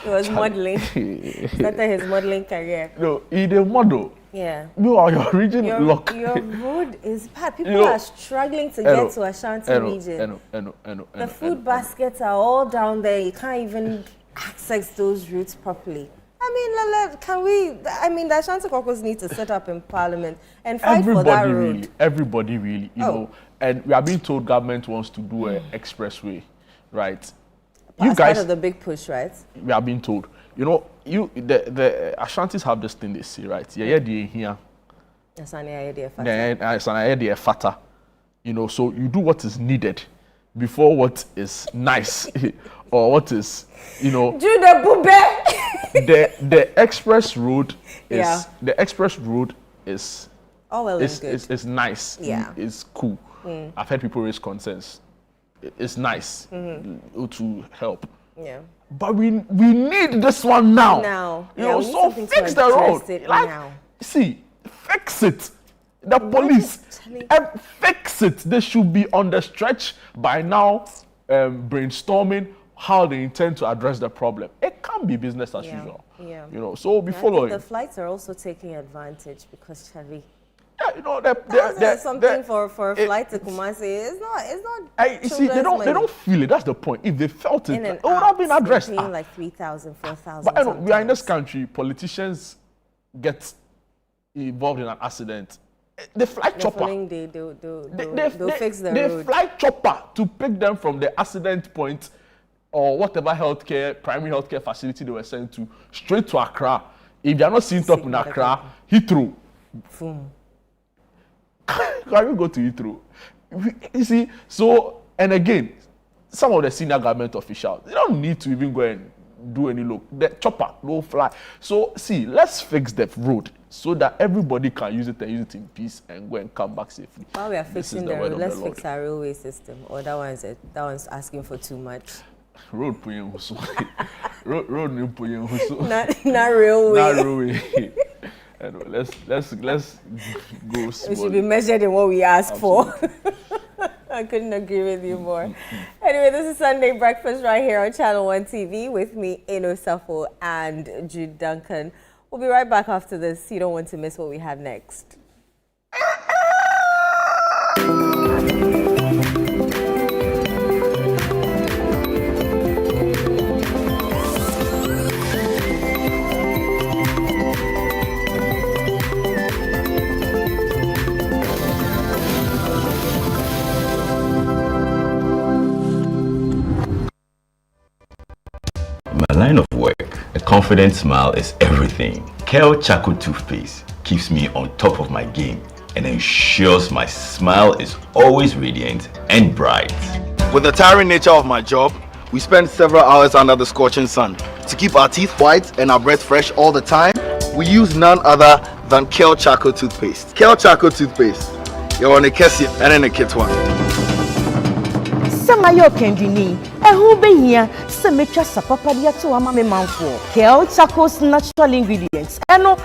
was modeling. Started his modeling career. No, he's a model. Yeah. You are your region lock. Your road is bad. People are struggling to get to Ashanti region. The food baskets are all down there. You can't even access those routes properly. I mean, the Ashanti caucus need to set up in Parliament and fight for that road. Everybody really, you know. And we are being told government wants to do an expressway, right? You guys, part of the big push, right? We are being told. You know, the Ashantis have this thing they say, right? Yeah, they here. You know, so you do what is needed before what is nice or what is, you know. Do the bube. The express road is is nice. Yeah, it's cool. I've heard people raise concerns. It's nice to help. Yeah. But we need this one now. You know, so fix the road. Now. See, fix it. The police, fix it. They should be on the stretch by now, brainstorming how they intend to address the problem. It can't be business as usual. Yeah. You know, so be following. The flights are also taking advantage because, Charlie. Yeah, you know, there's something for a flight to Kumasi. It's not. You see, they don't feel it. That's the point. If they felt it, it would have been addressed. Paying like 3,000, 4,000. But I know, we are in this country. Politicians get involved in an accident. The flight chopper. They'll fix the road. The flight chopper to pick them from the accident point or whatever primary healthcare facility they were sent to, straight to Accra. If they are not seen up in Accra, Heathrow. Can you go to Heathrow? You see, so, and again, some of the senior government officials, they don't need to even go and do any look. The chopper, no fly. So see, let's fix the road so that everybody can use it and use it in peace and go and come back safely. While we are fixing the road, let's fix our railway system. Or that one's asking for too much. Road puyen husu. Road new puyen husu. Not railway. Not railway. Anyway, let's go small. We should be measured in what we ask for. I couldn't agree with you more. Anyway, this is Sunday Breakfast right here on Channel 1 TV with me, Eno Safo and Jude Duncan. We'll be right back after this. You don't want to miss what we have next. In my line of work, a confident smile is everything. Kel Charcoal Toothpaste keeps me on top of my game and ensures my smile is always radiant and bright. With the tiring nature of my job, we spend several hours under the scorching sun. To keep our teeth white and our breath fresh all the time, we use none other than Kel Charcoal Toothpaste. Kel Charcoal Toothpaste. You're on a Kessie and in a kit one. Samayo Kendini, a who be here, Semetra Sapapadia to a mammy manful. Kel Charcoal's natural ingredients, and a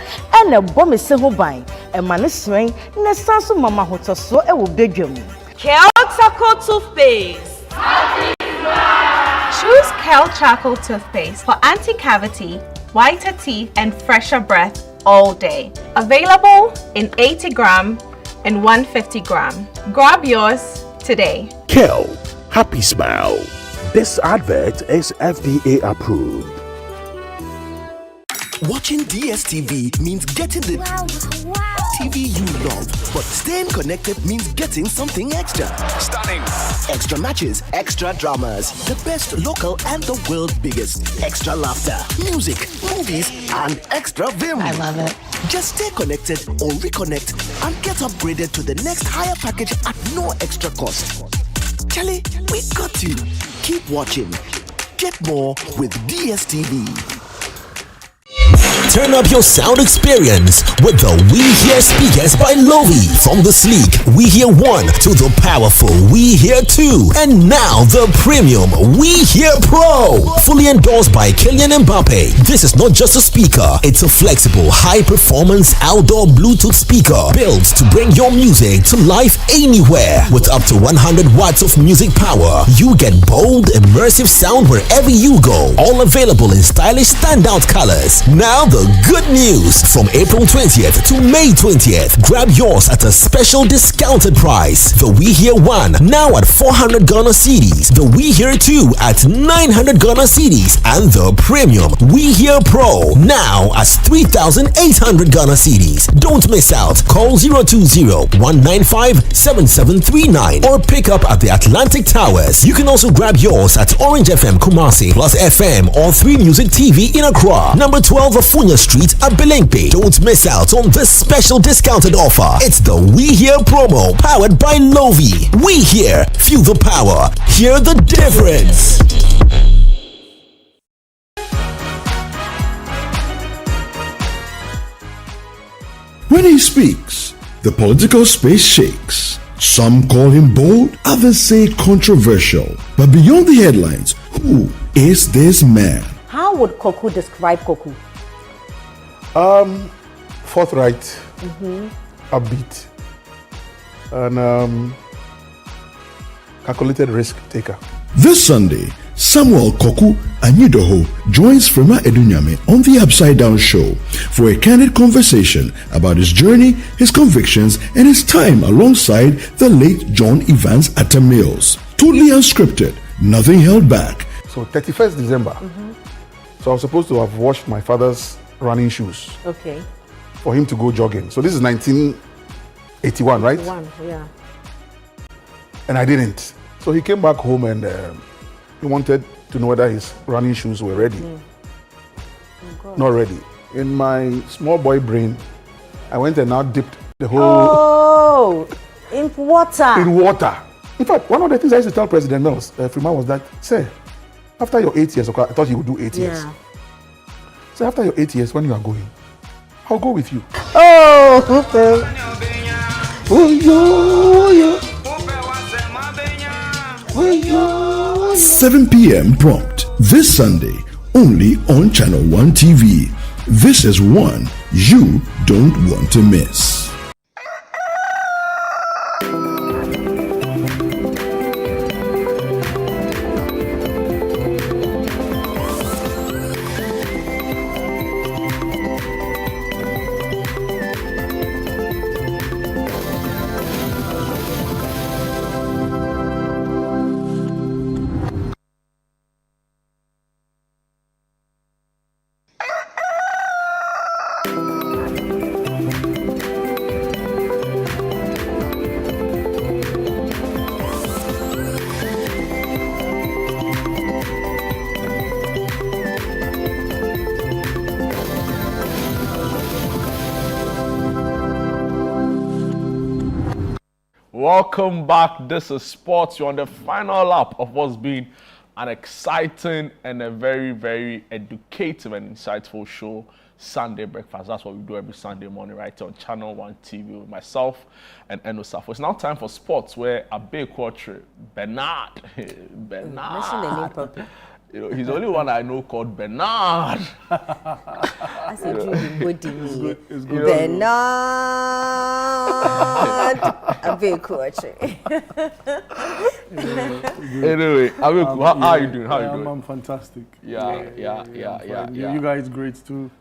bomb is a buying, a man is swing, Nesansu Mama Hoto so a will bedroom. Kel Charcoal Toothpaste. Choose Kel Charcoal Toothpaste for anti-cavity, whiter teeth, and fresher breath all day. Available in 80 gram and 150 gram. Grab yours today. Kel, happy smile. This advert is FDA approved. Watching DSTV means getting the TV you love, but staying connected means getting something extra. Stunning. Extra matches, extra dramas, the best local and the world's biggest. Extra laughter, music, movies, and extra vim. I love it. Just stay connected or reconnect and get upgraded to the next higher package at no extra cost. Charlie, we got you. Keep watching. Get more with DSTV. Turn up your sound experience with the We Hear speakers by Lovi. From the sleek We Hear 1 to the powerful We Hear 2. And now the premium We Hear Pro. Fully endorsed by Kylian Mbappe. This is not just a speaker, it's a flexible, high-performance outdoor Bluetooth speaker built to bring your music to life anywhere. With up to 100 watts of music power, you get bold, immersive sound wherever you go. All available in stylish standout colors. Now the good news. From April 20th to May 20th, grab yours at a special discounted price. The We Hear 1 now at 400 Ghana cedis. The We Hear 2 at 900 Ghana cedis. And the premium We Hear Pro now at 3,800 Ghana cedis. Don't miss out. Call 020-195-7739 or pick up at the Atlantic Towers. You can also grab yours at Orange FM Kumasi, Plus FM, or 3 Music TV in Accra. Number 12 Afunya Street at Belengpe. Don't miss out on this special discounted offer. It's the We Hear promo powered by Lovi. We Hear, feel the power, hear the difference. When he speaks, the political space shakes. Some call him bold, others say controversial. But beyond the headlines, who is this man? How would Koku describe Koku? Forthright, upbeat, and calculated risk taker. This Sunday, Samuel Koku Anyidoho joins Frema Edunyame on The Upside Down Show for a candid conversation about his journey, his convictions, and his time alongside the late John Evans Atta Mills. Totally unscripted, nothing held back. So 31st December, so I was supposed to have washed my father's running shoes. Okay. For him to go jogging. So this is 1981, right? 81, yeah. And I didn't. So he came back home and he wanted to know whether his running shoes were ready. Not ready. In my small boy brain, I went and now dipped the whole Oh, in water. in water. In fact, one of the things I used to tell President Mills, Freeman, was that, say, after your 8 years, okay, I thought he would do 8 years. So after your 8 years, when you are going, I'll go with you. Oh, okay. 7 p.m. prompt this Sunday, only on Channel One TV. This is one you don't want to miss. Welcome back. This is Sports. You're on the final lap of what's been an exciting and a very, very educative and insightful show, Sunday Breakfast. That's what we do every Sunday morning right here on Channel One TV with myself and Eno Safo. It's now time for sports where a big quarter, Bernard. Mention the name properly. You know, he's the only one I know called Bernard. I said, Judy, it's good. Bernard. A big country. Anyway, how are you doing? How are you doing? I'm fantastic. Yeah. You guys great too.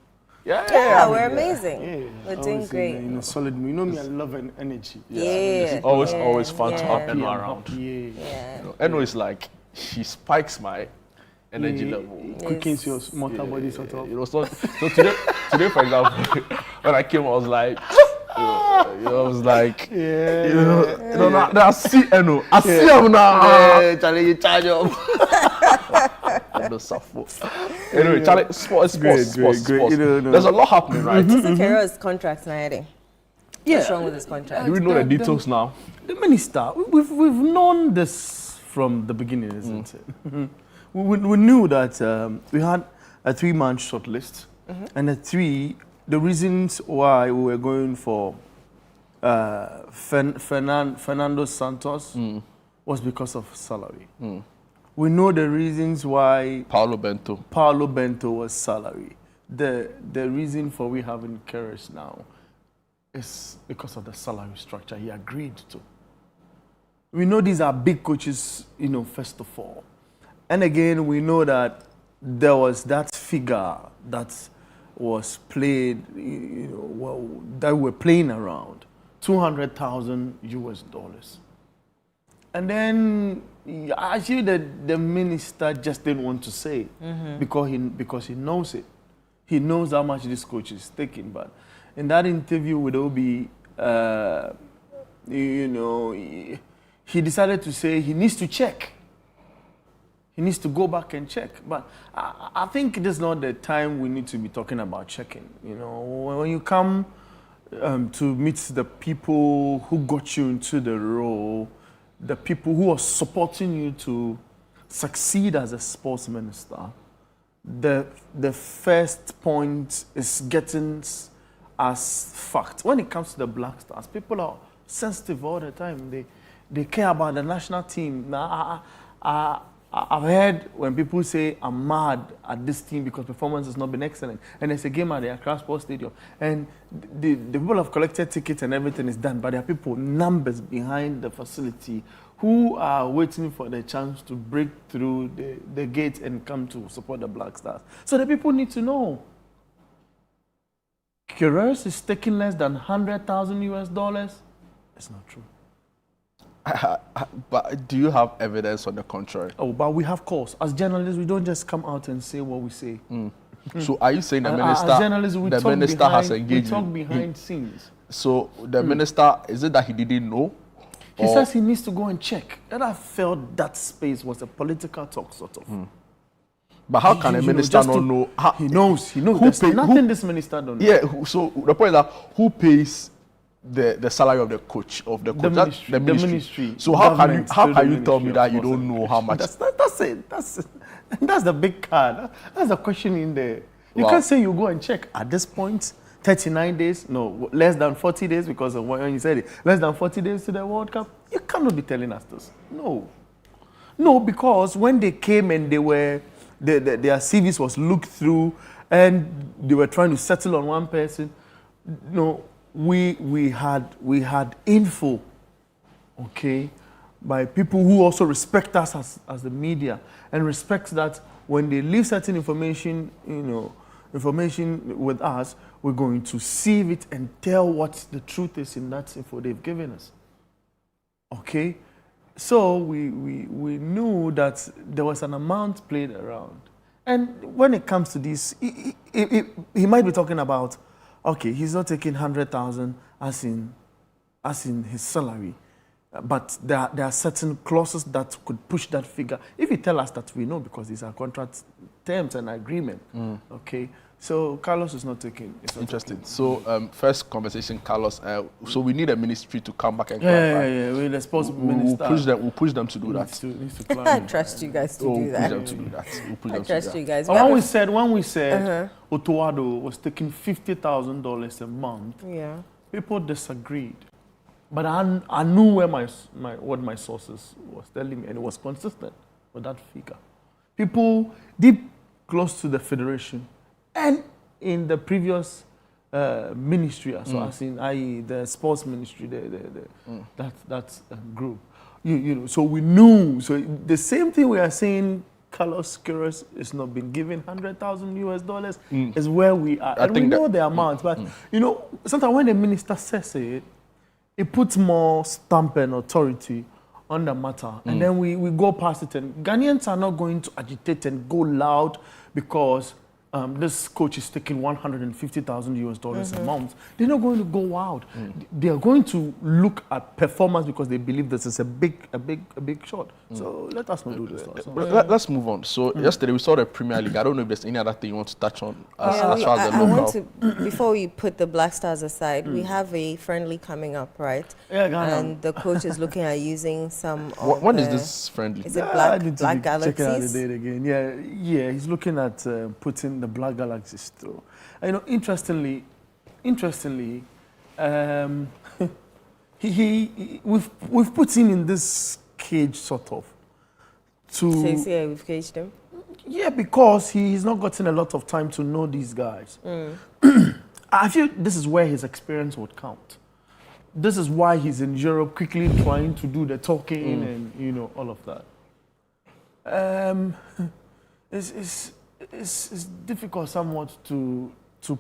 Yeah, we're amazing. We're doing great. In a solid mood. You know me, I love an energy. It's always fun to have Eno around. You know, Eno is like, she spikes my energy level. Quickens your motor body sort of. You know, so today, for example, when I came, I was like, I was like, I see Eno. I see him now. Yeah, Charlie, you charge up. Anyway, Charlie, sports. There's a lot happening, right? Mr. Kero's contract now, what's wrong with his contract? Do we know the details now? The minister, we've known this from the beginning, isn't it? We knew that we had a 3-man shortlist, and the reasons why we were going for Fernando Santos was because of salary. We know the reasons why Paulo Bento was salary. The reason for we having Keres now is because of the salary structure he agreed to. We know these are big coaches, first of all. And again, we know that there was that figure that was played, that we're playing around, $200,000. And then actually the minister just didn't want to say because he knows it. He knows how much this coach is taking. But in that interview with Obi, he decided to say he needs to check. He needs to go back and check. But I think this is not the time we need to be talking about checking. When you come to meet the people who got you into the role, the people who are supporting you to succeed as a sports minister, the first point is getting as fact. When it comes to the Black Stars, people are sensitive all the time. They care about the national team. Now, I've heard when people say, I'm mad at this team because performance has not been excellent. And there's a game at the Accra Sports Stadium. And the people have collected tickets and everything is done. But there are people, numbers behind the facility, who are waiting for the chance to break through the gate and come to support the Black Stars. So the people need to know. Keres is taking less than $100,000. It's not true. But do you have evidence on the contrary? Oh, but we have calls. As journalists, we don't just come out and say what we say. So are you saying the minister, as journalists, we talk has engaged? We talk behind scenes. So the minister, is it that he didn't know? He says he needs to go and check. And I felt that space was a political talk, sort of. But how can a minister not know? He knows. There's nothing this minister don't know. Yeah, so the point is that who pays the salary of the coach The ministry. So how can you tell me Ministry that of you Sports don't and know how Recreation. much? That's it. That's the big card. That's the question in there. You Wow. can't say you go and check at this point. 39 days, no, less than 40 days because of when you said it. Less than 40 days to the World Cup. You cannot be telling us this. No, because when they came and they were, their CVs was looked through and they were trying to settle on one person. No, we had info, okay, by people who also respect us as the media and respect that when they leave certain information, information with us, we're going to sieve it and tell what the truth is in that info they've given us. Okay? So we knew that there was an amount played around. And when it comes to this, he might be talking about, okay, he's not taking 100,000 as in his salary. But there are certain clauses that could push that figure. If you tell us that, we know because these are contract terms and agreement. Okay, so Carlos is not taking. Interesting. So first conversation, Carlos. So we need a ministry to come back and clarify. Yeah. We're the sports minister. We'll push them to do that. I trust you guys to do that. We'll push them to do that. I trust you guys. When we said Otoado was taking $50,000 a month, people disagreed. But I knew where what my sources was telling me, and it was consistent with that figure. People deep close to the federation and in the previous ministry as well, as in i.e. the sports ministry, that group. So we knew. So the same thing we are saying. Carlos Queiroz is not been given $100,000 is where we are, and we know the amount. But sometimes when the minister says it puts more stamp and authority on the matter. And then we go past it. And Ghanaians are not going to agitate and go loud because this coach is taking $150,000 a month. They're not going to go wild. They are going to look at performance because they believe this is a big shot. So let us not do this. Let's move on. So yesterday we saw the Premier League. I don't know if there's any other thing you want to touch on as far as the local. I want to, before we put the Black Stars aside, we have a friendly coming up, right? Yeah, Ghana. And the coach is looking at using some of when is this friendly? Is it Black Galaxies? Check out the date again. Yeah, he's looking at putting the Black Galaxies through. Interestingly, we've put him in this cage sort of. So you say we've caged him? Yeah, because he's not gotten a lot of time to know these guys. I feel this is where his experience would count. This is why he's in Europe quickly trying to do the talking and all of that. It's difficult somewhat to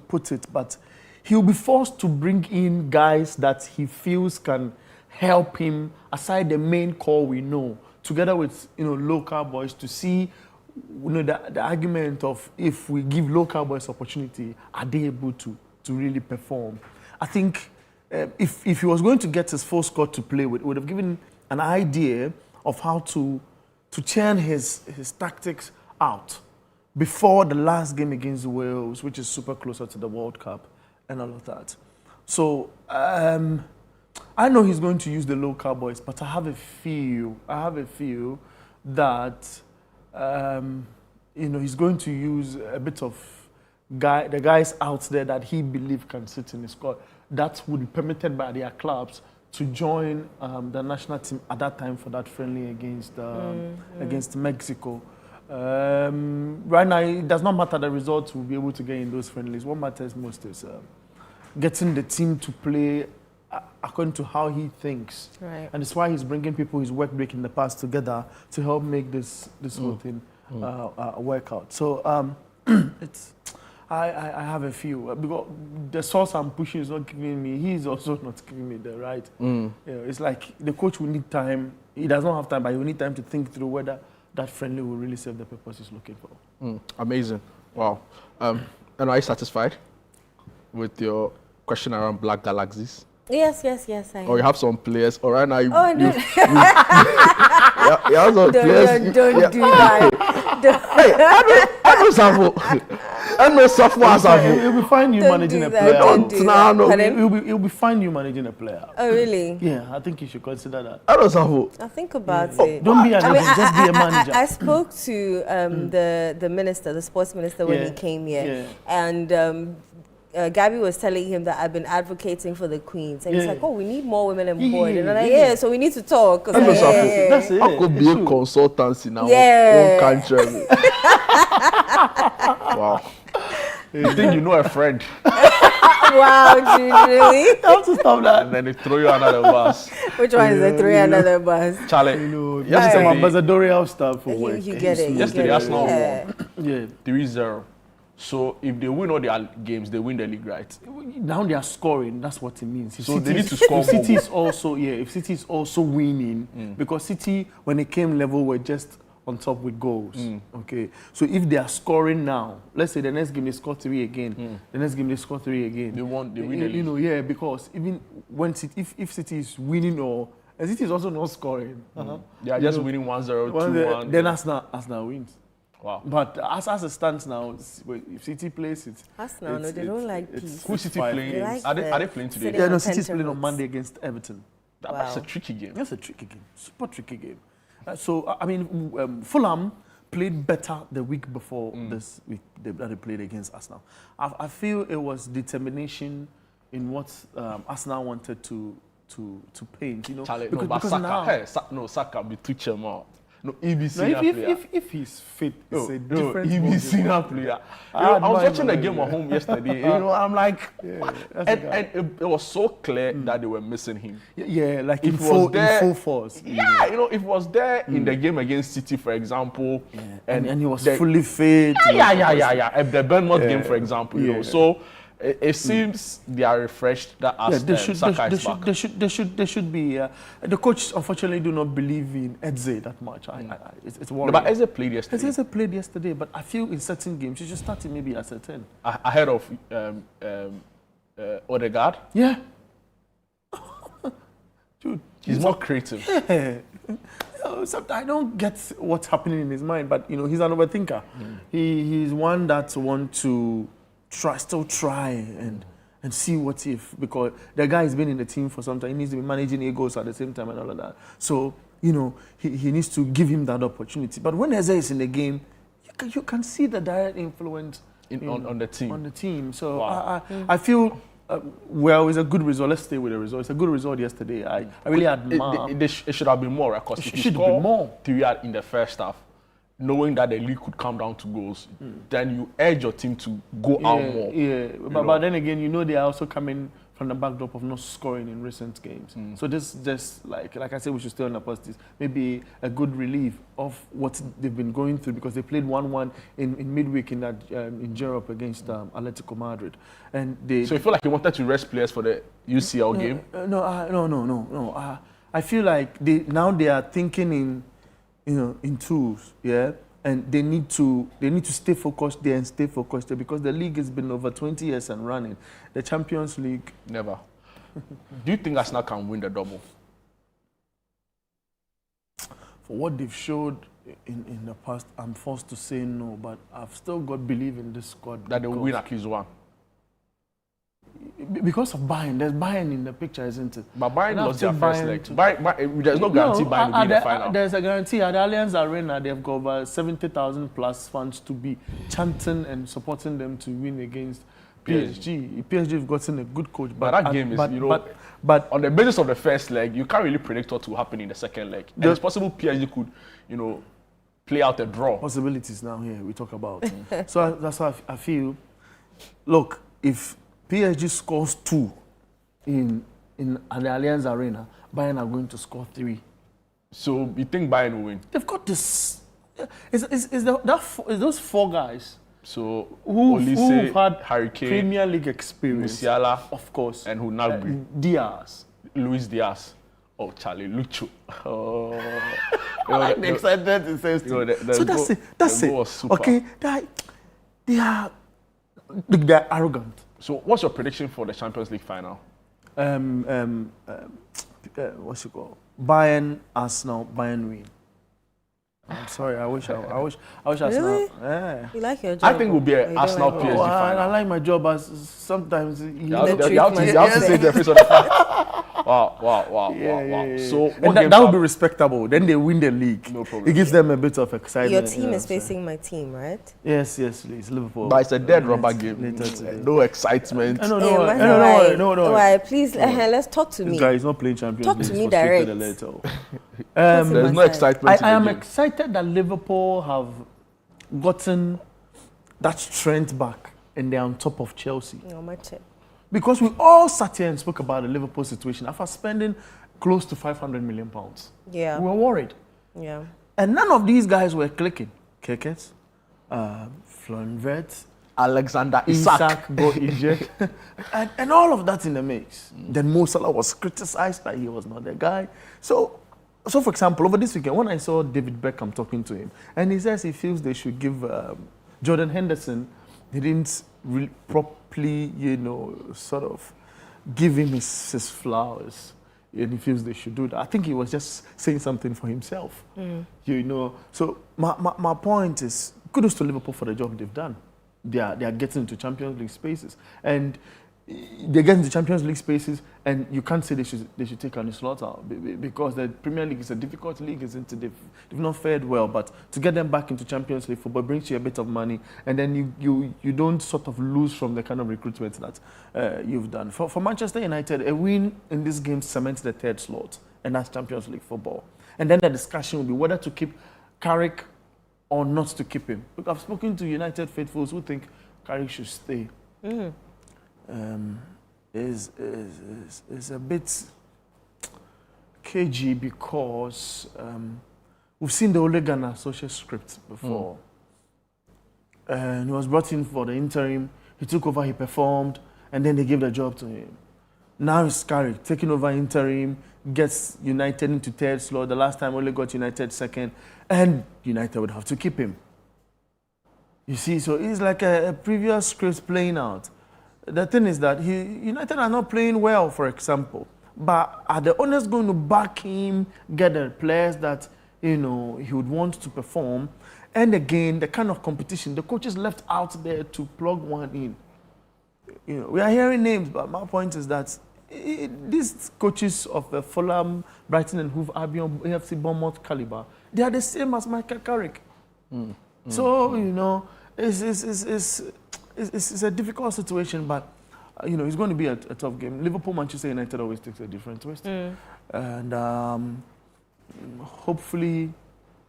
put it, but he'll be forced to bring in guys that he feels can help him aside the main core we know, together with local boys to see the argument of if we give local boys opportunity, are they able to really perform? I think if he was going to get his full squad to play with, it would have given an idea of how to churn his tactics out before the last game against Wales, which is super closer to the World Cup and all of that. So I know he's going to use the local boys, but I have a feel that he's going to use a bit of the guys out there that he believes can sit in the squad that would be permitted by their clubs to join the national team at that time for that friendly against Mexico. Right now, it does not matter the results we'll be able to get in those friendlies. What matters most is getting the team to play according to how he thinks. Right. And it's why he's bringing people he's worked with in the past together to help make this whole thing work out. So I have a few. Because the source I'm pushing is not giving me, he's also not giving me the right. It's like the coach will need time. He does not have time, but he will need time to think through whether that friendly will really serve the purpose he's looking for. Amazing. Wow. And are you satisfied with your question around Black Galaxies? Yes, I am. Or you have some players, or right now you have some players. Don't do that. Hey, I know Savo. And no software as He'll be fine you managing a player. He'll be fine you managing a player. Oh, really? Yeah, I think you should consider that. I don't know. I'll think about it. Don't be an agent, just be a manager. I spoke to the minister, the sports minister, when he came here, and Gabby was telling him that I've been advocating for the Queens, and he's like, "Oh, we need more women on board," and I'm like, so we need to talk. That's it. I could be a consultancy now. Yeah. One country. Wow. You think you know a friend? Wow, really? You have to stop that. And then they throw you under the bus. Which one is they throw you under the bus? Charlie, that's some ambassadorial stuff for work. You get it. Yesterday, Arsenal won. Yeah. 3-0. So if they win all their games, they win the league, right? Now they are scoring. That's what it means. So they need to score if City is also, if City is also winning, because City, when they came level, were just on top with goals. Okay. So if they are scoring now, let's say the next game they score 3 again, the next game they score 3 again. They win the league. Yeah, because even when City, if City is winning and City is also not scoring. They are just winning 1-0, 2-1. Then Arsenal wins. Wow. But as it stands now, if City plays it, Arsenal, no, they don't like peace. Who City playing? Are they playing today? Yeah, no, City's playing on Monday against Everton. That's a tricky game. That's a tricky game, super tricky game. I mean, Fulham played better the week before this week that they played against Arsenal. I feel it was determination in what Arsenal wanted to paint. You know, Charlie, because Saka, Saka be too more. No, if he's fit, it's a different senior player. I was watching the game at home yesterday. I'm like, and it was so clear that they were missing him. Yeah, like in full force. Yeah, if it was there in the game against City, for example, and he was fully fit. Yeah. The Bournemouth game, for example, so. It seems they are refreshed. That Saka is back. They should be. The coach unfortunately do not believe in Eze that much. It's worrying. But Eze played yesterday. Eze played yesterday, but I feel in certain games you should start him maybe as a 10 ahead of Odegaard. Yeah. Dude, he's more creative. Yeah. I don't get what's happening in his mind, but he's an overthinker. He's one that wants to still try and see what if, because the guy has been in the team for some time. He needs to be managing egos at the same time and all of that. So, he needs to give him that opportunity. But when Eze is in the game, you can see the direct influence on the team. On the team. So wow. I feel, it's a good result. Let's stay with the result. It's a good result yesterday. I really admire. It should have been more, because if you score 3 in the first half, knowing that the league could come down to goals, then you urge your team to go out more. Yeah, but then again, they are also coming from the backdrop of not scoring in recent games. So this just like I said, we should stay on the positives. Maybe a good relief of what they've been going through, because they played 1-1 in midweek in Europe against Atletico Madrid, and So you feel like you wanted to rest players for the UCL game? No. I feel like they are thinking in tools, and they need to stay focused there and stay focused there, because the league has been over 20 years and running. The Champions League, never. Do you think Arsenal can win the double? For what they've showed in the past, I'm forced to say no, but I've still got belief in this squad. That they will win at least one? Because of Bayern. There's Bayern in the picture, isn't it? But Bayern lost their first leg. There's no guarantee Bayern will be in the final. There's a guarantee. At the Allianz Arena, they've got over 70,000 plus fans to be chanting and supporting them to win against PSG. PSG have gotten a good coach. But that game is, but on the basis of the first leg, you can't really predict what will happen in the second leg. And it's possible PSG could, play out a draw. Possibilities now here we talk about. So that's how I feel. Look, if PSG scores 2 in the Allianz Arena, Bayern are going to score 3. So you think Bayern will win? They've got this. Is those 4 guys? So who've had Harry Kane, Premier League experience, Musiala, of course, and Gnabry, Luis Diaz. Oh, Charlie, Lucho. Oh, I'm excited to say so that's it. Okay, they're arrogant. So, what's your prediction for the Champions League final? What's it called? Bayern, Arsenal, Bayern win. I'm sorry. I wish Arsenal. Really? Yeah. You like your job? I think it will be an Arsenal like PSG final. I like my job as sometimes You have to say the face on the fact. Wow. So that would be respectable. Then they win the league. No problem. It gives them a bit of excitement. Your team is facing my team, right? Yes, please. Liverpool. But it's a dead rubber game. No excitement. No. Why, please, let's talk to me. This guy is not playing Champions Talk League. to me direct. There's no excitement. I am excited that Liverpool have gotten that strength back and they're on top of Chelsea. No, my check. Because we all sat here and spoke about the Liverpool situation after spending close to £500 million. Yeah. We were worried. Yeah. And none of these guys were clicking. Kekes, Flonvert, Alexander Isak got injured. and all of that in the mix. Then Mo Salah was criticized that he was not the guy. So for example, over this weekend, when I saw David Beckham talking to him, and he says he feels they should give Jordan Henderson, he didn't really properly, sort of give him his flowers. And he feels they should do that. I think he was just saying something for himself. So my point is, kudos to Liverpool for the job they've done. They are getting into Champions League spaces, and they get into Champions League spaces, and you can't say they should take Arne Slot out because the Premier League is a difficult league, isn't it? They've not fared well, but to get them back into Champions League football brings you a bit of money, and then you don't sort of lose from the kind of recruitment that you've done. For Manchester United, a win in this game cements the third slot, and that's Champions League football. And then the discussion will be whether to keep Carrick or not to keep him. Look, I've spoken to United faithfuls who think Carrick should stay. Is a bit cagey because we've seen the Ole Gunnar social script before. And he was brought in for the interim. He took over, he performed, and then they gave the job to him. Now it's Carrick taking over interim, gets United into third slot. The last time Ole got United second, and United would have to keep him. You see, so it's like a previous script playing out. The thing is that United are not playing well, for example. But are the owners going to back him, get the players that he would want to perform? And again, the kind of competition, the coaches left out there to plug one in. We are hearing names, but my point is that these coaches of Fulham, Brighton and Hove Albion, AFC Bournemouth caliber, they are the same as Michael Carrick. So, it's a difficult situation, but it's going to be a tough game. Liverpool, Manchester United always takes a different twist, and hopefully,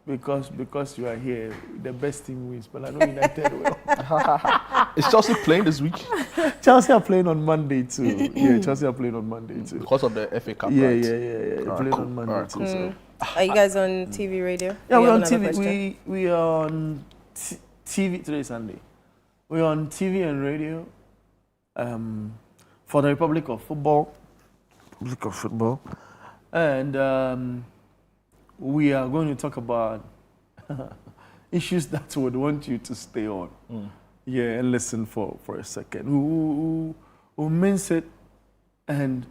because you are here, the best team wins. But I know United will. Is Chelsea playing this week? Chelsea are playing on Monday too. Yeah, Chelsea are playing on Monday too. Because of the FA Cup. Yeah, right? yeah. Playing on Monday too. So. Are you guys on TV, radio? Yeah, we're on TV. We are on TV today, Sunday. We're on TV and radio for the Republic of Football. And we are going to talk about issues that would want you to stay on. Yeah, and listen for a second. We'll mince it and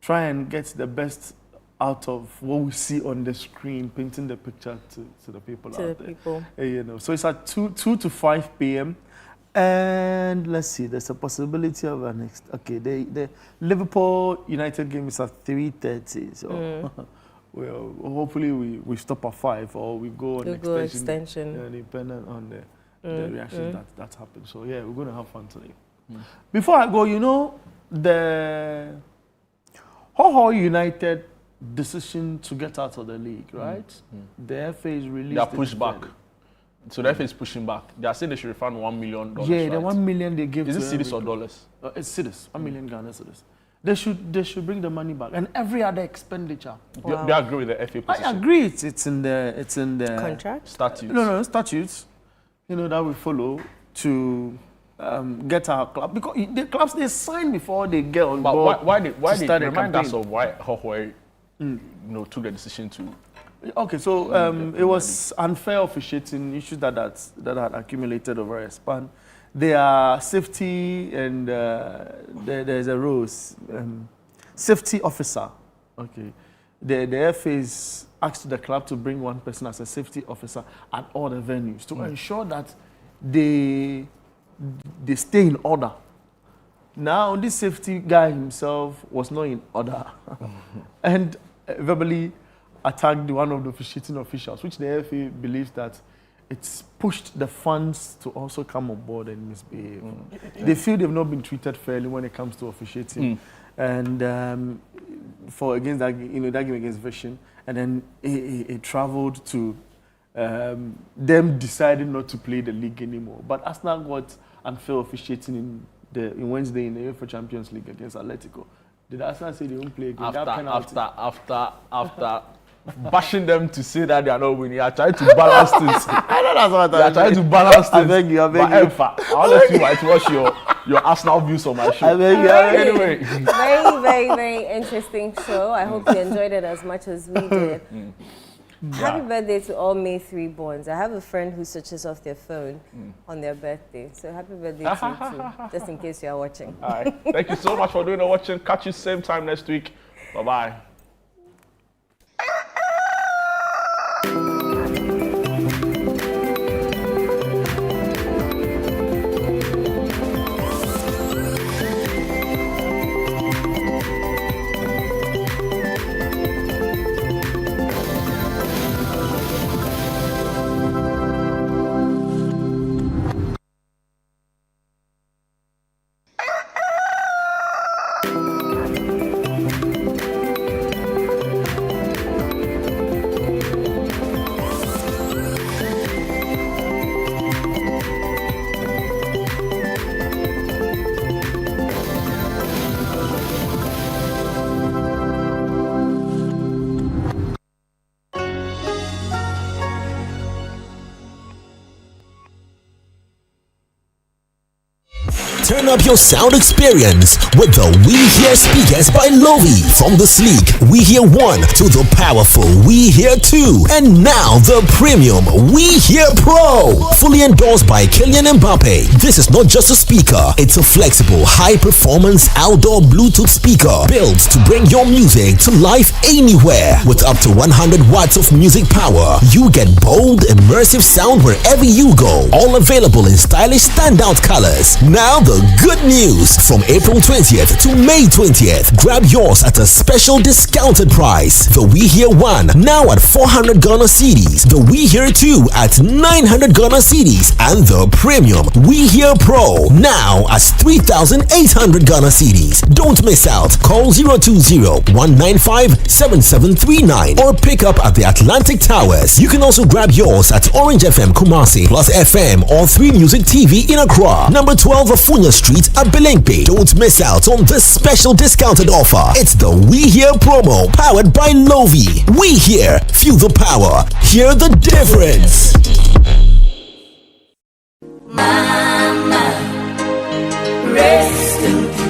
try and get the best out of what we see on the screen, painting the picture to the people out there. So it's at 2 to 5 p.m. And let's see, there's a possibility of an next. Okay, the Liverpool United game is at 3:30. So well, hopefully we stop at 5 or we go on extension. Depending on the reaction that happens. So yeah, we're going to have fun today. Before I go, the Hull United decision to get out of the league, right? The FA is released. They are pushed back. So the FA is pushing back. They are saying they should refund $1 million. Yeah, right? the $1 million they give. Is it cedis or dollars? It's cedis. $1 million Ghana cedis. They should bring the money back and every other expenditure. Wow. Do you agree with the FA position? I agree. It's in the contract statutes. No statutes. That we follow to get our club, because the clubs they sign before they get on board. But why did remind us of why Hull took the decision to? Okay, so it was unfair officiating issues that had accumulated over a span. There are safety and there's a rules. Safety officer, okay, the FA's asked the club to bring one person as a safety officer at all the venues to ensure that they stay in order. Now, this safety guy himself was not in order and verbally attacked one of the officiating officials, which the FA believes that it's pushed the fans to also come on board and misbehave. They feel they've not been treated fairly when it comes to officiating. And for against that, that game against Vision, and then it traveled to them deciding not to play the league anymore. But Arsenal got unfair officiating in Wednesday in the UEFA Champions League against Atletico. Did Arsenal say they won't play again? After bashing them to say that they are not winning, I tried to balance this. I know that's what I tried to balance this. I beg you. I'll let you whitewash your Arsenal views on my show. I beg you. Anyway. Very, very, very interesting show. I hope you enjoyed it as much as we did. Happy birthday to all May 3 borns. I have a friend who switches off their phone on their birthday. So happy birthday to you too, just in case you are watching. All right. Thank you so much for doing the watching. Catch you same time next week. Bye-bye. Turn up your sound experience with the We Hear speakers by Lovi. From the sleek We Hear 1 to the powerful We Hear 2. And now the premium We Hear Pro. Fully endorsed by Kylian Mbappe. This is not just a speaker, it's a flexible, high-performance outdoor Bluetooth speaker built to bring your music to life anywhere. With up to 100 watts of music power, you get bold, immersive sound wherever you go. All available in stylish standout colors. Now the good news. From April 20th to May 20th, grab yours at a special discounted price. The We Hear 1 now at 400 Ghana cedis. The We Hear 2 at 900 Ghana cedis. And the premium We Hear Pro now as 3,800 Ghana cedis. Don't miss out. Call 020-195-7739 or pick up at the Atlantic Towers. You can also grab yours at Orange FM Kumasi, Plus FM or 3 Music TV in Accra. Number 12 Afunya Street at Belengpe. Don't miss out on this special discounted offer. It's the We Hear promo powered by Lovi. We Hear, feel the power, hear the difference.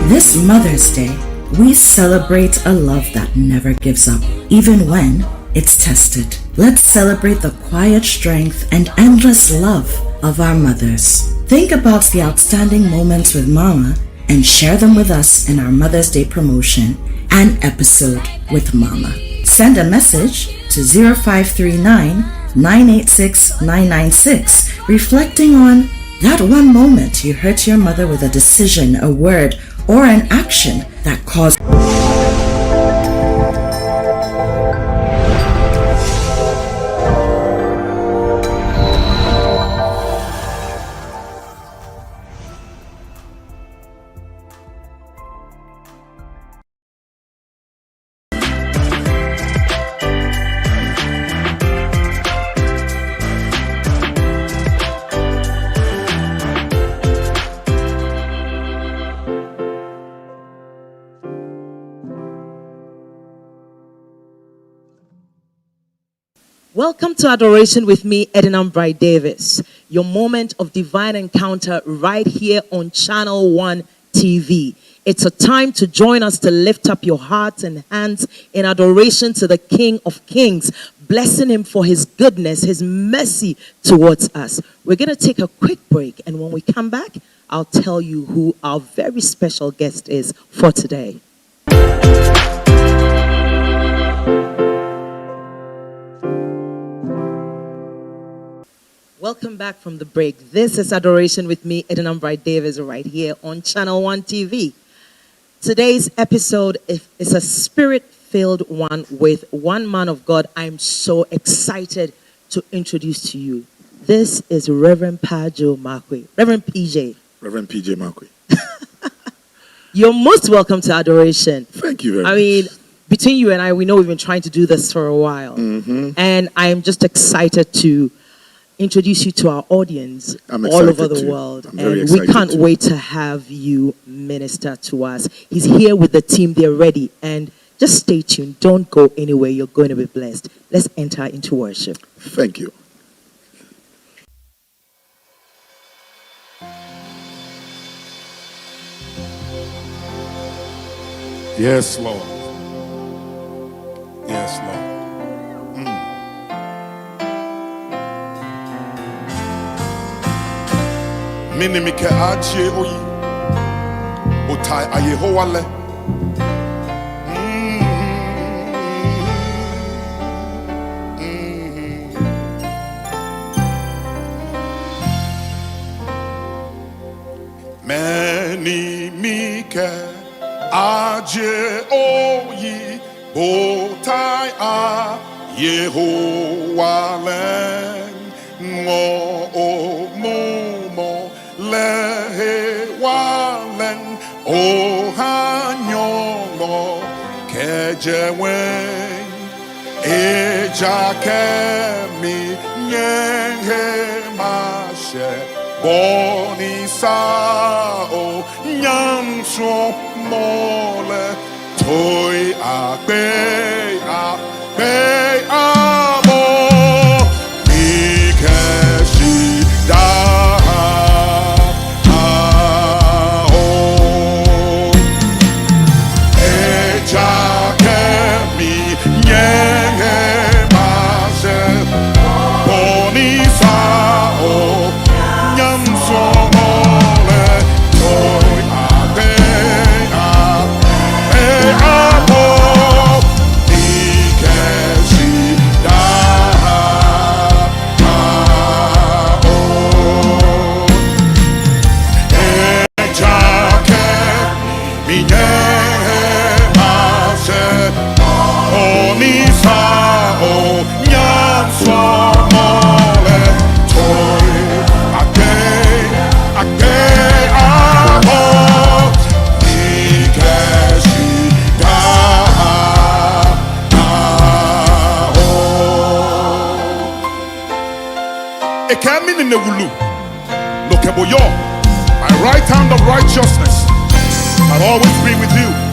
This Mother's Day, we celebrate a love that never gives up, even when it's tested. Let's celebrate the quiet strength and endless love of our mothers. Think about the outstanding moments with Mama and share them with us in our Mother's Day promotion, An Episode with Mama. Send a message to 0539 986 996 reflecting on that one moment you hurt your mother with a decision, a word, or an action that caused Welcome to Adoration with me, Edinam Bright Davis. Your moment of divine encounter right here on Channel 1 TV. It's a time to join us to lift up your hearts and hands in adoration to the King of Kings, blessing him for his goodness, his mercy towards us. We're going to take a quick break, and when we come back, I'll tell you who our very special guest is for today. Welcome back from the break. This is Adoration with me, Edenam Bright Davis, right here on Channel 1 TV. Today's episode is a spirit-filled one with one man of God I'm so excited to introduce to you. This is Reverend Pajo Markwei. Reverend PJ. Reverend PJ Markwei. You're most welcome to Adoration. Thank you very much. I mean, between you and I, we know we've been trying to do this for a while. And I'm just excited to introduce you to our audience all over the world. And we can't wait to have you minister to us. He's here with the team. They're ready. And just stay tuned. Don't go anywhere. You're going to be blessed. Let's enter into worship. Thank you. Yes, Lord. Yes, Lord. Minimike ache oyi otai ayehowale Many mike aje oyi otai ayehowale ngo omumo lehe walen o hanyongo kejewe ejakemi nyenge mashe boni sao nyamso mole toi abe amo mikeshi da My right hand of righteousness I'll always be with you.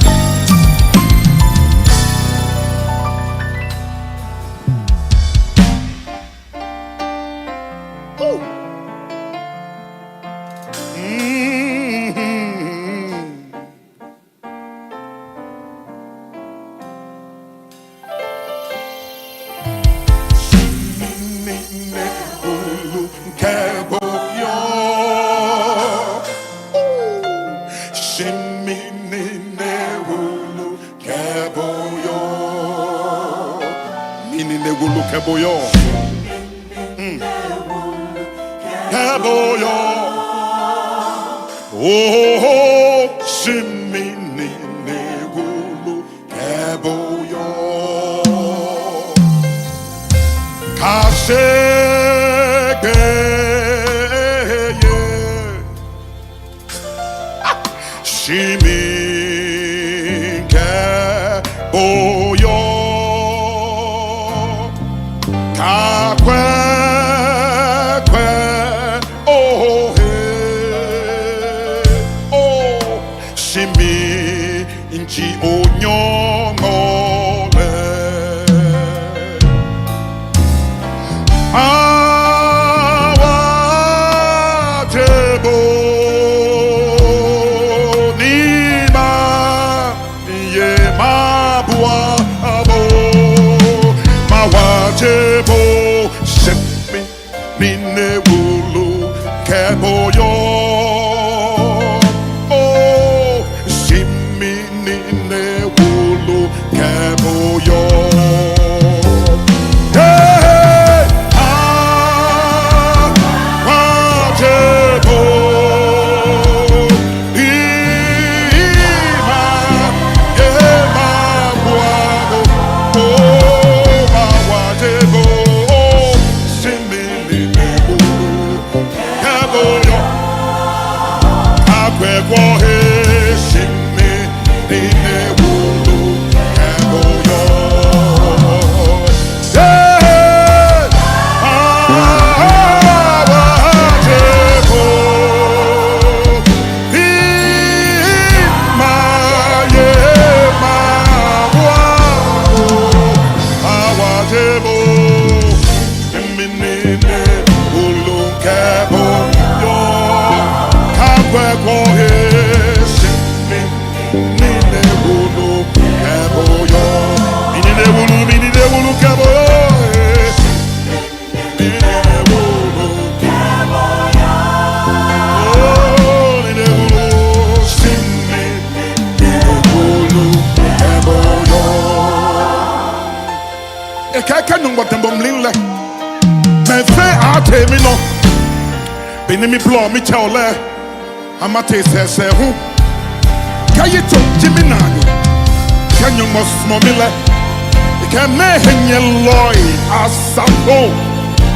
kaka nungwa tembo mlinle. Me fe ate mi no. Bini mi blow mi chole. Amate se hu. Kayito Jimmy Nano. Can you must momile? Can me henye loy asako.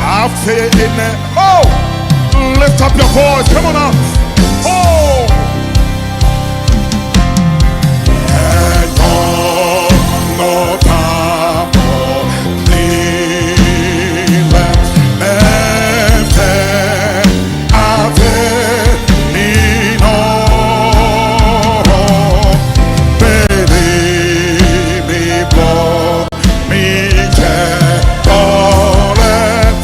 Afe in it. Oh, lift up your voice. Come on up. Oh. No tapo nile mete ave nino beni mi blo mi che olet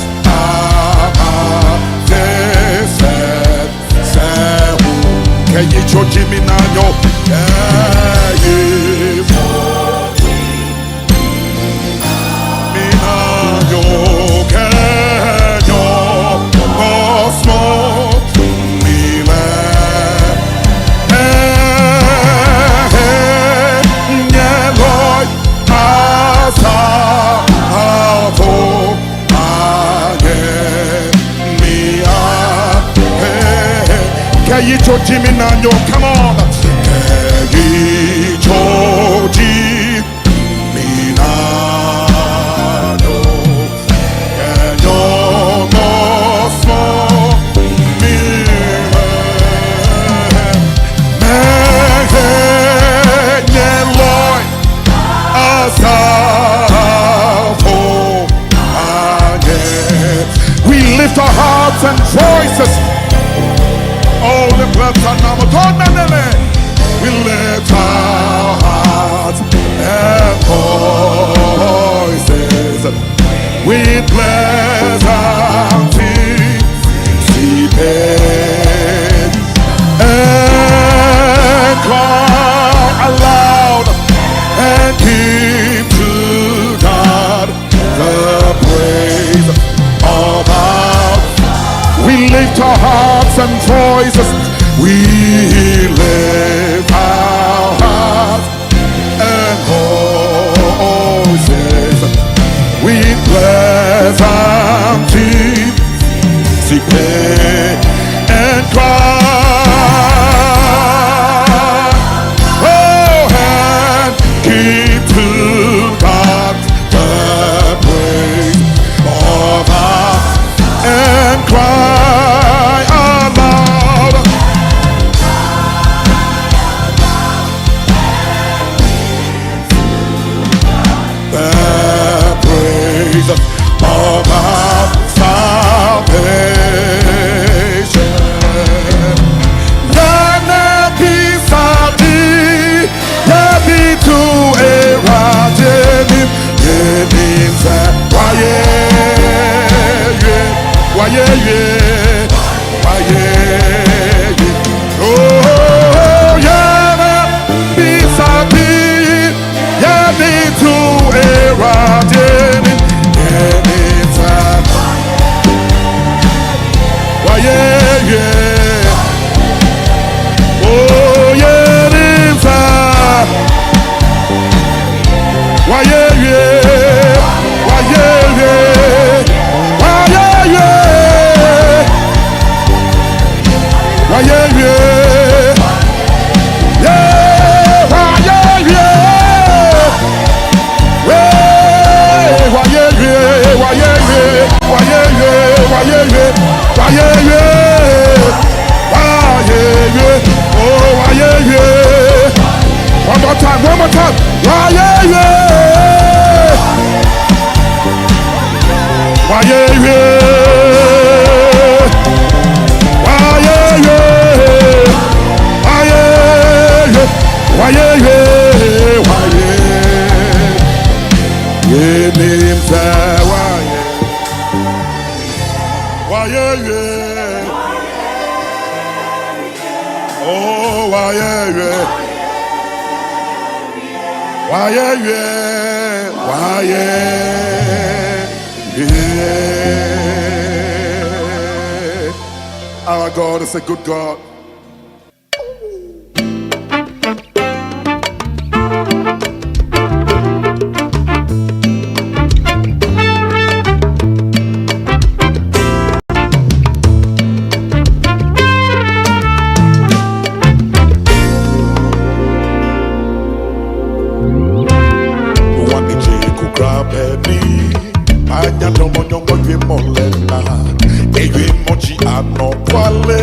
te se che gli chochi minanyo Jimmy Nano, come on. Jimmy Nano, no more small me. We lift our hearts and voices. Oh, the breath and now we lift our hearts and voices. We bless our teeth, see pain, and cry aloud and give to God the praise of our. We lift our hearts and voices. We lift our hearts and voices. We bless our teeth, see pain and cry. Oh, and keep to God the praise of our and cry aloud. The praise of our salvation. Yana pisadi, yabi tu erajenim, yenim sa waye. Oh, yeah, bisadi, yeah, me too, eradin, oh, yeah, One more time. Why yeah yeah. Why yeah yeah. Why yeah yeah. Why yeah yeah. Why yeah yeah. Why yeah. Yeah name say why yeah. Why yeah yeah. Oh why yeah yeah. Why yeah yeah, why yeah, yeah. Our God is a good God. molena ewe mochi ano kwale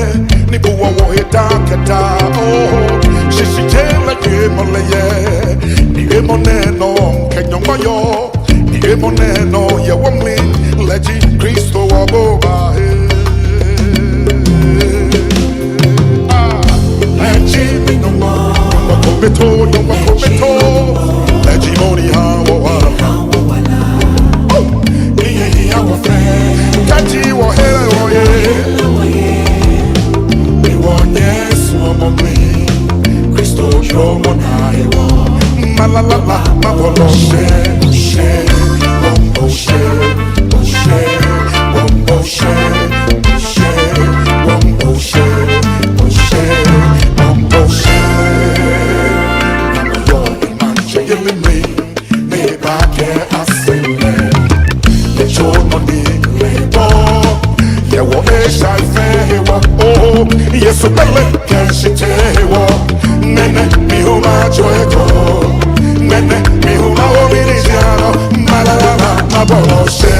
ni buwa wo hidaketa oh shishi jela ye moleye ni emoneno kenyongoyo ni emoneno ye womli leji Kristo waboba leji minoma wakometo leji moni hawa Kati wo hele woye Mi wonyes womomi Kristo jomo na ewo Malalala maboloshe She Wombo she She Wombo she She Wombo she She Wombo she Namo yo imanje yelimi Me bake asile Oh, yes, belle can she tell Nene, mi huma joeko Nene, mi huma omiliziano Malala, ma boloshe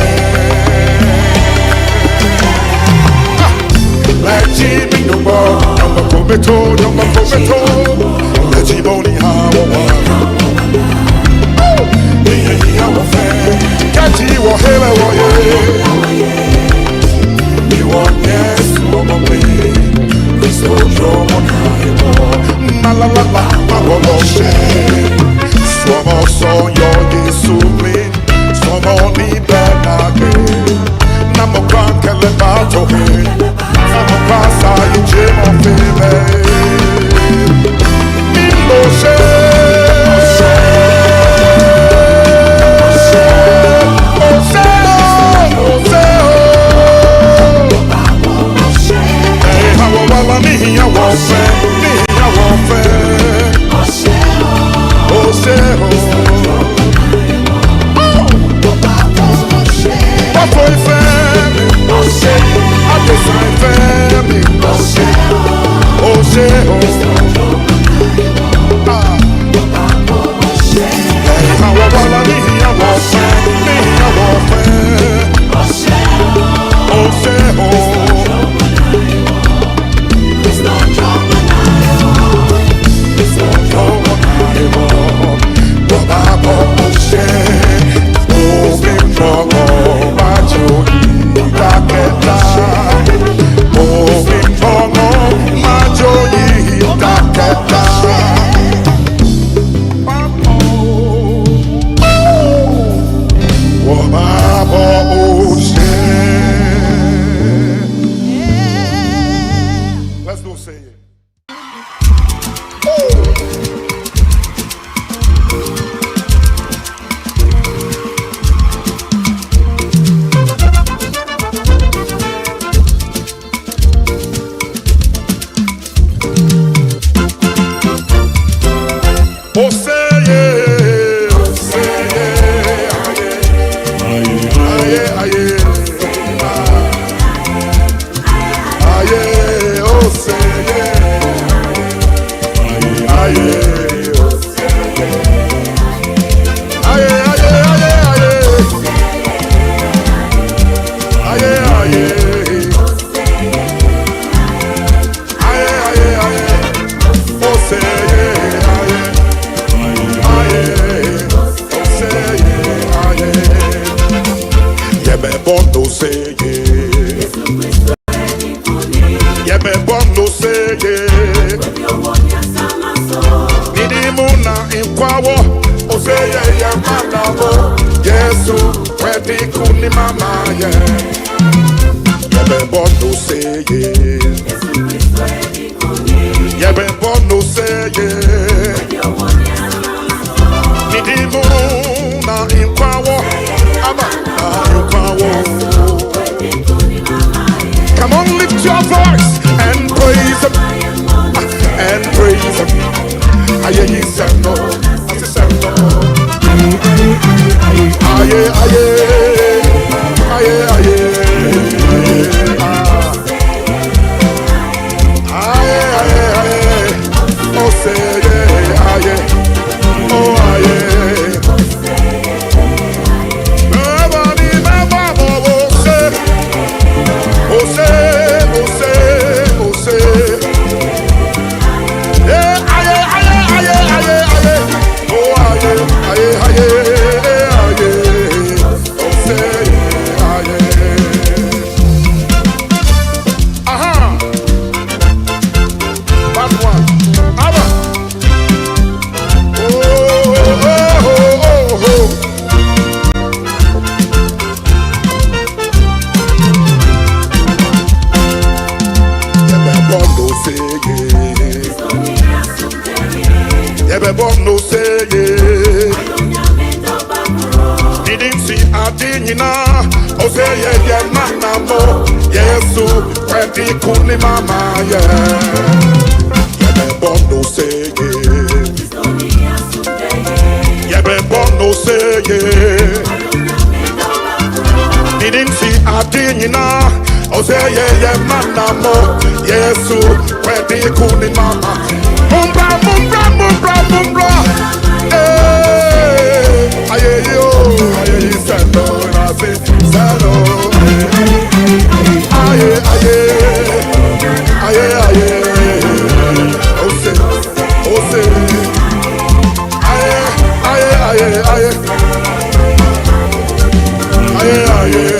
Leji mi numbo Yamba kometo Leji boni hawa Iye hawa fe Kati wo hele wo ye Yes, woman, Kristo jomo na ewo Malalala, maboloshe Somo sonyo Yesu mi Somo ni benage Namo krankele batohe Namo krasa yijemo fele Miloshe Come on, lift your voice and praise him. And praise him. Aye, aye, sendo. Aye, sendo. Aye, aye. Aye, aye. Aye, aye, aye. Yebe bon no say didn't see Adinina, oh say yeah, mana mo, yesu, ready kuni mama, Yebe bon no say Yebe bon no say didn't see Adinina, oh say yeah, mana mo, yesu, ready kuni mama. Mumbra, mumbra, mumbra, mumbra. Aye, yo, aye, salo, nasi, salo. Aye, aye, aye, aye. Ose, ose. Aye, aye, aye, aye. Aye, aye.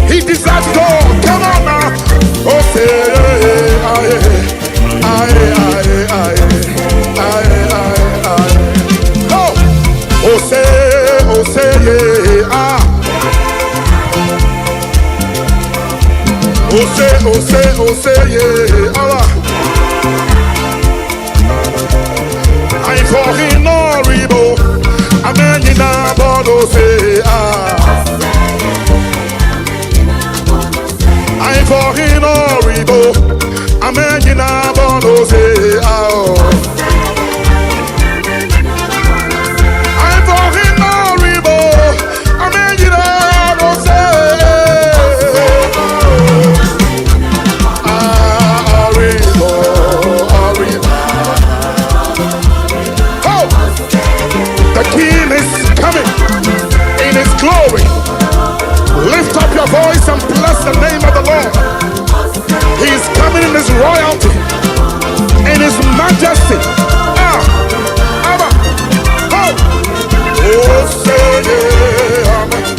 He deserves it all. Come on now. Oh, say, aye, aye, aye, aye, aye. Oh, say, yeah, ah. Oh, say, yeah, ah. I'm for him, no ribo. Amen, in a bottle, say, ah. I'm for him, no ribo. Amen, in a bottle, say, ah. I'm for him, no ribo. Amen, in a bottle, say, ah, ribo, ribo. The King is coming in his glory. Lift up your voice and bless the name of the Lord. He is coming in his royalty, in his majesty. Oh, say yeah, amen.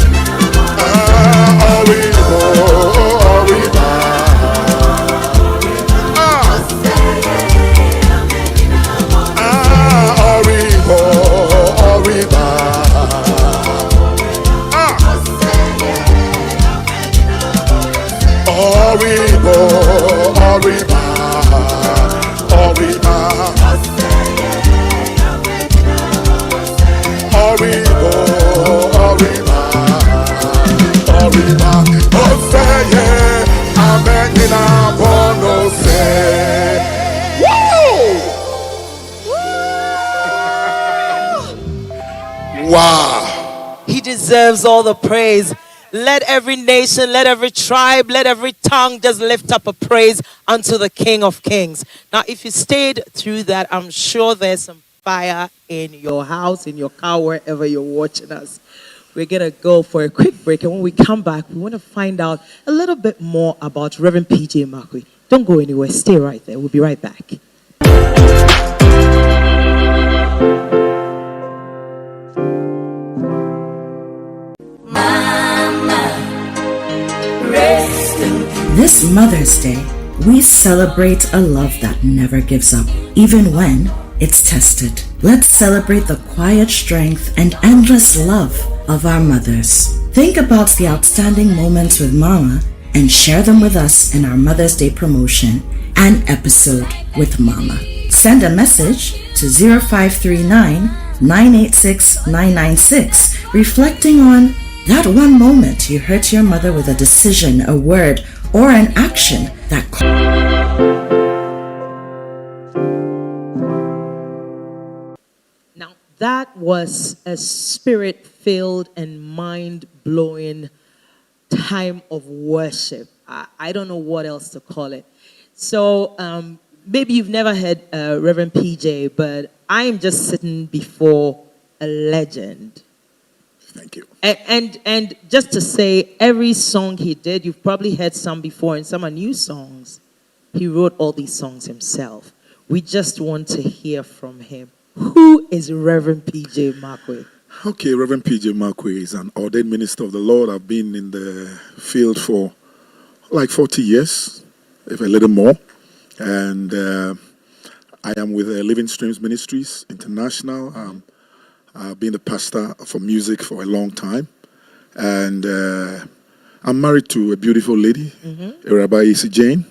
Wow. He deserves all the praise. Let every nation, let every tribe, let every tongue just lift up a praise unto the King of Kings. Now, if you stayed through that, I'm sure there's some fire in your house, in your car, wherever you're watching us. We're going to go for a quick break. And when we come back, we want to find out a little bit more about Reverend PJ Markwei. Don't go anywhere. Stay right there. We'll be right back. This Mother's Day, we celebrate a love that never gives up, even when it's tested. Let's celebrate the quiet strength and endless love of our mothers. Think about the outstanding moments with Mama and share them with us in our Mother's Day promotion, An Episode with Mama. Send a message to 0539 986 996 reflecting on that one moment you hurt your mother with a decision, a word, or an action that... Now, that was a spirit-filled and mind-blowing time of worship. I don't know what else to call it. So maybe you've never heard Reverend PJ, but I'm just sitting before a legend. Thank you. And just to say, every song he did, you've probably heard some before, and some are new songs. He wrote all these songs himself. We just want to hear from him. Who is Reverend PJ Markwei? Okay, Reverend PJ Markwei is an ordained minister of the Lord. I've been in the field for like 40 years, if a little more. And I am with Living Streams Ministries International. I've been the pastor for music for a long time. And I'm married to a beautiful lady, Rabbi Isi Jane,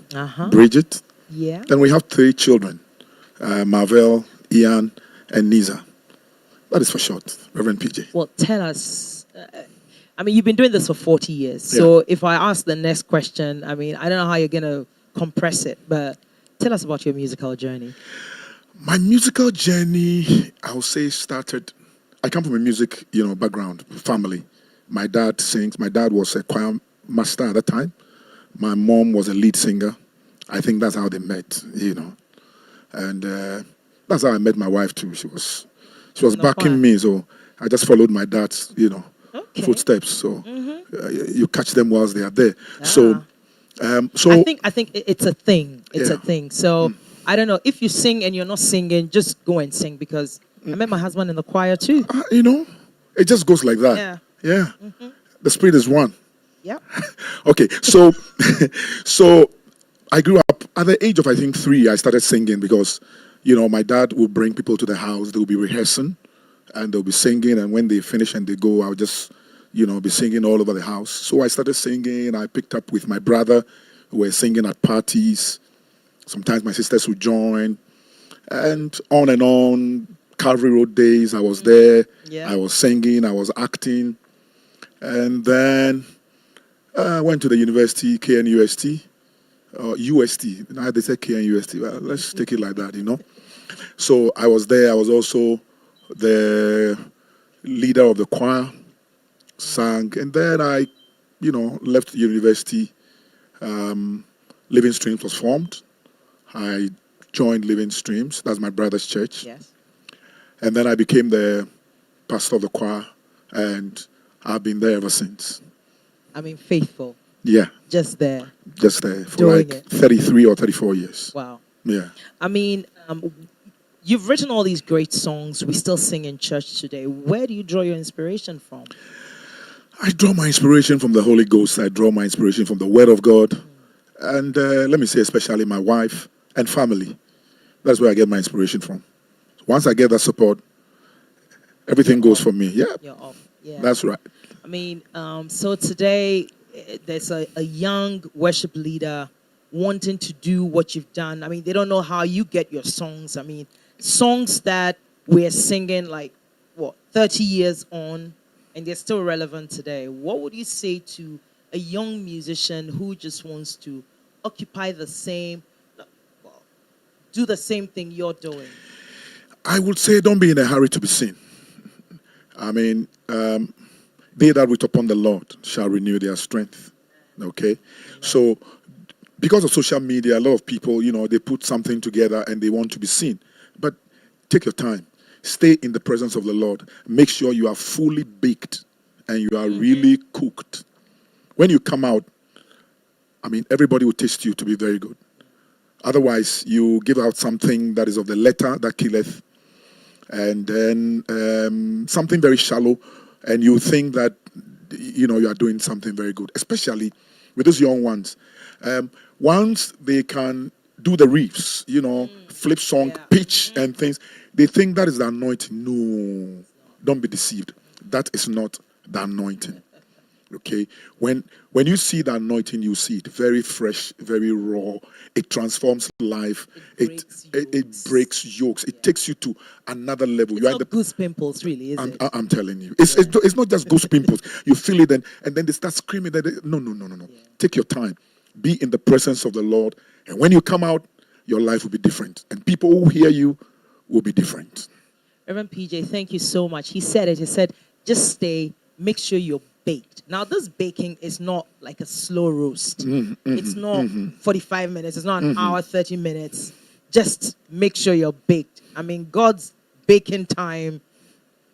Bridget. Yeah. Then we have 3 children, Marvel, Ian, and Niza. That is for short, Reverend PJ. Well, tell us. I mean, you've been doing this for 40 years. So if I ask the next question, I mean, I don't know how you're going to compress it, but tell us about your musical journey. My musical journey, I would say, started. I come from a music, background, family. My dad sings. My dad was a choir master at the time. My mom was a lead singer. I think that's how they met, And that's how I met my wife too. She was backing me, so I just followed my dad's, footsteps. So you catch them whilst they are there. So I think it's a thing. It's a thing. So I don't know if you sing and you're not singing, just go and sing, because I met my husband in the choir too. It just goes like that. Yeah. The spirit is one. Yeah. Okay, so so I grew up at the age of, I think, 3. I started singing because, my dad would bring people to the house. They would be rehearsing, and they'll be singing. And when they finish and they go, I'll just, be singing all over the house. So I started singing. I picked up with my brother, who were singing at parties. Sometimes my sisters would join, and on. Calvary Road days, I was there. I was singing. I was acting, and then I went to the university, KNUST. UST. Now they say KNUST. Well, let's take it like that, So I was there. I was also the leader of the choir, sang, and then I, left university. Living Streams was formed. I joined Living Streams. That's my brother's church. Yes. And then I became the pastor of the choir, and I've been there ever since. I mean, faithful. Yeah. Just there. Just there for Doing like it. 33 or 34 years. Wow. Yeah. I mean, you've written all these great songs. We still sing in church today. Where do you draw your inspiration from? I draw my inspiration from the Holy Ghost. I draw my inspiration from the Word of God. And let me say, especially my wife and family. That's where I get my inspiration from. Once I get that support, everything goes for me. Yeah. You're off. Yeah. That's right. I mean, so today there's a young worship leader wanting to do what you've done. I mean, they don't know how you get your songs. I mean, songs that we're singing 30 years on, and they're still relevant today. What would you say to a young musician who just wants to occupy do the same thing you're doing? I would say don't be in a hurry to be seen. I mean, they that wait upon the Lord shall renew their strength. Okay? So, because of social media, a lot of people, they put something together and they want to be seen. But take your time. Stay in the presence of the Lord. Make sure you are fully baked and you are really cooked. When you come out, I mean, everybody will taste you to be very good. Otherwise, you give out something that is of the letter that killeth, and then something very shallow, and you think that, you are doing something very good, especially with those young ones. Once they can do the riffs, flip song, pitch, and things, they think that is the anointing. No, don't be deceived. That is not the anointing. Okay, when you see the anointing, you see it very fresh, very raw. It transforms life. It breaks yokes. It takes you to another level. It's not goose pimples, really, is it? I'm telling you, it's not just goose pimples. You feel it, and then they start screaming. No. Take your time. Be in the presence of the Lord, and when you come out, your life will be different, and people who hear you will be different. Reverend PJ, thank you so much. He said it. He said, just stay. Make sure you're baked. Now, this baking is not like a slow roast. It's not 45 minutes. It's not an hour, 30 minutes. Just make sure you're baked. I mean, God's baking time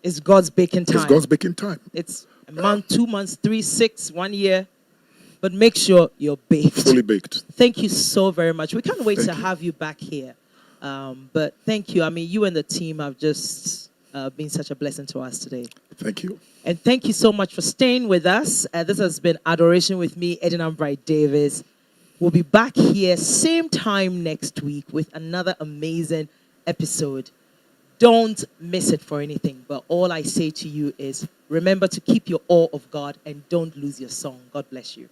is God's baking time. It's God's baking time. It's a month, 2 months, 3, 6, 1 year. But make sure you're baked. Fully baked. Thank you so very much. We can't wait to have you back here. But thank you. I mean, you and the team have just been such a blessing to us today. Thank you. And thank you so much for staying with us. This has been Adoration with me, Edinam Bright Davis. We'll be back here same time next week with another amazing episode. Don't miss it for anything. But all I say to you is remember to keep your awe of God and don't lose your song. God bless you.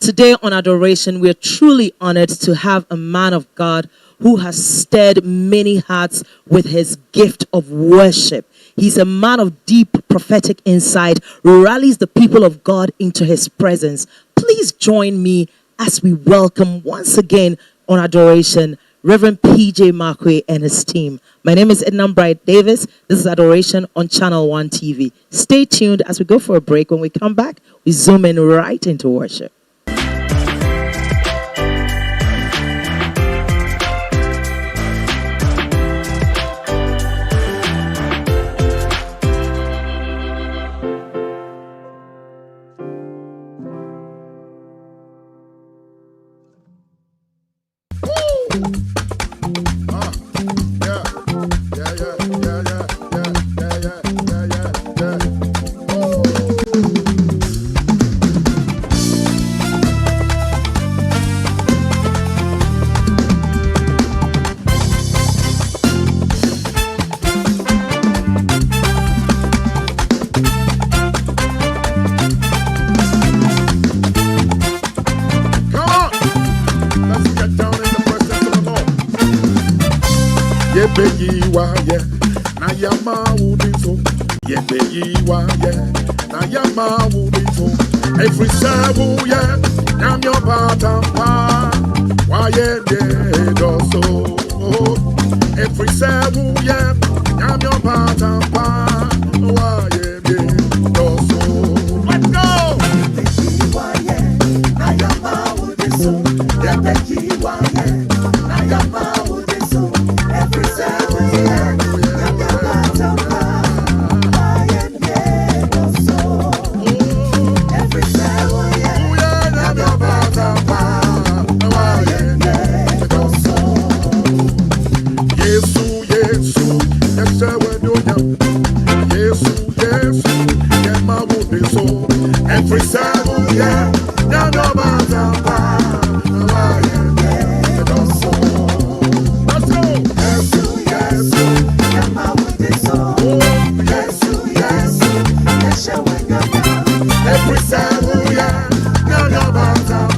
Today on Adoration, we are truly honored to have a man of God who has stirred many hearts with his gift of worship. He's a man of deep prophetic insight, rallies the people of God into his presence. Please join me as we welcome once again on Adoration, Reverend PJ Markwei and his team. My name is Edna Bright Davis. This is Adoration on Channel 1 TV. Stay tuned as we go for a break. When we come back, we zoom in right into worship. Every seven year, I'm your bottom bar. Why so? Every 7 year, I'm your bottom bar. Why so? Let's go! Every 7 years, I'm your bottom bar. Every 7 years, now no matter let's go. Yes, every 7 years, now no matter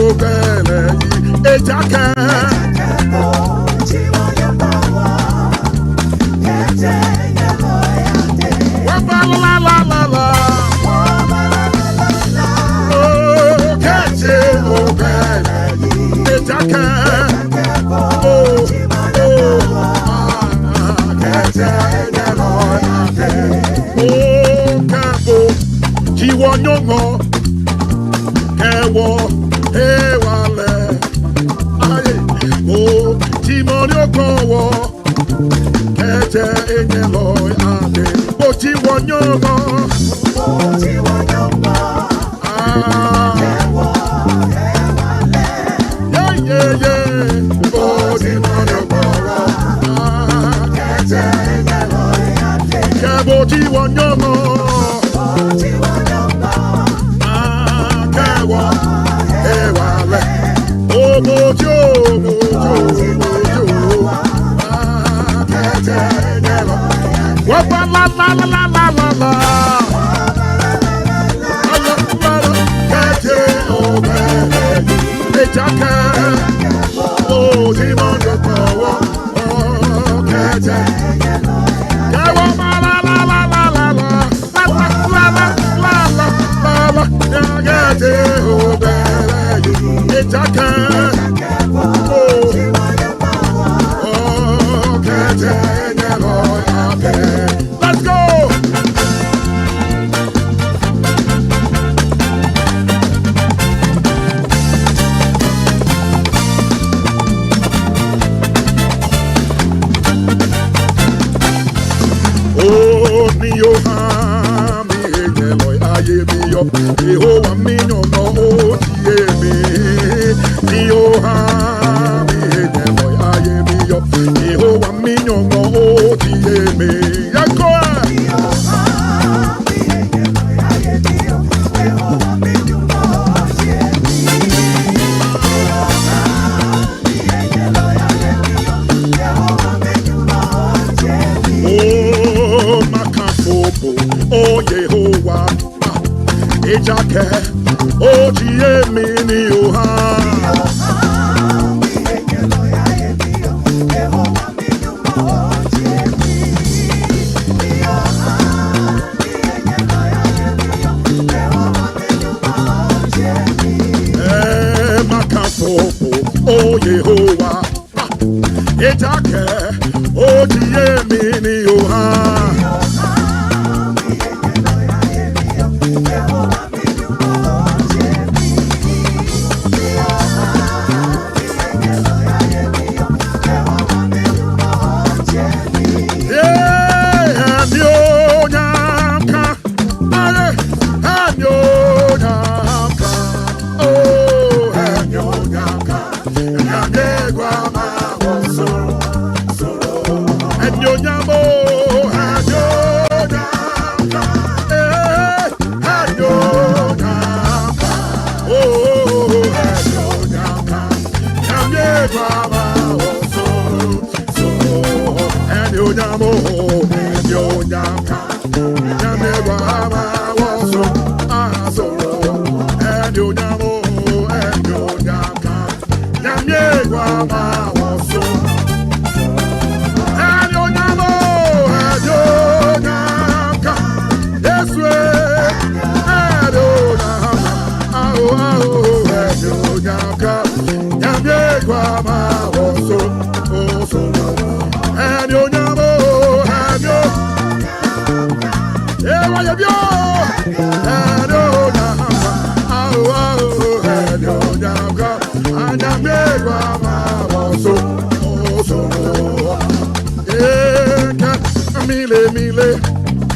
okay. wo hey wale aye oh timonio ko wo kete enye loy ade o ti wonyogo yeah oh timonio ko wo kete enye loy ade kebo ti wonyogo Let's go! Oh, mi yo ha, mi eloy aye mi yo, Jehovah mi no no tie mi. Mi yo ha, mi eloy aye mi yo, Jehovah mi no no tie mi. Yako. Mi yo ha, mi eloy aye mi yo, Jehovah mi no no tie mi. Oh, Makafobo, oh Yehovah, Ejake, oh Jiemini Oha. Makafobo, oh Yehovah, Ejake, oh Jiemini Oha.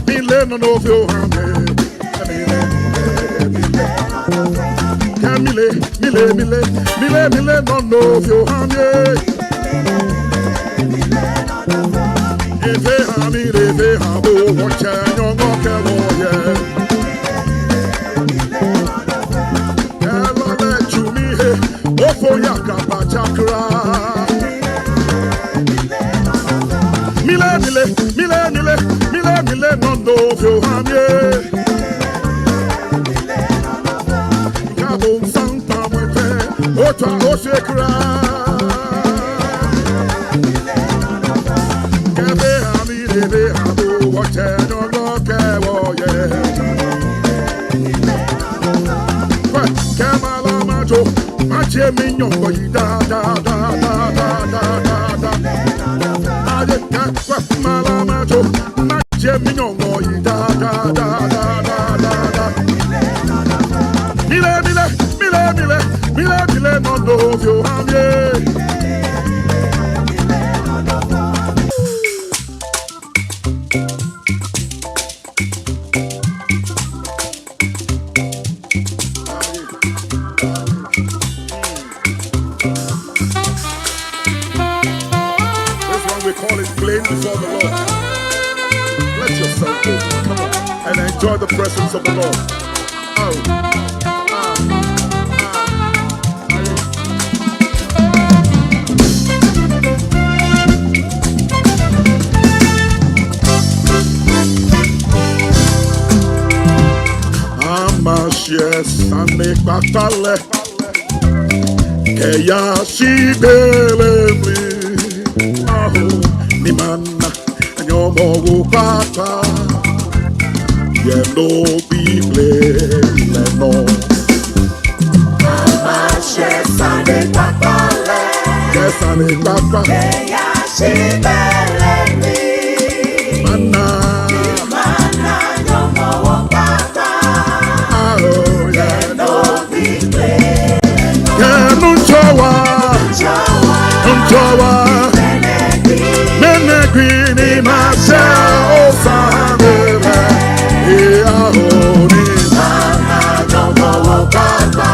Mile no no feel hame. Mile no no feel hame. Efe habo wacha nyongo kewo ye. Elo le chumi he ofo yakaba chakra. Mile no no feel hame. Kabon santa mwe otwa osekra. Kebe habo wache no kewo ye. Kamala majo mache minyongo da. Aye kamala majo mache minyongo da. Mile call it playing before the Lord. Let yourself go. Come on. And enjoy the presence of the Lord. Yes, I make my tale. Keya si belemi. Aho ni mana nyomo upata. Yendo bible leno. Yes, I make my tale. Yes, I make my tale. Keya si belemi. Mana nyomo upata. Unchawa Menegrini Marcel Sanebe Eahoni Mana Jomo Wakaba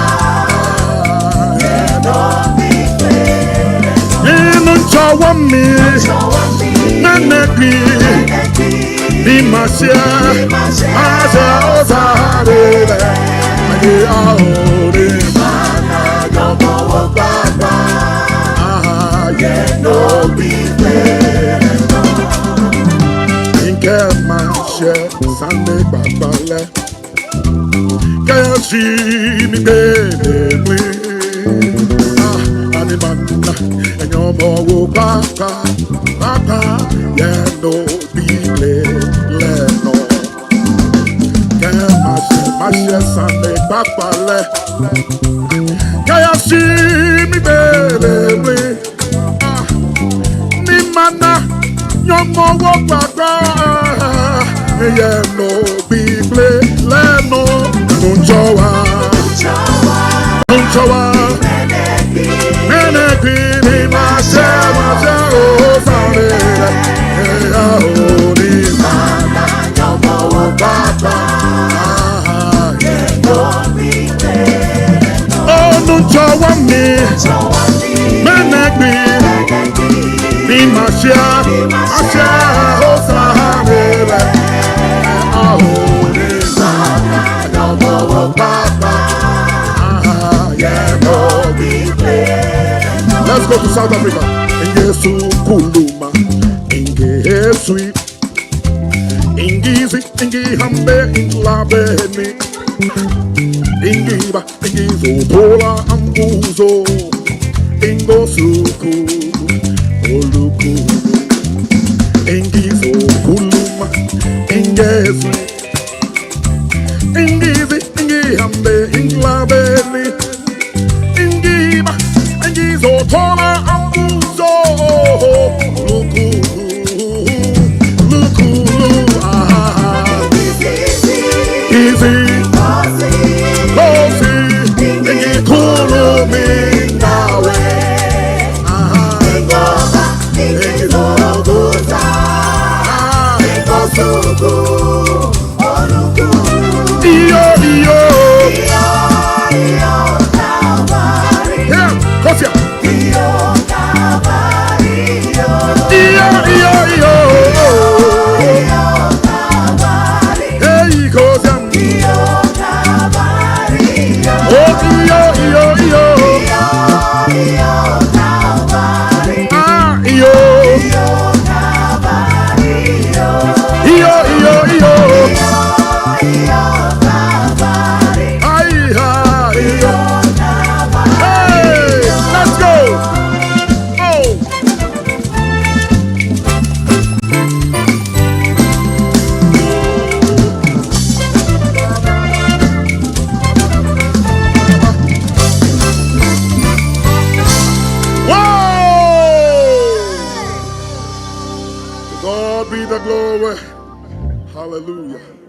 Unchawa Menegrini Marcel Sanebe Eahoni Mana Jomo Wakaba no be Inke manche Sunday babale Kaya si mi bebe Animana Enyomo wo papa Yeah no be leno Kaya manche Sunday babale Kaya si mi bebe Mana nyomo wo gbagba eye no bible leno njowa meneki ni mase o sare eya oni mana nyomo wo gbagba eye no bible njowa mi meneki Masha, Osahara, Ahoni, Nomo Papa, yeah, no, we play. Let's go to South Africa. Ingesu Kuluma, Ingesui, Ingizi, Ingihambe, Inglabeni, Ingiba, Ingizo, Tola, Ambuzo, Ingosuku. Oluku Ingizo Kuluma Ingezu Ingizi Ingihambe Inglabeli Ingiba Ingizo Tola Ambuzo Luku Easy Kosi Ingi Kulumi Nawe God be the glory. Hallelujah.